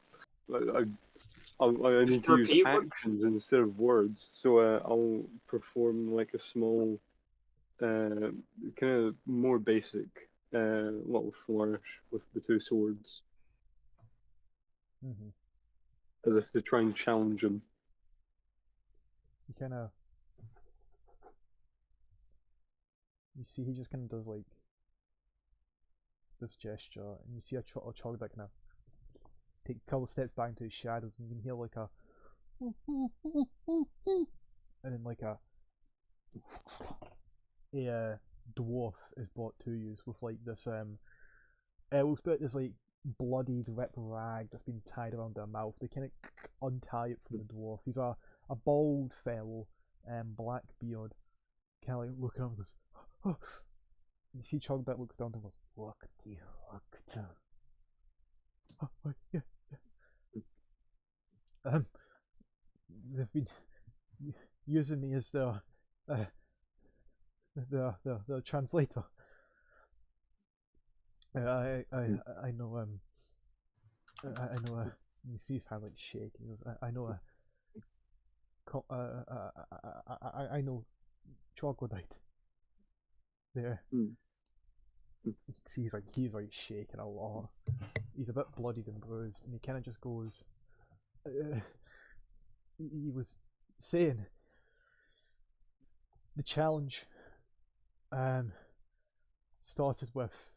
Just to use repeat what- actions instead of words. So I'll perform like a small, kind of more basic little flourish with the two swords, Mm-hmm. as if to try and challenge him. He kind of, you see, he just kind of does like this gesture, and you see a chog that kind of take a couple steps back into his shadows, and you can hear like a, and then like a dwarf is brought to you with like this it looks like this like bloodied ripped rag that's been tied around their mouth. They kind of untie it from the dwarf. He's a bald fellow, black beard, kind of like looking up and goes, oh. You see Chug that looks down and goes, look to. Oh, yeah. They've been using me as the translator. I know I know you see his hand like shake, and he goes, I know I know troglodyte. There. You see he's like shaking a lot. He's a bit bloodied and bruised, and he kind of just goes. He was saying the challenge started with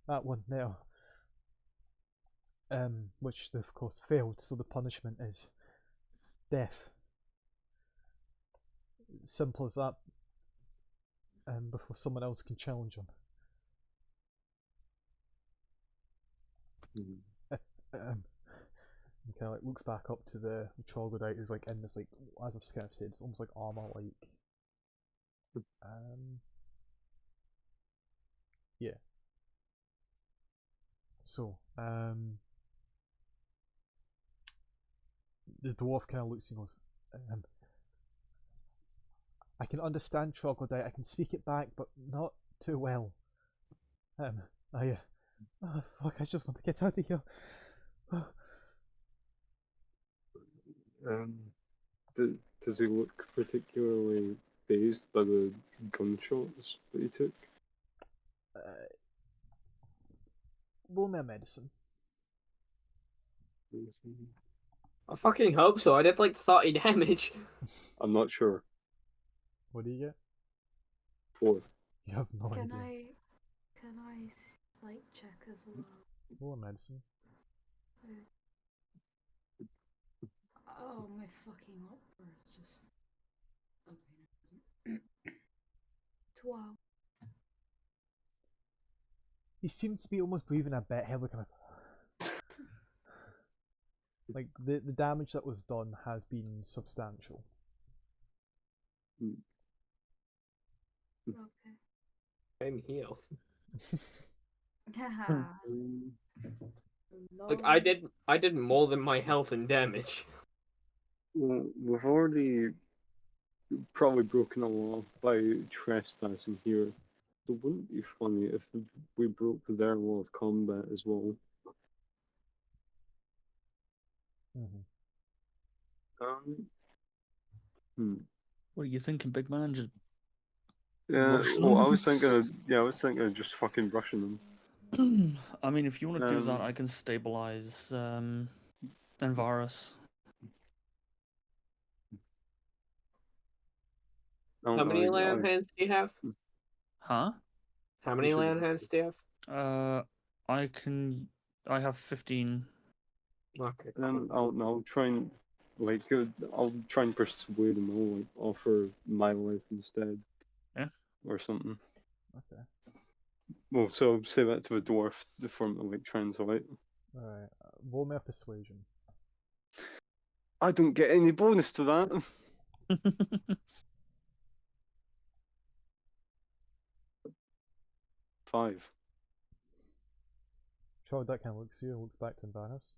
that one there, which they of course failed, so the punishment is death. Simple as that. Before someone else can challenge him. He kind of like looks back up to the troglodyte who's like in this like, as I've kind of said, it's almost like armor like. Yeah. So the dwarf kind of looks and goes, I can understand troglodyte. I can speak it back, but not too well. Oh, fuck! I just want to get out of here. Does he look particularly phased by the gunshots that he took? Roll me a medicine. I fucking hope so. I did like 30 damage. I'm not sure. What do you get? 4. You have no Can idea. I slight check as well? Roll a medicine. Oh, my fucking opera is just. Okay, 12. He seems to be almost breathing a bit heavily, kind of. Like the damage that was done has been substantial. Okay. I'm healed. Haha. Like I did more than my health and damage. Well, we've already probably broken a law by trespassing here. So wouldn't it be funny if we broke their law of combat as well? What are you thinking, big man? Just Yeah. rush Well, I them? was thinking of just fucking rushing them. I mean, if you want to do that, I can stabilize Envarus. How many lay on hands do you have? Huh? How many lay on hands do you have? I have 15. Okay. Then Cool. I'll try and I'll try and persuade them. I'll like offer my life instead. Yeah. Or something. Okay. Well, so I'll say that to a dwarf for him to like translate. Alright. Roll me a persuasion. I don't get any bonus to that. 5. Trogdike kind of looks at you, looks back to Invarus.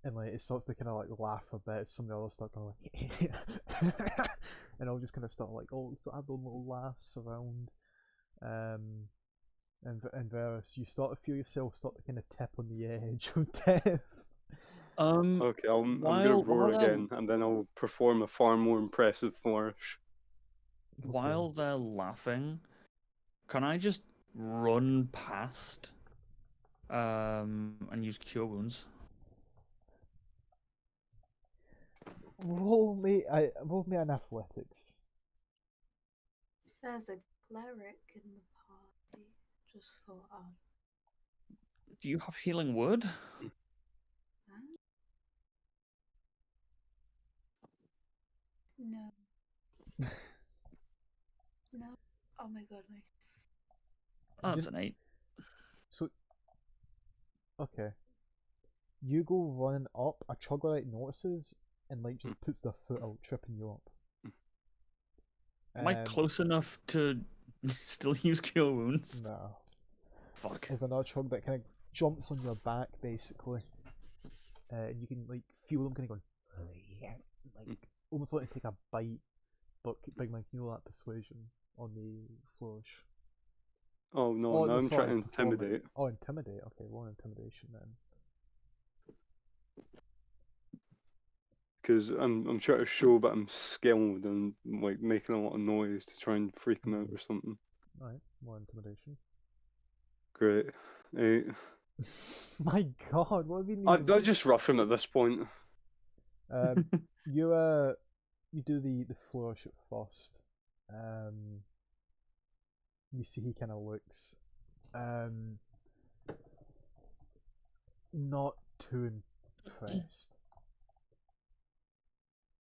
And like it starts to kind of like laugh a bit. Some of the others start going like, and I'll just kind of start like, oh, start having little laughs around. And Varus, you start to feel yourself start to kind of tip on the edge of death. Okay, I'm gonna roar again, and then I'll perform a far more impressive flourish. While they're laughing, can I just run past and use Cure Wounds? Roll me an athletics. There's a cleric in the party. Just for Do you have healing wood? huh? No. No. Oh my god, no. Oh, that's Just- an 8. So, okay. You go running up, a troglodyte notices and like just puts their foot out, tripping you up. Am I close enough to still use Cure Wounds? No. Fuck. There's another trog that kind of jumps on your back, basically. And you can like feel them kind of going, like almost like to take a bite. But Big Mike, you know that persuasion on the flourish. Oh no, Oh, now no, I'm sorry, trying to perform it. intimidate. Oh, intimidate. Okay, roll intimidation then. Because I'm trying to show that I'm skilled and like making a lot of noise to try and freak them out or something. Alright, more intimidation. Great. 8. My god, what have been these? I just rough him at this point. You do the flourish at first. You see he kind of looks not too impressed.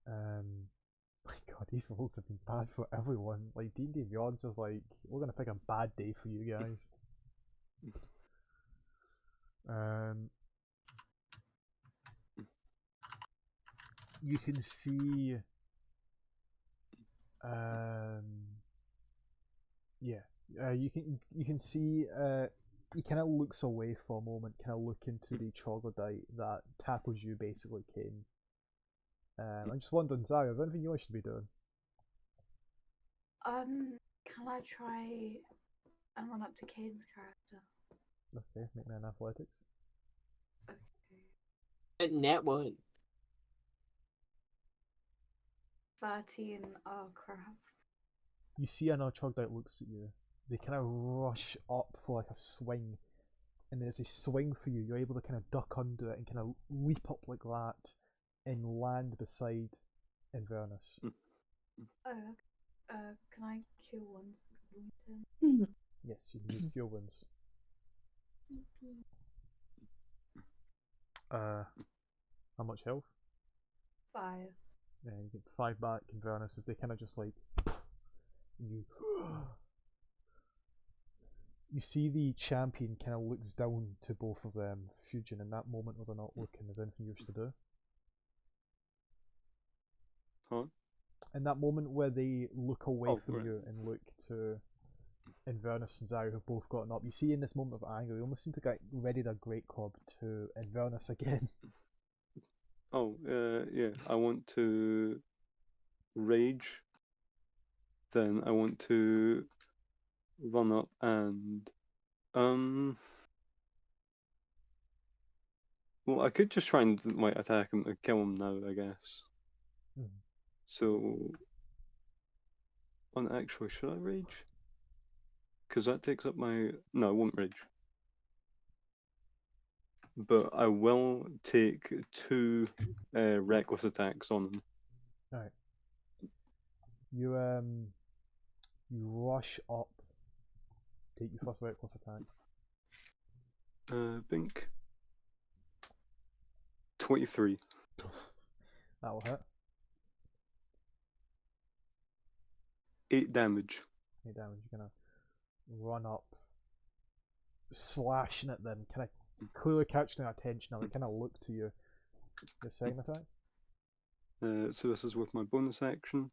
My god, these rolls have been bad for everyone. Like D&D Beyond, just like we're gonna pick a bad day for you guys. You can see you can see he kind of looks away for a moment, kind of look into the troglodyte that tackles you, basically, Kane. I'm just wondering, Zara, is there anything you wish to be doing? Can I try and run up to Kane's character? Okay, make me an athletics. Okay. Net one. 13. Oh crap. You see another troglodyte looks at you. They kind of rush up for like a swing, and as they swing for you, you're able to kind of duck under it and kind of leap up like that and land beside Inverness. Oh, can I cure ones? Yes, you can use cure wounds. How much health? 5. Yeah, you get 5 back, Inverness, as they kind of just like you. You see the champion kind of looks down to both of them, Fujin, in that moment where they're not looking. Is there anything you wish to do? Huh? In that moment where they look away Oh, from right. you and look to Inverness and Zari, who've both gotten up, you see in this moment of anger, they almost seem to get ready their great club to Inverness again. Oh, yeah. I want to rage. Then I want to run up and well, I could just try and like attack him and kill him now, I guess. Mhm. So, actually, should I rage? Because that takes up my. No, I won't rage. But I will take 2 reckless attacks on him. Alright. You rush up. Take your first reckless attack. Bink. 23. That'll hit. 8 damage. 8 damage. You're gonna run up, slashing at them, kind of clearly catching their attention. Now they kind of look to you. Your second attack. So this is with my bonus action.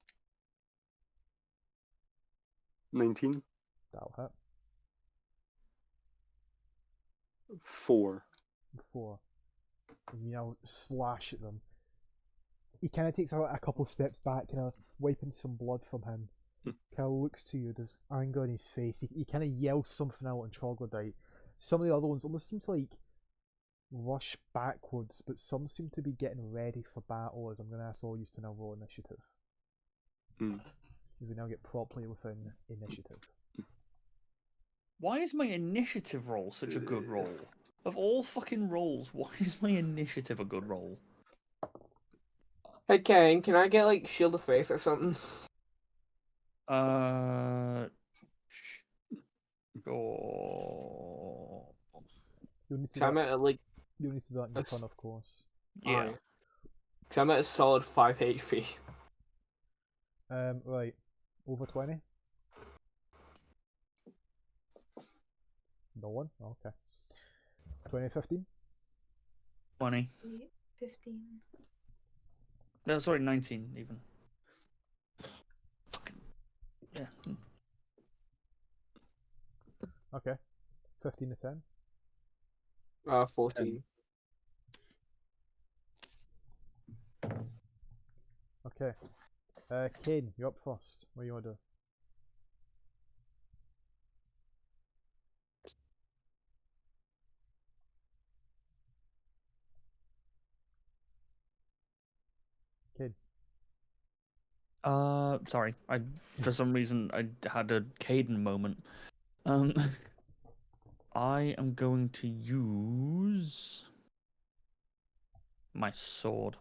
19. That'll hit. 4. 4. And you now slash at them. He kind of takes a couple steps back, kind of wiping some blood from him. Kind of looks to you, there's anger on his face. He kind of yells something out in troglodyte. Some of the other ones almost seem to like rush backwards, but some seem to be getting ready for battle. As I'm going to ask all you to now roll initiative. As we now get properly within initiative. Why is my initiative roll such a good roll? Of all fucking rolls, why is my initiative a good roll? Hey, Kane, can I get like Shield of Faith or something? Sure. You'll need to So do I'm that, at like, you'll need to do that in your That's- turn, of course. Yeah. so I'm at a solid 5 HP. Right. Over 20? No one? Okay. 20, 15? 20. 15. No, sorry, 19 even. Fucking. Yeah. Okay. 15 to 10? 14. Okay. Kane, you're up first. What do you want to do? Kane. Sorry. For some reason I had a Caden moment. I am going to use my sword.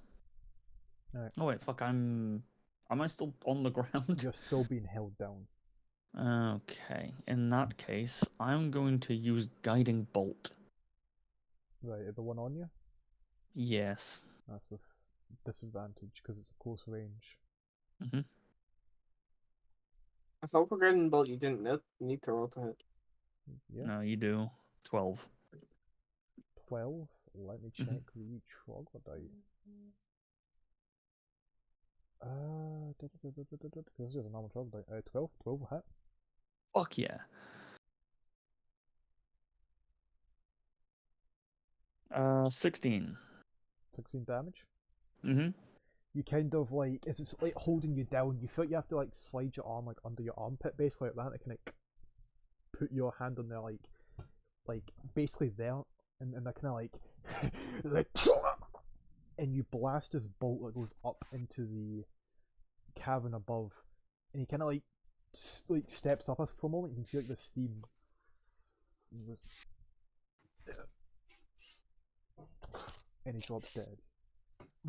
Alright. Oh wait, fuck, am I still on the ground? You're still being held down. Okay. In that case, I'm going to use guiding bolt. Right, the one on you? Yes. That's with disadvantage because it's a close range. I thought for Guiding Bolt you didn't need to roll to hit. Yeah. No, you do. 12. 12. Let me check the troglodyte. Because this is a normal troglodyte. 12. 12 will hit. Fuck yeah. 16. 16 damage. You kind of like, it's like holding you down. You feel you have to like slide your arm like under your armpit, basically like that. To kind of put your hand on there, like basically there, and they're kind of like, and you blast this bolt that goes up into the cavern above, and he kind of like steps off us for a moment. You can see like the steam. And he drops dead.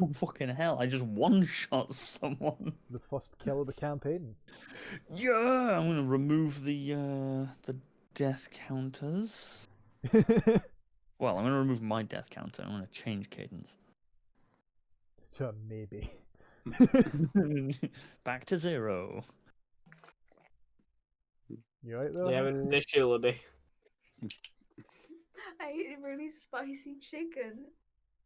Oh, fucking hell, I just one-shot someone. The first kill of the campaign. Yeah, I'm gonna remove the death counters. Well, I'm gonna remove my death counter. I'm gonna change cadence. To a maybe. Back to 0. You right there? Yeah, initially. I ate really spicy chicken.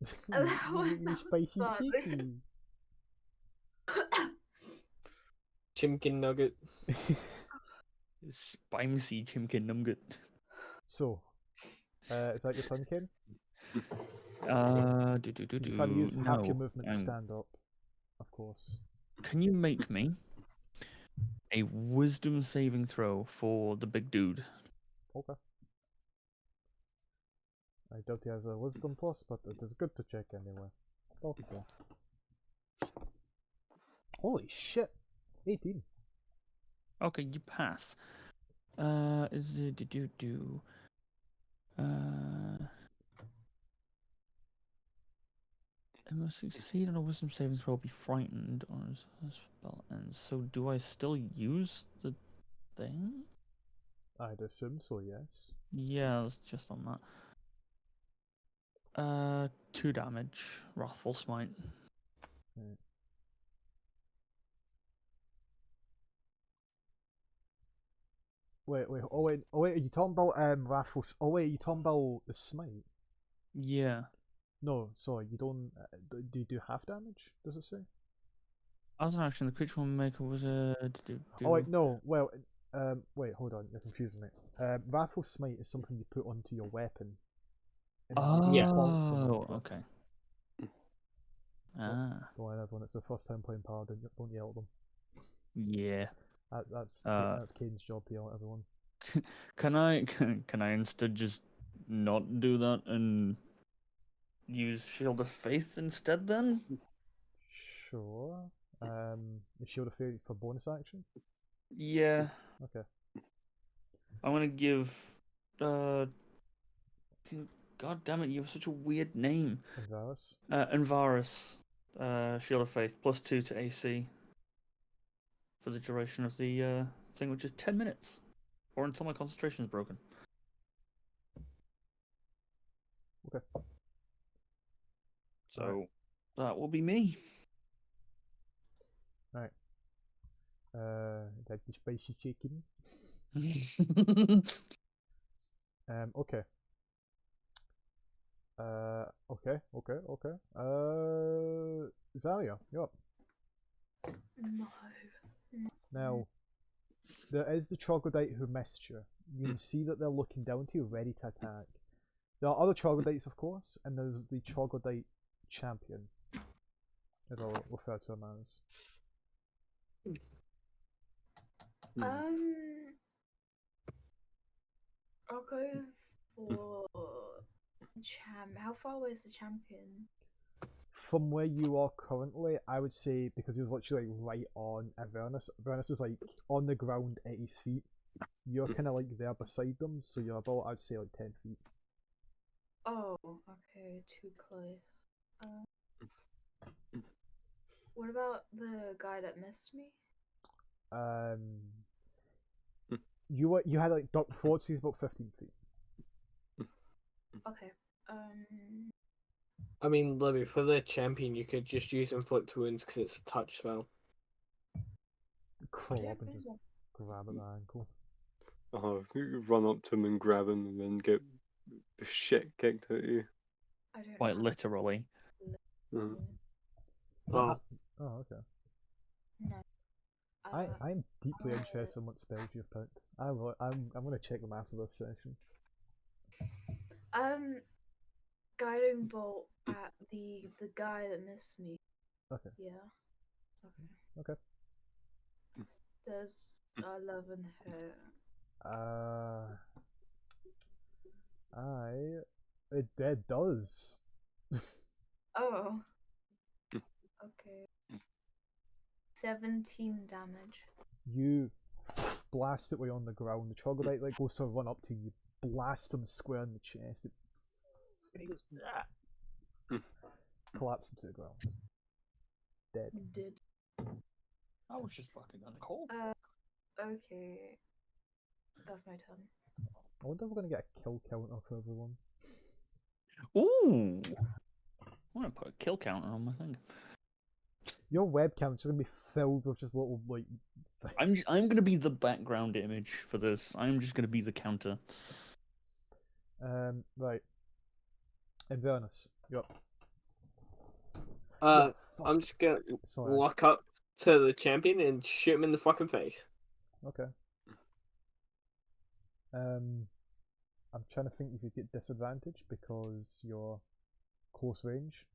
you spicy Fuck. chicken. Chimkin nugget. Spicy chimkin nugget. So, is that your turn, Ken? Do. You've had to use half your No, movement to stand up, of course. Can you make me a wisdom saving throw for the big dude? Okay. I doubt he has a wisdom plus, but it is good to check anyway. Okay. Holy shit! 18. Okay, you pass. Is it do? It must succeed on a wisdom saving throw, be frightened on his spell ends. So do I still use the thing? I'd assume so, yes. Yeah, it's just on that. 2 damage, Wrathful Smite. Right. Wait, are you talking about Wrathful? Oh wait, are you talking about the smite? Yeah. No, sorry, you don't. Do you do half damage? Does it say? As an action, the creature will make a wizard. Oh wait, no. Well, Wait, hold on, you're confusing me. Raffle Smite is something you put onto your weapon. And then you Yeah. bounce someone Oh, with it. okay. Ah, Go on, everyone. It's the first time playing Paladin. Don't yell at them. yeah. That's Kane's job to yell at everyone. Can I instead just not do that and use Shield of Faith instead then? Sure. The Shield of Fate for bonus action. Yeah. Okay. I'm gonna give God damn it, you have such a weird name. Anvaris. Anvaris, Shield of Faith, +2 to AC for the duration of the thing, which is 10 minutes. Or until my concentration is broken. Okay. So that will be me. Alright. Like the spicy chicken. Okay. Okay. Zalia, you're up. No. Now, there is the troglodyte who missed you. You can see that they're looking down to you, ready to attack. There are other troglodytes, of course, and there's the troglodyte champion, as I'll refer to him as. I'll go for How far away is the champion? From where you are currently, I would say, because he was literally like right on Avernus. Avernus is like on the ground at his feet. You're kind of like there beside them, so you're about, I'd say, like 10 feet. Oh, okay, too close. What about the guy that missed me? You had like Dark Thoughts, he's about 15 feet. Okay. I mean, Libby, for the champion, you could just use Inflict Wounds because it's a touch spell. Crawl up and just grab at the ankle. You run up to him and grab him and then get the shit kicked out of you. I don't Quite have literally. Uh, Oh, Oh, okay. No. I'm deeply interested in what spells you've picked. I'm gonna check them after this session. Guiding bolt at the guy that missed me. Okay. Yeah. Okay. Okay. Does 11 hit? It does. Oh. Okay. 17 damage. You blast it way on the ground. The troglodyte like goes to run up to you, blast him square in the chest. And he goes, collapse him to the ground. Dead. Did. I was just fucking uncalled. Okay. That's my turn. I wonder if we're gonna get a kill counter for everyone. Ooh. I want to put a kill counter on my thing. Your webcam is gonna be filled with just little like. I'm gonna be the background image for this. I'm just gonna be the counter. Right. Inverness, you're up. I'm just gonna Sorry. walk up to the champion and shoot him in the fucking face. Okay. I'm trying to think if you get disadvantage because you're close range.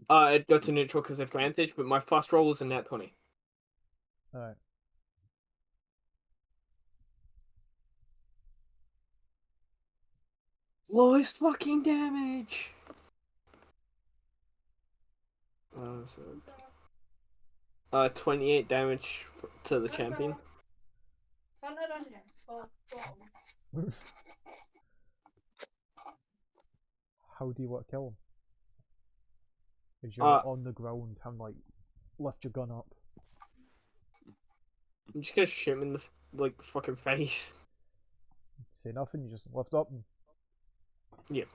It got to neutral because advantage, but my first roll was a nat 20. Alright. Lowest fucking damage! 28 damage to the champion. How do you want to kill him? Is you're on the ground, having like lift your gun up. I'm just gonna shoot him in the fucking face. Say nothing, you just lift up and. Yep.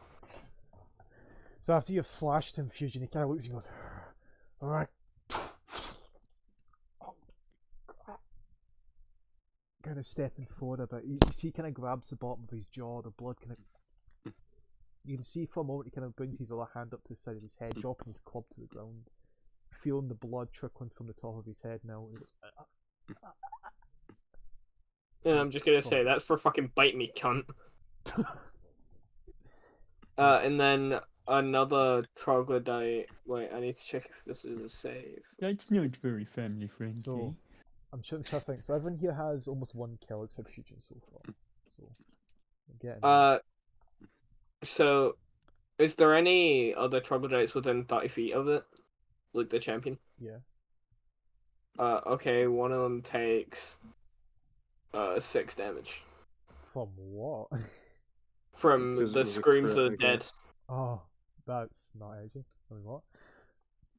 So after you've slashed him, Fusion, he kind of looks and goes, alright. Kind of stepping forward a bit. You see, he kind of grabs the bottom of his jaw, the blood kind of. You can see for a moment he kind of brings his other hand up to the side of his head, dropping his club to the ground, feeling the blood trickling from the top of his head now. And I'm just gonna Cool. say that's for fucking bite me, cunt. And then another troglodyte. Wait, I need to check if this is a save. That's not very family friendly. So, I'm trying to think. So everyone here has almost 1 kill except Fusion so far. So, we're getting there. So, is there any other troglodytes within 30 feet of it? Like the champion? Yeah. Okay, one of them takes 6 damage From what? from Because it the was a screams crit, of I the dead. guess. Oh, that's not edgy. I mean, what?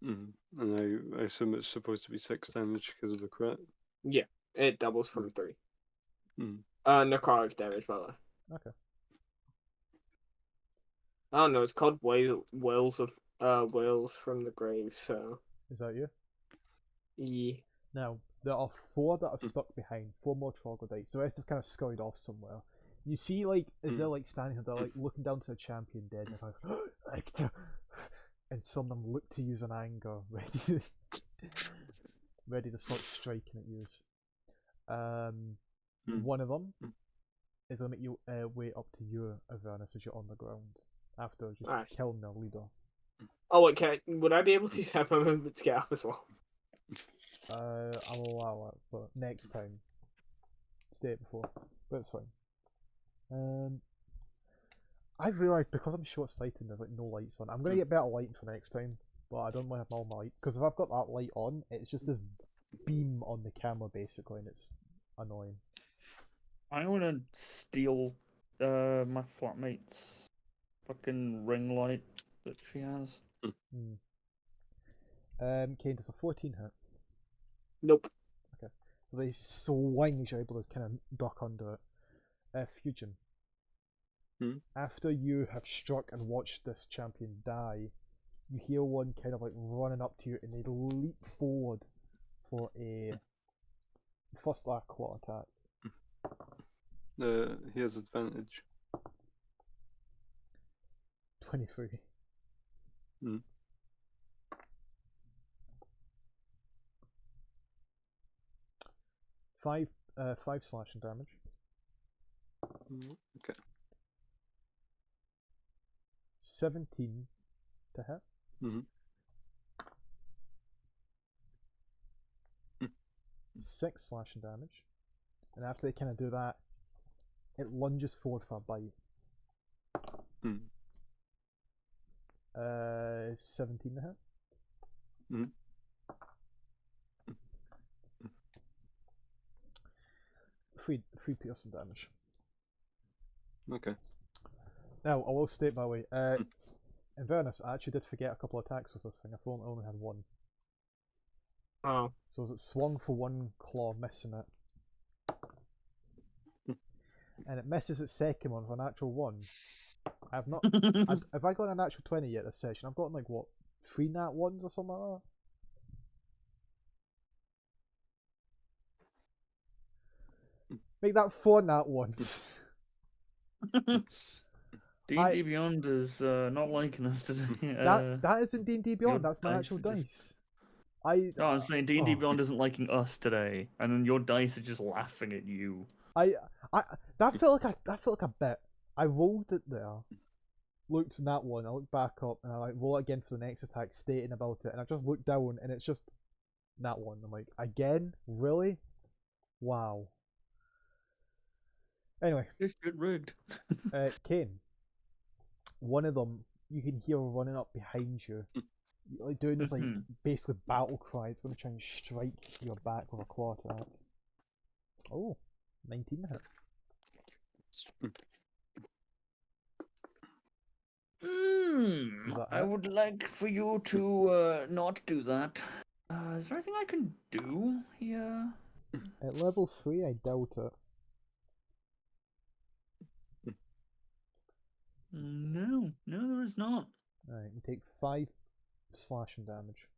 And I assume it's supposed to be 6 damage because of the crit. Yeah, it doubles from 3. Mm. Necrotic damage, by the way. Okay. I don't know, it's called Whales from the Grave, so... Is that you? Yeah. Now, there are 4 that are stuck behind, 4 more troglodytes. The rest have kind of scurried off somewhere. You see, like, as they're, like, standing here, they're, like, looking down to the champion dead, and they're like, and some of them look to use an anger, ready to start striking at yous. One of them is going to make you way up to your Avernus as you're on the ground, after just Nice. killing their leader. Oh, wait, would I be able to have my movement to get up as well? I'll allow it, but next time. Stay it before, but it's fine. I've realised because I'm short-sighted, there's like no lights on. I'm gonna get better lighting for next time, but I don't want to have all my light because if I've got that light on, it's just this beam on the camera basically, and it's annoying. I want to steal my flatmate's fucking ring light that she has. Kane, does a 14 hit? Nope. Okay, so they swing as you're able to kind of duck under it. Fusion. After you have struck and watched this champion die, you hear one kind of like running up to you, and they leap forward for a first claw attack. He has advantage. 23. Mm. Five slashing damage. Okay. 17 to hit. 6 slashing damage. And after they kind of do that, it lunges forward for a bite. 17 to hit. 3 piercing damage. Okay. Now, I will state, by the way, in fairness, I actually did forget a couple of attacks with this thing. I thought I only had 1. Oh. So as it swung for 1 claw, missing it. And it misses its second one for a natural 1. I've not. Have I got a natural 20 yet this session? I've gotten like what, 3 nat 1s or something like that? Make that 4 nat 1s. D&D Beyond is not liking us today. That isn't D&D Beyond. That's my actual dice. No, I'm saying D&D Beyond isn't liking us today, and then your dice are just laughing at you. That felt like a bit. I rolled it there, looked in that one, I looked back up, and I like roll it again for the next attack, stating about it, and I just looked down, and it's just that one. I'm like, again, really? Wow. Anyway, This shit rigged. Kane. One of them, you can hear running up behind you, like doing this like basically battle cry. It's going to try and strike your back with a claw attack. Oh, 19 to hit. I would like for you to not do that. Is there anything I can do here? At level 3, I doubt it. No, there is not. Alright, you take 5 slashing damage.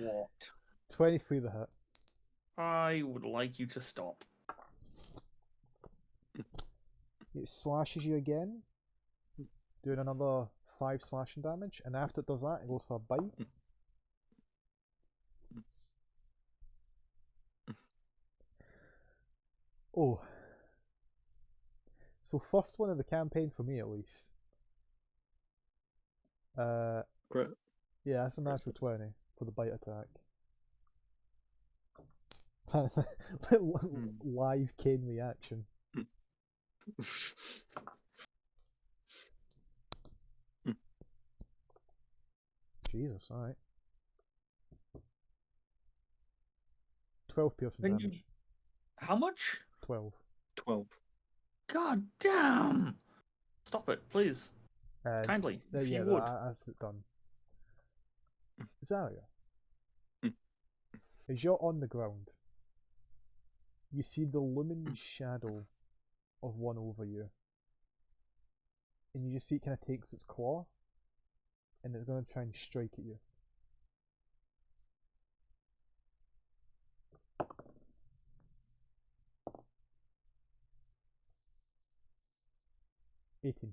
What? 23 the hit. I would like you to stop. It slashes you again, doing another 5 slashing damage, and after it does that, it goes for a bite. Oh. So first one of the campaign for me at least. Great. Yeah, that's a natural 20 for the bite attack. Live Kane reaction. Jesus, alright. 12 piercing Can you- damage. How much? 12. 12. God damn! Stop it, please. And Kindly, if yeah, you would. that's it done. Zarya, Mm. as you're on the ground, you see the looming shadow of one over you. And you just see it kind of takes its claw, and it's going to try and strike at you. $18.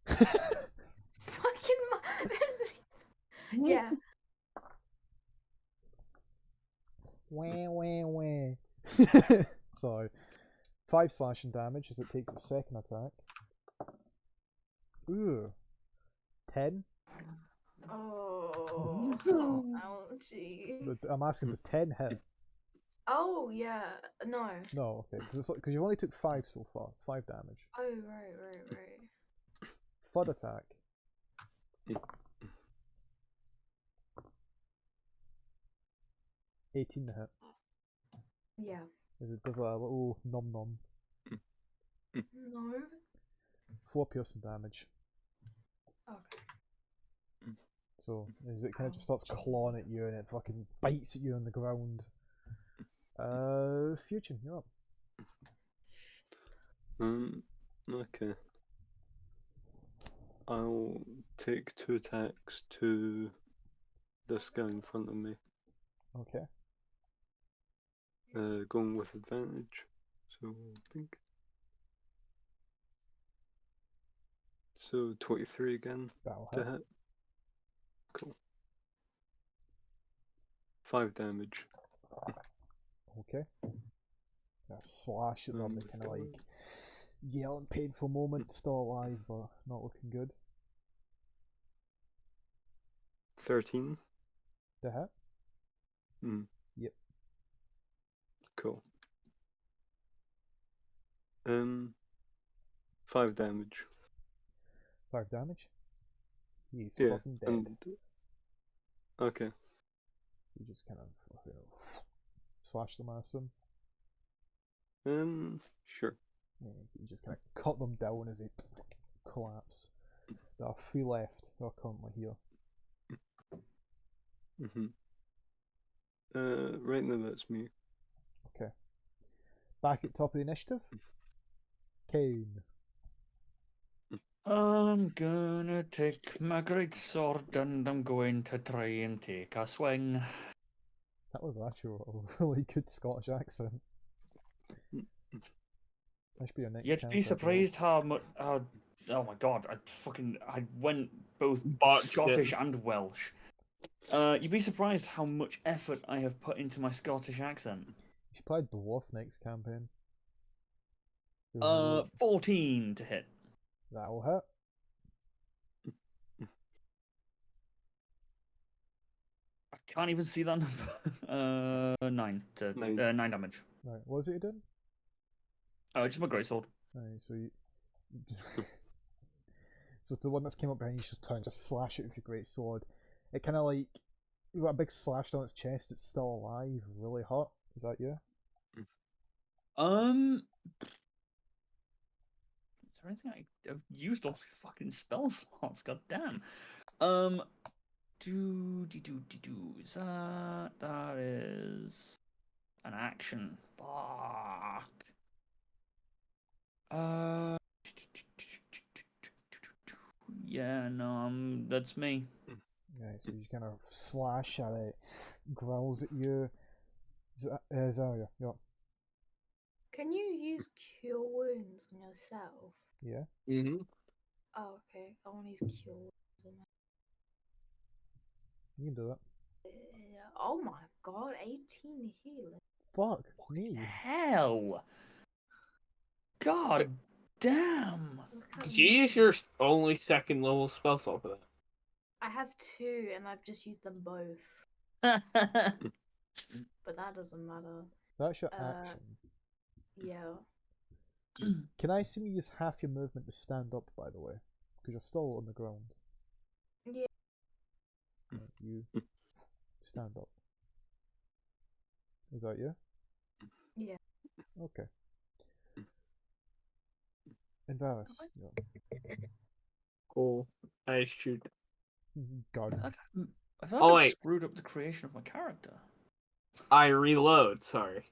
Fucking yeah. Wah, wah, wah. So, 5 slashing damage as it takes its second attack. Ooh. 10? Oh. Ouchie. But I'm asking, does 10 hit? Oh yeah. No. No, okay. Because you only took 5 so far. 5 damage. Oh right. Third attack. 18 to hit. Yeah. As it does a little num num. No. 4 piercing damage. Okay. So as it kind of just starts clawing at you and it fucking bites at you on the ground. Future, you're up. Okay. I'll take 2 attacks to this guy in front of me. Okay. Going with advantage. So I think. So 23 again That'll to hit. hit. Cool. 5 damage. Okay. Yeah, slash at them, they kind of like 5. yelling painful moment, still alive but not looking good. 13. To hit? Mm. Yep. Cool. 5 damage. 5 damage? He's Yeah. fucking dead. And okay. You just kind of slash them at him. Sure. Yeah, you just kind of cut them down as they collapse. There are 3 left who are currently here. Right now that's me. Okay. Back at top of the initiative. Kane. I'm gonna take my great sword and I'm going to try and take a swing. That was actually a really good Scottish accent. That should be your next You'd character, be I believe. surprised how much. Oh my god! I went both Botched Scottish it. and Welsh. You'd be surprised how much effort I have put into my Scottish accent. You should play Dwarf next campaign. 14 to hit. That'll hit. I can't even see that number. 9 to 9. 9 damage. Right, what was it you did? Oh, just my greatsword. Right, so you... so the one that's came up behind you, just turn and just slash it with your great sword. It kind of like... You got a big slash down its chest, it's still alive, really hot. Is that you? Is there anything I've used all my fucking spell slots? God damn. Is that is an action. Fuck. Yeah, no, that's me. Right, so you kind of slash at it, growls at you. Zarya, you're up. Can you use cure wounds on yourself? Yeah? Oh, okay. I want to use cure wounds on You can do that. Oh my god, 18 healing. Fuck me. Hell. God damn. Look at Did you me. use your only second level spell slot for that? I have 2 and I've just used them both. But that doesn't matter. So that's your Uh, action. Yeah. Can I assume you use half your movement to stand up, by the way? Because you're still on the ground. Yeah. Right, you stand up. Is that you? Yeah. Okay. And Varus, yeah. Cool. I shoot. God. I feel like Oh, I've wait. screwed up the creation of my character. I reload. Sorry.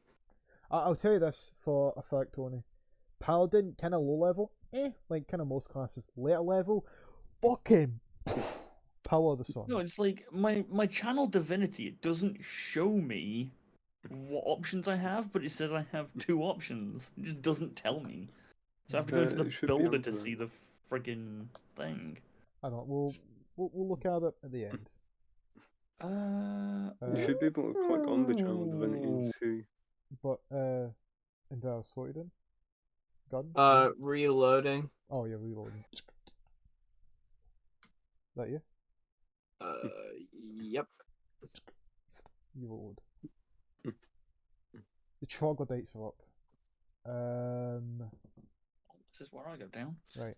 I'll tell you this for a fact, Tony. Paladin, kind of low level, like kind of most classes. Later level, fucking power of the sun. No, it's like my channel divinity. It doesn't show me what options I have, but it says I have 2 options. It just doesn't tell me. So I have to go into It the should be builder under to that. see the friggin' thing. I don't know. We'll look at it at the end. You should be able to click on the channel divinity and Ooh. see. But and Varus, what are you doing? Gun? Reloading. Oh, yeah, reloading. That you? Yep. Reload. The troglodytes are up. This is where I go down. Right.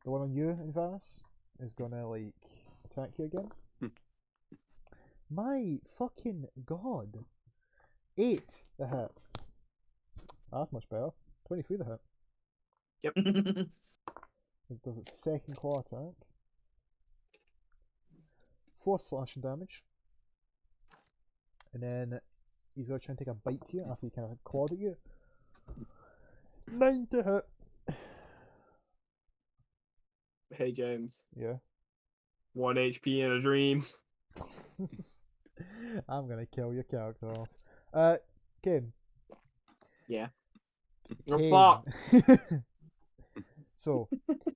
The one on you, Varus, is gonna like attack you again. My fucking god. 8 the hit. That's much better. 23 the hit. It does its second claw attack. 4 slashing damage. And then he's gonna try and take a bite to you after he kind of clawed at you. 9 to hit. Hey James. Yeah. 1 HP in a dream. I'm gonna kill your character off. Kane. Yeah. You're Kane. fucked. So,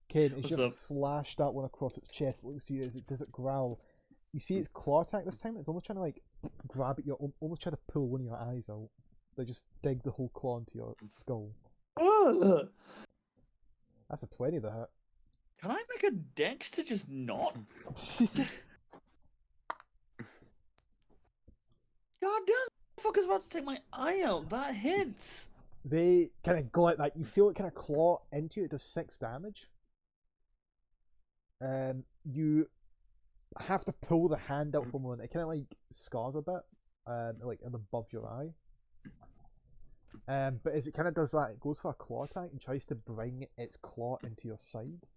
Kane, as What's you've up? slashed that one across its chest, it looks to you as it does it growl. You see its claw attack this time, it's almost trying to like grab at your, almost try to pull one of your eyes out. They just dig the whole claw into your skull. Ugh. That's a 20 the hit. Can I make a dex to just not? God damn, the fuck is about to take my eye out. That hits. They kind of go like that. You feel it kind of claw into you. It does 6 damage. You have to pull the hand out for a moment. It kind of like scars a bit, like above your eye. But as it kind of does that, it goes for a claw attack and tries to bring its claw into your side.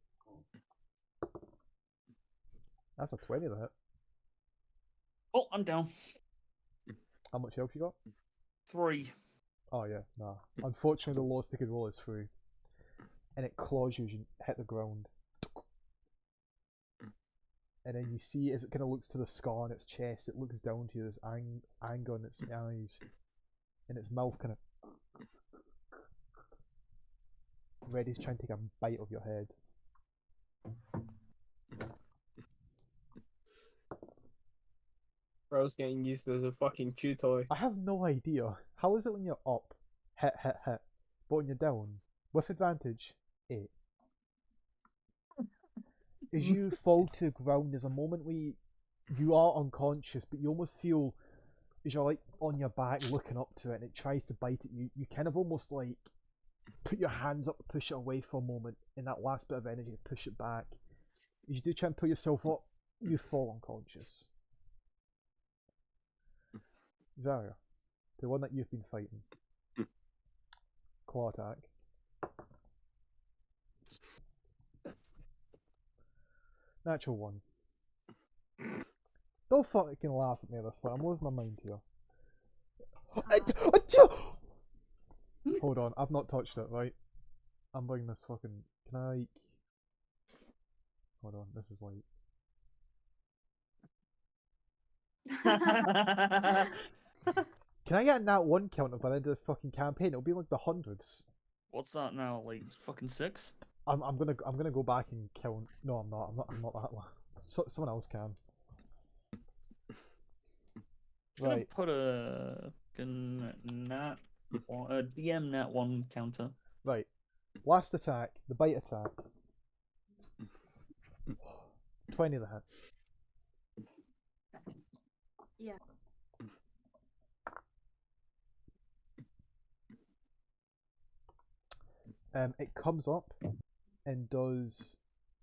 That's a 20 the hit. Oh, I'm down. How much health you got? 3. Oh yeah, nah. Unfortunately, the lowest it could roll is 3. And it claws you as you hit the ground. And then you see as it kind of looks to the scar on its chest, it looks down to you, there's anger in its eyes. And its mouth kind of ready to try and take a bite of your head. Bro's getting used as a fucking chew toy. I have no idea. How is it when you're up? Hit, hit, hit. But when you're down, with advantage, 8. As you fall to the ground, there's a moment where you are unconscious, but you almost feel, as you're like on your back looking up to it and it tries to bite at you, you kind of almost like put your hands up, push it away for a moment, and that last bit of energy to push it back. As you do try and pull yourself up, you fall unconscious. Zarya, the one that you've been fighting. Claw attack. Natural 1. Don't fucking laugh at me at this point, I'm losing my mind here. Hold on, I've not touched it, right? I'm bringing this fucking... Can I... Hold on, this is like... Can I get a nat 1 counter by the end of this fucking campaign? It'll be like the hundreds. What's that now? Like fucking 6? I'm gonna go back and count. No, I'm not that one. Someone else can. I'm gonna Right. put a Can DM nat 1 counter. Right. Last attack, the bite attack. 20 the hit. Yeah. It comes up and does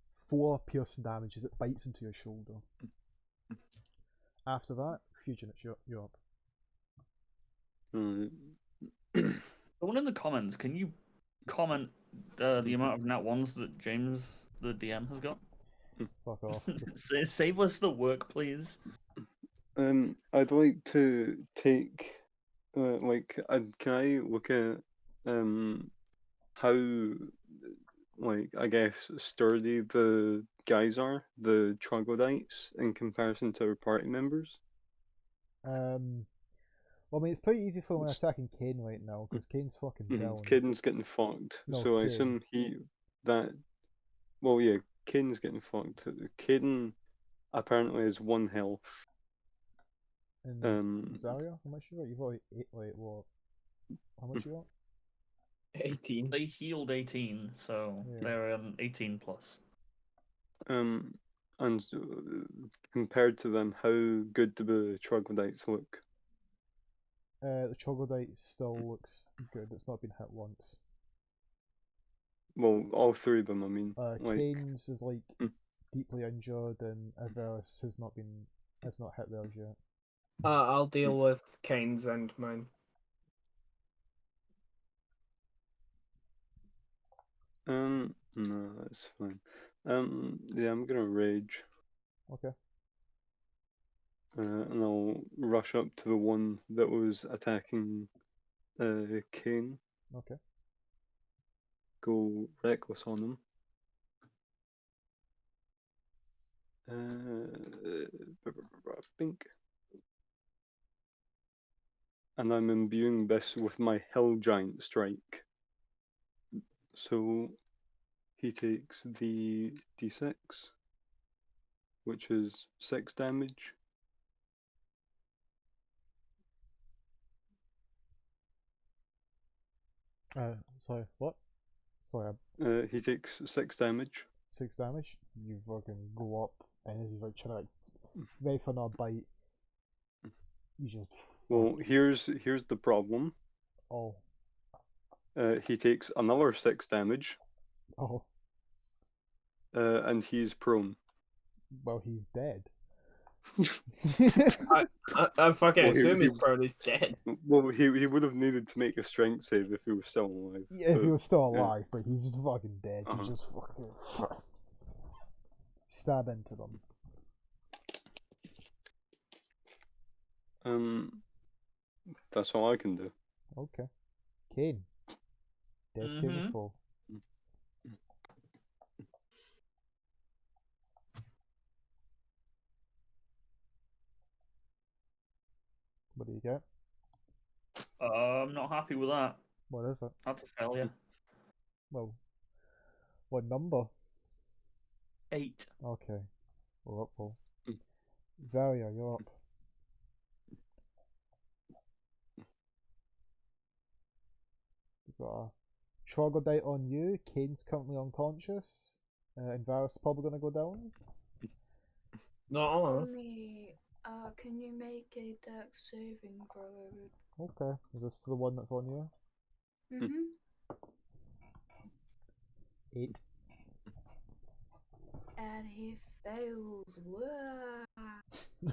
4 piercing damage as it bites into your shoulder. After that, Fusion, it's you're up. Someone in the comments, can you comment the amount of nat 1s that James, the DM, has got? Fuck off. Save us the work, please. I'd like to take, can I look at how, like, I guess, sturdy the guys are, the troglodytes, in comparison to our party members? Well, I mean, it's pretty easy for when attacking Kane right now, because Kane's fucking down. Caden's getting fucked, No, so I Kane. assume Caden's getting fucked. Caden apparently has 1 health. And Zarya, how much you got? You've got 8, wait, what? How much you got? 18. They healed 18, so Yeah. they're 18 plus. And compared to them, how good do the troglodytes look? The Troglodyte still looks good. It's not been hit once. Well, all 3 of them, I mean. Kane's is like Mm. deeply injured, and Everest has not hit theirs yet. I'll deal with Kane's and mine. No, that's fine. Yeah, I'm gonna rage. Okay. And I'll rush up to the one that was attacking Kane. Okay. Go reckless on him. Bink. And I'm imbuing this with my Hill Giant Strike. So he takes the d6, which is 6 damage. Sorry, what? Sorry, He takes 6 damage. 6 damage. You fucking go up, and as he's like trying to ready for another bite, you just. Well, here's the problem. Oh. He takes another 6 damage, Oh. and he's prone. Well, he's dead. I fucking Well, assume he- he's probably dead. Well, he would have needed to make a strength save if he was still alive. Yeah, if he but- was still alive, but he's just fucking dead. Uh-huh. You just fucking stab into them. That's all I can do. Okay. Kane. Death saving throw. What do you get? I'm not happy with that. What is it? That's a failure. Well, what number? 8. Okay. We're up, Paul. Mm. Zarya, you're up. You've got a troglodyte on you. Kane's currently unconscious. And Varus probably going to go down. Not all of us. Only, can you make a dex saving throw? Okay. Is this the one that's on you? Mm-hmm. 8. And he fails.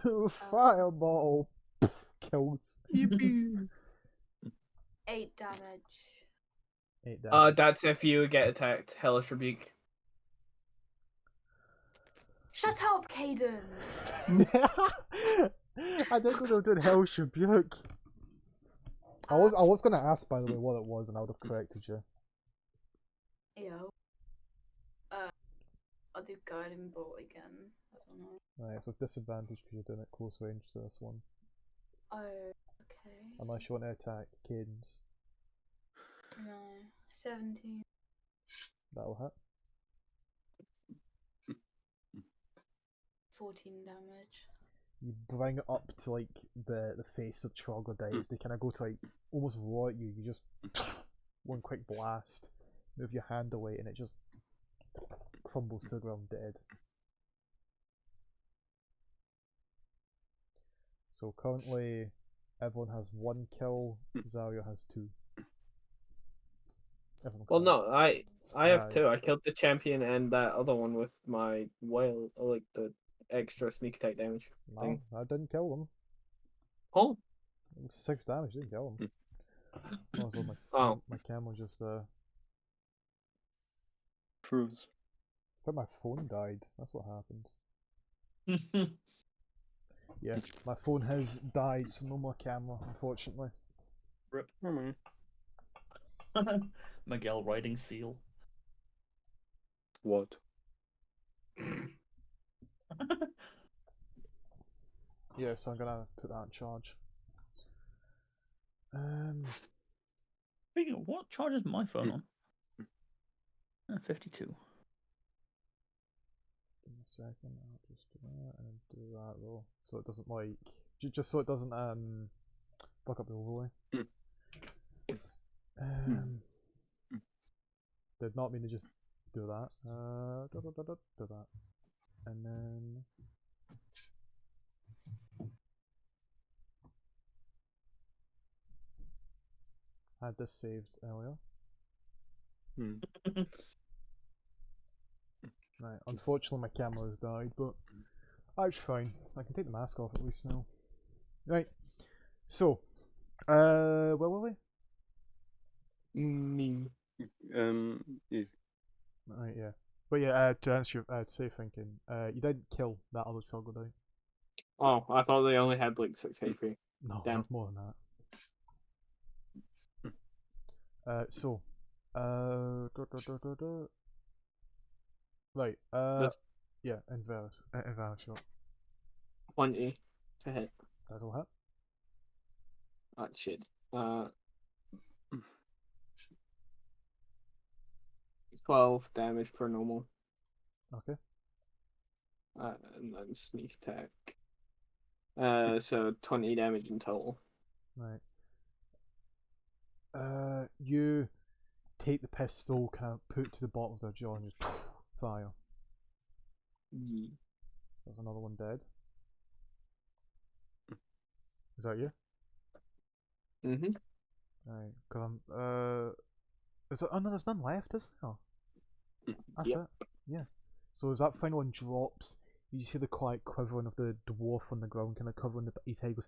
Whoa. Fireball. Kills. 8 damage. 8 damage. That's if you get attacked. Hellish Rebuke. Shut up, Caden! I didn't know they were doing Hell's Rebuke. I was gonna ask, by the way, what it was, and I would have corrected you. Yo. I'll do guiding bolt again. I don't know. Right, so disadvantage because you're doing it close range to this one. Oh, okay. Unless you want to attack Cadence. No. 17. That'll hit. 14 damage. you bring it up to like the face of troglodytes. They kind of go to like almost roar at you. You just one quick blast, move your hand away, and it just crumbles to the ground dead. So currently, everyone has 1 kill. Zario has 2. Everyone Well, can't. no, I have Right. 2. I killed the champion and that other one with my whale, like the extra sneak attack damage No, thing. I didn't kill them. Oh, It was 6 damage. Didn't kill them. Also, Oh. my camera just Froze. I think my phone died. That's what happened. Yeah, my phone has died, so no more camera, unfortunately. Rip. Oh man. Miguel riding seal. What? Yeah, so I'm gonna put that in charge. Speaking of, what charges my phone on? 52. Give me a second. I'll just do that and do that though, so it doesn't like just so it doesn't fuck up the overlay. Did not mean to just do that. Do that, and then. I had this saved earlier. Right, unfortunately my camera has died, but that's fine. I can take the mask off at least now. Right, so, where were we? me. Yeah. Right, yeah. But yeah, to answer your safe thinking, you didn't kill that other troglodyte. Oh, I thought they only had like 6 HP. No, Damn. more than that. So, right, That's yeah, inverse shot. 20 to hit. That'll hit. Ah, shit. 12 damage per normal. Okay. And then sneak attack. So 20 damage in total. Right. You take the pistol, kind of put it to the bottom of their jaw, and just fire. Yee. There's another one dead. Is that you? Mm-hmm. Right. Cause I'm. Is it? Oh no, there's none left, is there? That's Yep. it. Yeah. So as that final one drops, you just hear the quiet quivering of the dwarf on the ground, kind of covering his head. Goes.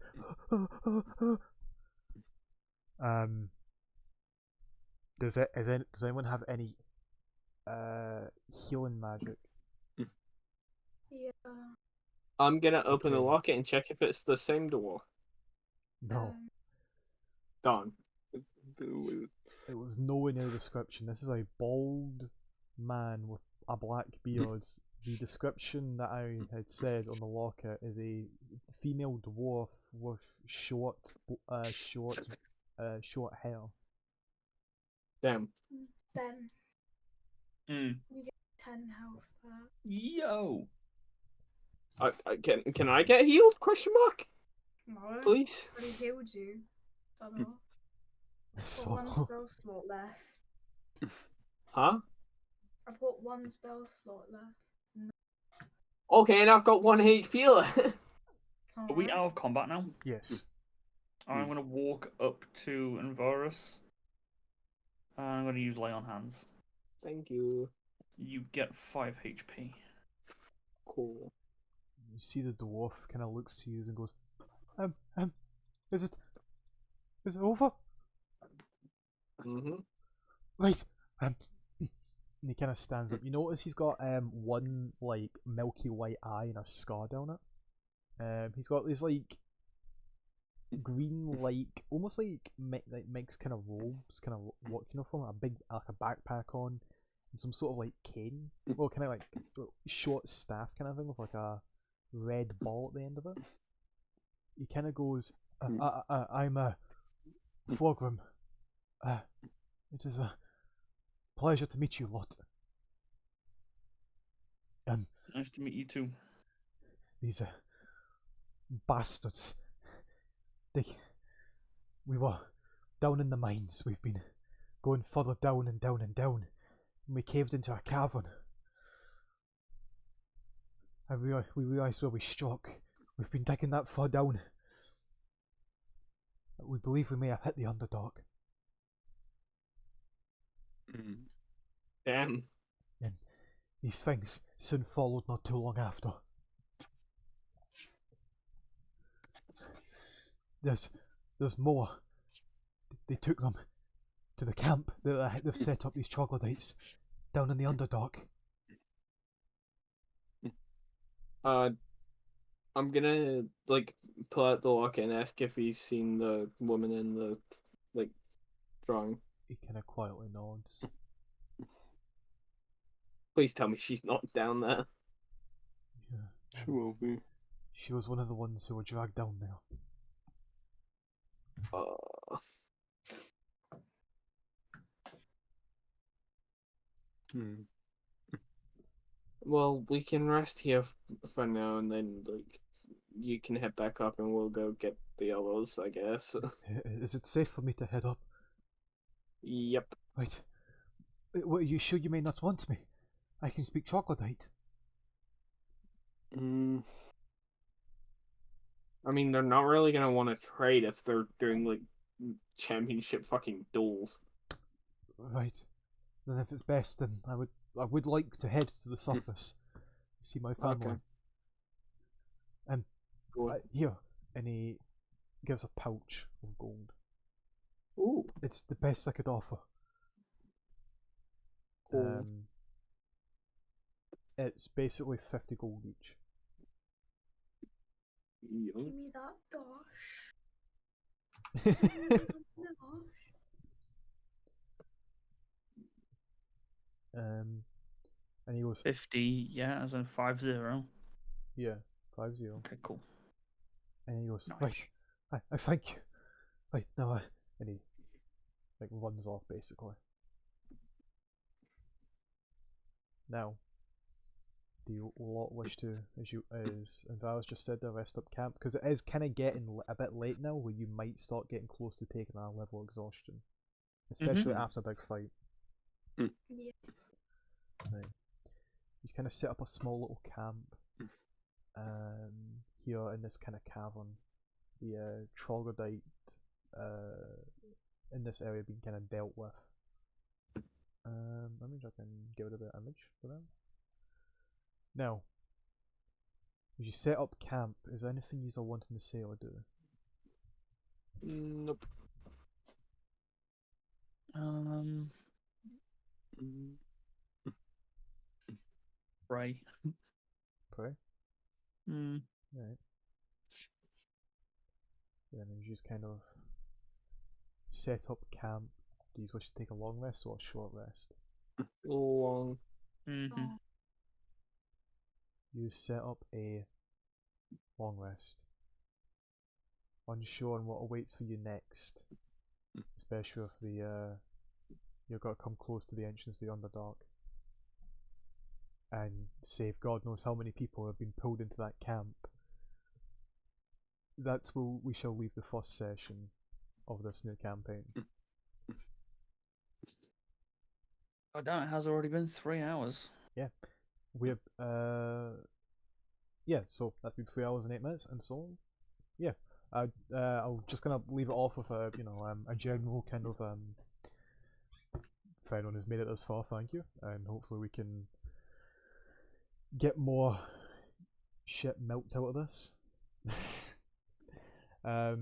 Does anyone have any healing magic? Yeah. I'm gonna It's open the okay. locket and check if it's the same door. No. Done. It was nowhere near the description. This is a bald man with a black beard. The description that I had said on the locket is a female dwarf with short hair. Damn. Then Mm. you get 10 health back. Yo! Can I get healed? Question mark. No, Please. I already healed you. So no. So Got one spell slot left. Huh? I've got one spell slot left. Okay, and I've got 1 HP left. Are we Alright. out of combat now? yes. I'm going to walk up to Envarus. And I'm going to use Lay on Hands. Thank you. You get 5 HP. Cool. You see the dwarf kind of looks to you and goes, is it over? Mm-hmm. Right. And he kind of stands up. You notice he's got one like milky white eye and a scar down it. He's got this like green like almost like mixed kind of robes, kind of what uniform, a big like a backpack on, and some sort of like cane, or kind of like short staff kind of thing with like a red ball at the end of it. He kind of goes, "I'm Flogrim. It is a pleasure to meet you lot. Nice to meet you too. These bastards. We were down in the mines. We've been going further down and down and down. And we caved into a cavern. We realised where we struck. We've been digging that far down. We believe we may have hit the Underdark. Damn. And these things soon followed not too long after. There's more. They took them to the camp that they've set up, these troglodytes, down in the Underdark. I'm gonna pull out the locket and ask if he's seen the woman in the drawing. He kind of quietly nods. Please tell me she's not down there. Yeah. She will be. She was one of the ones who were dragged down there. Well, we can rest here for now, and then you can head back up, and we'll go get the others, I guess. Is it safe for me to head up? Yep. Right. What, are you sure you may not want me? I can speak troglodyte. I mean, they're not really gonna want to trade if they're doing championship fucking duels. Right. Then if it's best, then I would like to head to the surface, see my family. Okay. And Good. here, and he gives a pouch of gold. Ooh. It's the best I could offer. Cool. It's basically 50 gold each. Give me that dosh. Give me that dosh. And he goes, 50, yeah, as in 50. yeah, 50. Okay, cool. And he goes, Nice. right, I thank you. Right, now, and he runs off basically. Now, do you lot wish to, as Vara's just said, there, rest up camp? Because it is kind of getting a bit late now, where you might start getting close to taking a level of exhaustion, especially after a big fight. Yeah. Right. He's kind of set up a small little camp here in this kind of cavern. The troglodyte in this area being kind of dealt with. Let me see if I can get rid of the image for them. Now, as you set up camp, is there anything you are wanting to say or do? Nope. Right. Pray? Mm. Right. Then you just kind of set up camp. Do you wish to take a long rest or a short rest? Long. Mm-hmm. You set up a long rest. Unsure on what awaits for you next. Especially if you've got to come close to the entrance of the Underdark. And save God knows how many people have been pulled into that camp. That's where we shall leave the first session of this new campaign. I doubt it has already been 3 hours. Yeah. We're yeah, so that's been 3 hours and 8 minutes, and so yeah. I'll just gonna leave it off with a general kind of if anyone has made it this far, thank you. And hopefully we can get more shit milked out of this. Bye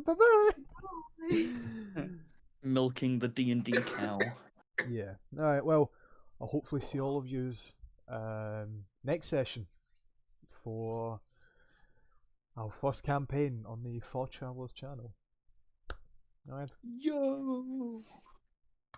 bye. Milking the D&D cow. Yeah. Alright, well, I'll hopefully see all of yous next session for our first campaign on the Thought Travelers channel. Alright. Yo!